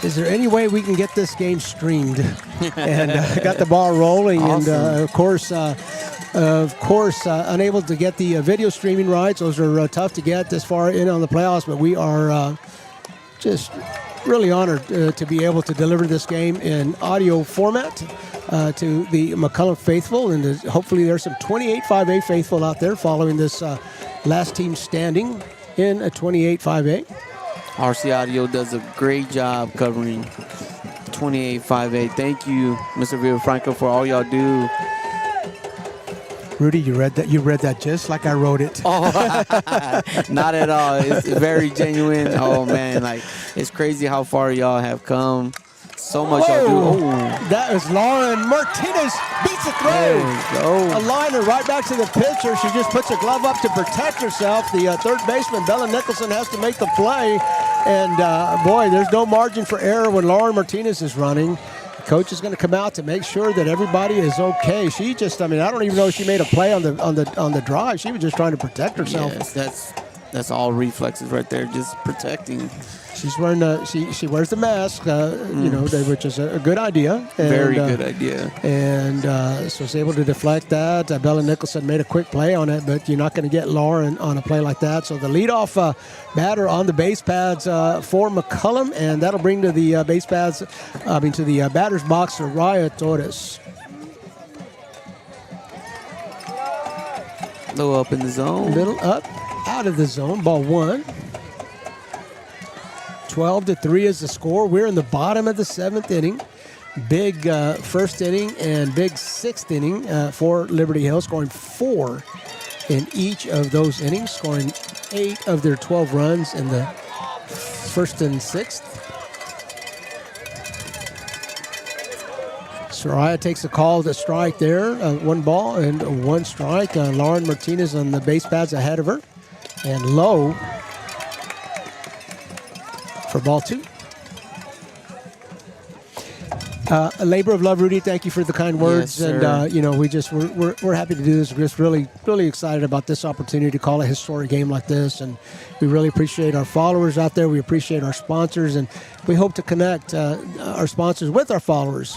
is there any way we can get this game streamed? And got the ball rolling. Awesome. And, of course, Of course, unable to get the video streaming rights. Those are tough to get this far in on the playoffs, but we are just really honored to be able to deliver this game in audio format to the McCollum faithful, and hopefully there's some 28-5A faithful out there following this last team standing in a 28-5A. RC Audio does a great job covering 28-5A. Thank you, Mr. Villafranca, for all y'all do. Rudy, you read that? You read that just like I wrote it. Oh, not at all. It's very genuine. Oh man, like it's crazy how far y'all have come. So much y'all do. Oh. That is Lauren Martinez beats the throw. A liner right back to the pitcher. She just puts her glove up to protect herself. The third baseman, Bella Nicholson, has to make the play. And boy, there's no margin for error when Lauren Martinez is running. Coach is going to come out to make sure that everybody is okay. She just, I don't even know if she made a play on the drive. She was just trying to protect herself. Yes, that's all reflexes right there, just protecting. She's wearing she wears the mask, which is a good idea. And, very good idea. And so she's able to deflect that. Bella Nicholson made a quick play on it, but you're not going to get Lauren on a play like that. So the leadoff batter on the base pads for McCollum, and that'll bring to the base pads, to the batter's box, Soraya Torres. Little up in the zone. Little up, out of the zone. Ball one. 12-3 is the score. We're in the bottom of the seventh inning. Big first inning and big sixth inning for Liberty Hill, scoring 4 in each of those innings, scoring 8 of their 12 runs in the first and sixth. Soraya takes a call to strike there. 1 ball and 1 strike. Lauren Martinez on the base pads ahead of her. And low for ball 2. A labor of love, Rudy. Thank you for the kind words. Yes, and we're happy to do this. We're just really excited about this opportunity to call a historic game like this. And we really appreciate our followers out there. We appreciate our sponsors, and we hope to connect our sponsors with our followers.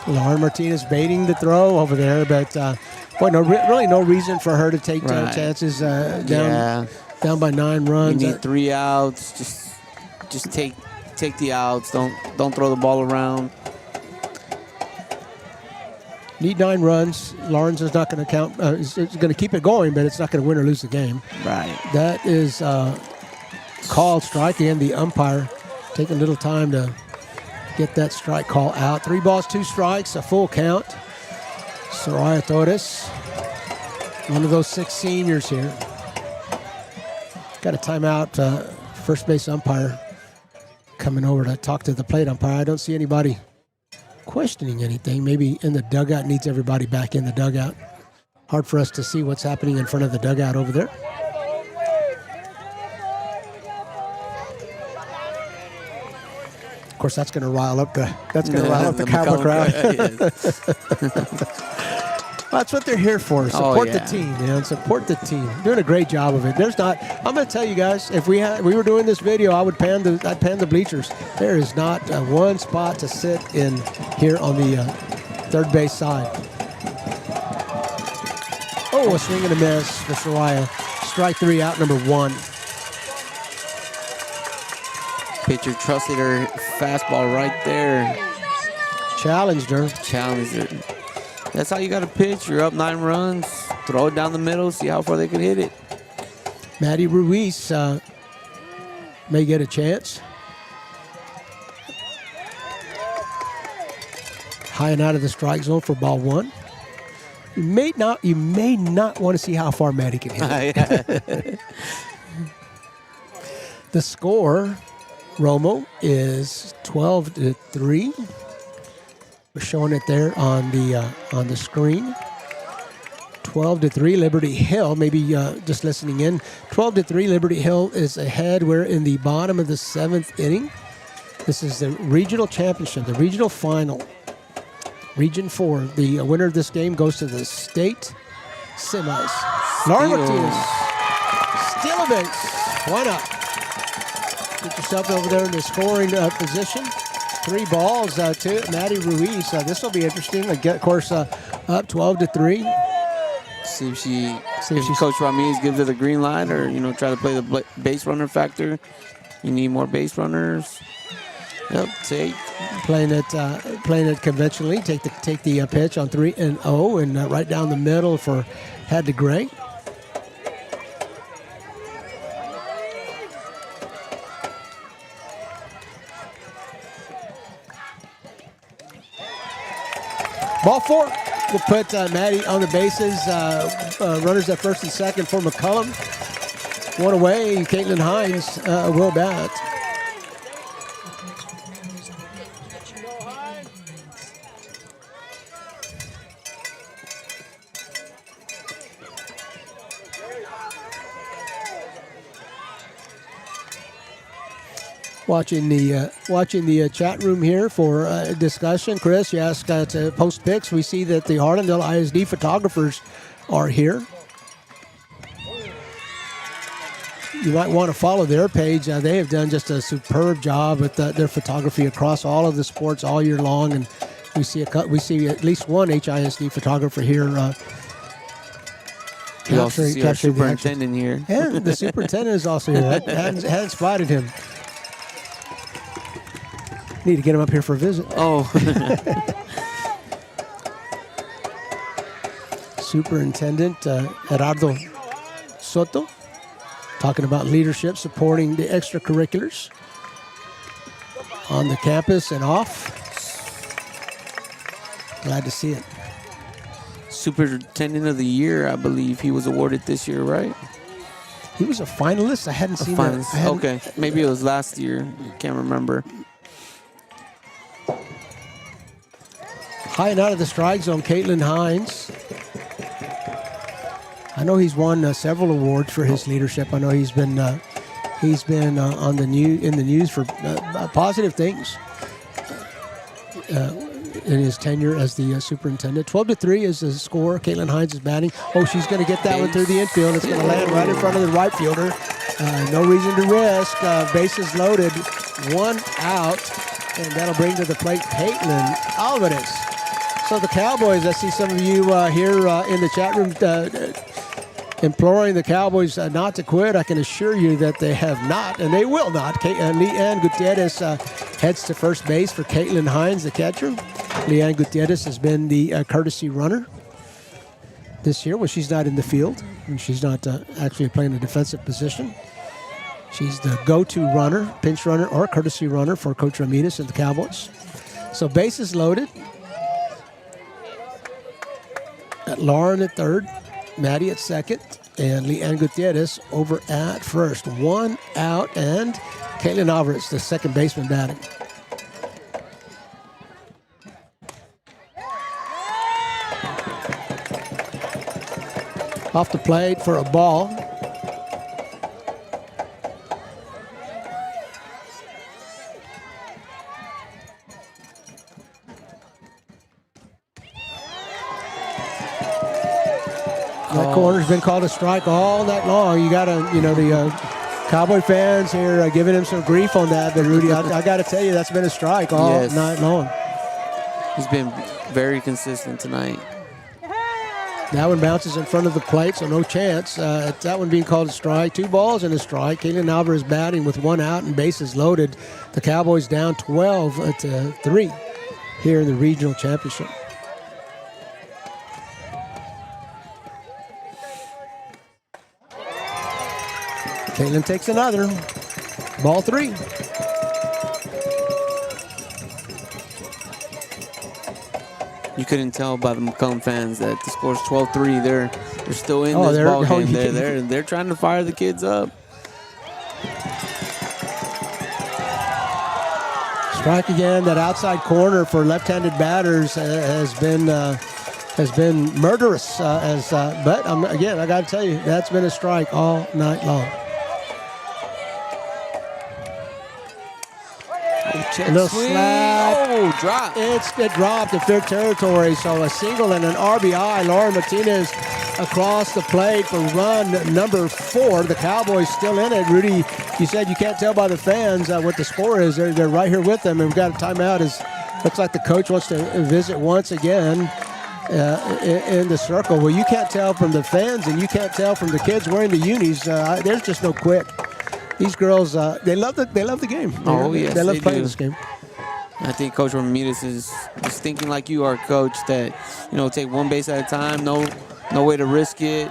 Lauren Martinez baiting the throw over there, but really no reason for her to take chances down by 9 runs. You need 3 outs. Just take the outs. Don't throw the ball around. Need 9 runs. Lawrence is not going to count. It's going to keep it going, but it's not going to win or lose the game. Right. That is called strike, and the umpire taking a little time to get that strike call out. 3 balls, 2 strikes, a full count. Soraya Torres, one of those 6 seniors here. Got a timeout. First base umpire coming over to talk to the plate umpire. I don't see anybody questioning anything. Maybe in the dugout, needs everybody back in the dugout. Hard for us to see what's happening in front of the dugout over there. Of course, that's going to rile up the Cowboy crowd. That's what they're here for. Support the team, man. Support the team. Doing a great job of it. I'm going to tell you guys, if we were doing this video, I'd pan the bleachers. There is not one spot to sit in here on the third base side. Oh, a swing and a miss for Soraya. Strike 3, out number 1. Pitcher trusted her fastball right there. Challenged her. That's how you got to pitch. You're up 9 runs. Throw it down the middle. See how far they can hit it. Maddie Ruiz may get a chance. High and out of the strike zone for ball 1. You may not want to see how far Maddie can hit it. The score, Romo, is 12-3. We're showing it there on the screen. 12-3, Liberty Hill. Maybe just listening in. 12-3, Liberty Hill is ahead. We're in the bottom of the 7th inning. This is the regional championship, the regional final. Region 4. The winner of this game goes to the state semis. Laura Martinez. Steal a base. Why not? Get yourself over there in the scoring position. 3 balls to Maddie Ruiz. This will be interesting. Of course, up 12-3. See if Coach Ramirez gives her the green light, or try to play the base runner factor. You need more base runners. Yep, take. Playing it conventionally. Take the pitch on 3-0 and right down the middle for Head to Gray. Ball 4 will put Maddie on the bases. Runners at first and second for McCollum. One away. Caitlin Hines will bat. Watching the chat room here for discussion. Chris, you asked to post pics. We see that the Harlandale ISD photographers are here. You might want to follow their page. They have done just a superb job with their photography across all of the sports all year long, and we see at least one HISD photographer here. We also see our superintendent here. And the superintendent is also here. Hadn't spotted him. Need to get him up here for a visit. Oh. Superintendent Gerardo Soto, talking about leadership, supporting the extracurriculars on the campus and off. Glad to see it. Superintendent of the Year, I believe he was awarded this year, right? He was a finalist. I hadn't seen that. Okay, maybe it was last year. Can't remember. High and out of the strike zone, Caitlin Hines. I know he's won several awards for his leadership. I know he's been on the news for positive things in his tenure as the superintendent. 12-3 is the score. Caitlin Hines is batting. Oh, she's going to get that one through the infield. It's going to land right in front of the right fielder. No reason to risk. Bases loaded. 1 out, and that'll bring to the plate Caitlin Alvarez. So the Cowboys, I see some of you here in the chat room imploring the Cowboys not to quit. I can assure you that they have not, and they will not. Leanne Gutierrez heads to first base for Caitlin Hines, the catcher. Leanne Gutierrez has been the courtesy runner this year when she's not in the field. And she's not actually playing a defensive position. She's the go-to runner, pinch runner, or courtesy runner for Coach Ramirez and the Cowboys. So bases loaded. Lauren at third, Maddie at second, and Leanne Gutierrez over at first. 1 out, and Caitlin Alvarez, the second baseman, batting. Off the plate for a ball. That corner's been called a strike all night long. You got to, the Cowboy fans here giving him some grief on that. But, Rudy, I got to tell you, that's been a strike all night long. He's been very consistent tonight. That one bounces in front of the plate, so no chance. That one being called a strike. 2 balls and a strike. Caitlin Alvarez batting with 1 out and bases loaded. The Cowboys down 12-3 here in the regional championship. Caitlin takes another. Ball 3. You couldn't tell by the McCollum fans that the score's 12-3. They're still in this ball game. They're trying to fire the kids up. Strike again. That outside corner for left-handed batters has been murderous. But again, I got to tell you, that's been a strike all night long. A little slap. Oh, drop. It dropped in fair territory. So a single and an RBI. Laura Martinez across the plate for run number 4. The Cowboys still in it. Rudy, you said you can't tell by the fans what the score is. They're right here with them, and we've got a timeout. Looks like the coach wants to visit once again in the circle. Well, you can't tell from the fans, and you can't tell from the kids wearing the unis. There's just no quit. These girls, they love the game. Yes, they love playing do. this game. I think Coach Ramirez is just thinking like you are, Coach, that, take one base at a time, no way to risk it.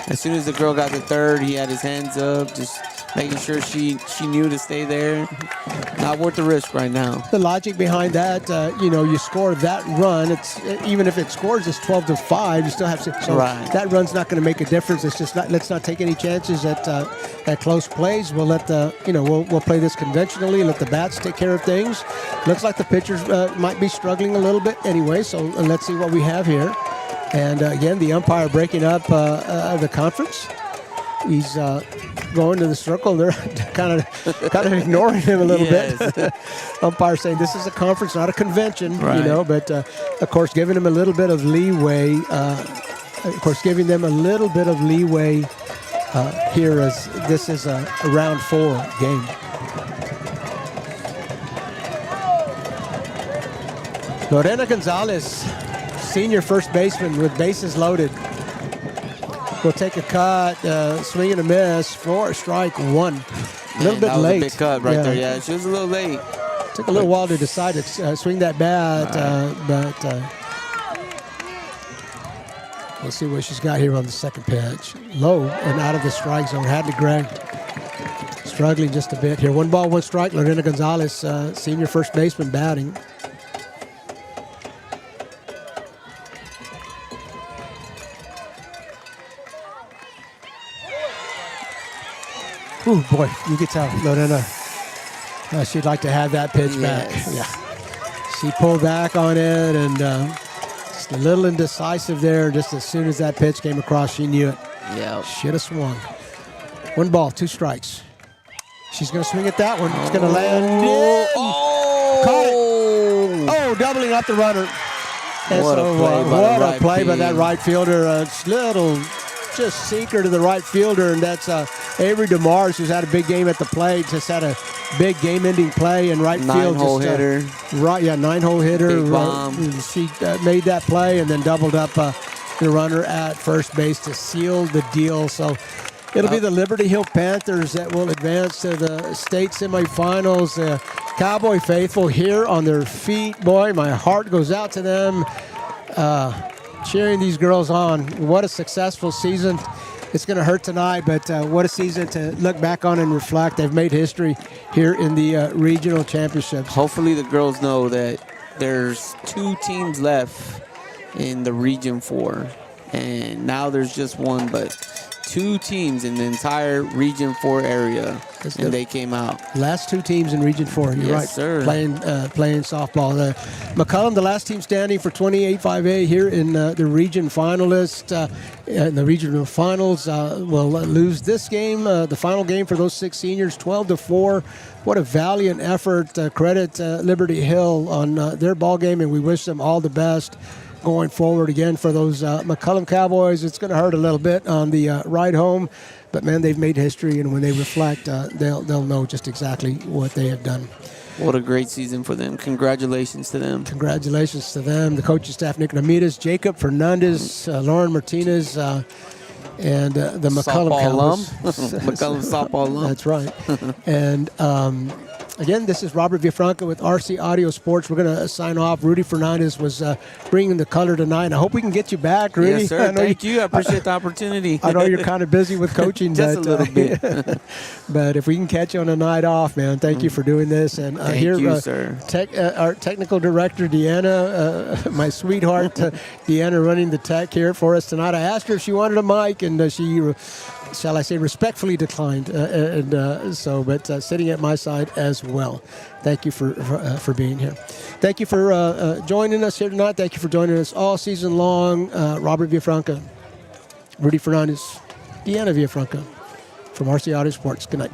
As soon as the girl got to third, he had his hands up, just making sure she knew to stay there. Not worth the risk right now. The logic behind that, you score that run. It's even if it scores, it's 12-5. You still have to. So right. That run's not going to make a difference. It's just let's not take any chances at close plays. We'll let we'll play this conventionally. Let the bats take care of things. Looks like the pitchers might be struggling a little bit anyway. So let's see what we have here. And again, the umpire breaking up the conference. He's going to the circle. They're kind of ignoring him a little bit. Umpire saying this is a conference, not a convention, right. But of course, giving him a little bit of leeway. Giving them a little bit of leeway here, as this is a round 4 game. Lorena Gonzalez, senior first baseman with bases loaded, will take a cut, swing and a miss for strike 1. A little bit that was late. A big cut right there. Yeah, she was a little late. Took a little while to decide to swing that bat, but we'll see what she's got here on the second pitch. Low and out of the strike zone. Hadley Gray struggling just a bit here. 1 ball, 1 strike. Lorena Gonzalez, senior first baseman, batting. Ooh, boy, you could tell Lorena, she'd like to have that pitch back. Yeah, she pulled back on it, and just a little indecisive there. Just as soon as that pitch came across, she knew it. Yeah, should have swung. 1 ball, 2 strikes. She's going to swing at that one. It's going to land in. Caught it. Oh, doubling up the runner. And what a play by that right fielder. Little just sinker to the right fielder, and that's Avery DeMars, who's had a big game at the plate, just had a big game-ending play in right field. 9-hole hitter. 9-hole hitter. Big bomb. She made that play and then doubled up the runner at first base to seal the deal. So it'll be the Liberty Hill Panthers that will advance to the state semifinals. Cowboy faithful here on their feet. Boy, my heart goes out to them. Cheering these girls on. What a successful season. It's going to hurt tonight, but what a season to look back on and reflect. They've made history here in the regional championships. Hopefully the girls know that there's 2 teams left in the Region 4, and now there's just 1, but 2 teams in the entire Region 4 area, and they came out. Last 2 teams in Region 4. You're yes, right. Sir. Playing softball. McCollum, the last team standing for 28-5A here in the region finalist. In the regional finals, will lose this game, the final game for those 6 seniors, 12-4. What a valiant effort. Credit Liberty Hill on their ball game, and we wish them all the best going forward. Again, for those McCollum Cowboys, it's going to hurt a little bit on the ride home, but man, they've made history, and when they reflect, they'll know just exactly what they have done. What a great season for them. Congratulations to them. Congratulations to them. The coaching staff, Nick Ramirez, Jacob Fernandez, Lauren Martinez, and the McCollum Cowboys. McCollum softball alum. That's right. And again, this is Robert Villafranca with RC Audio Sports. We're going to sign off. Rudy Fernandez was bringing the color tonight. I hope we can get you back, Rudy. Yes, sir. Thank you. I appreciate the opportunity. I know you're kind of busy with coaching. Just a little bit. But if we can catch you on a night off, man, thank you for doing this. And thank you, sir. Our technical director, Deanna, my sweetheart, Deanna, running the tech here for us tonight. I asked her if she wanted a mic, and she, shall I say, respectfully declined. But sitting at my side as well. Thank you for being here. Thank you for joining us here tonight. Thank you for joining us all season long. Robert Villafranca, Rudy Fernandez, Deanna Villafranca from RC Auto Sports. Good night.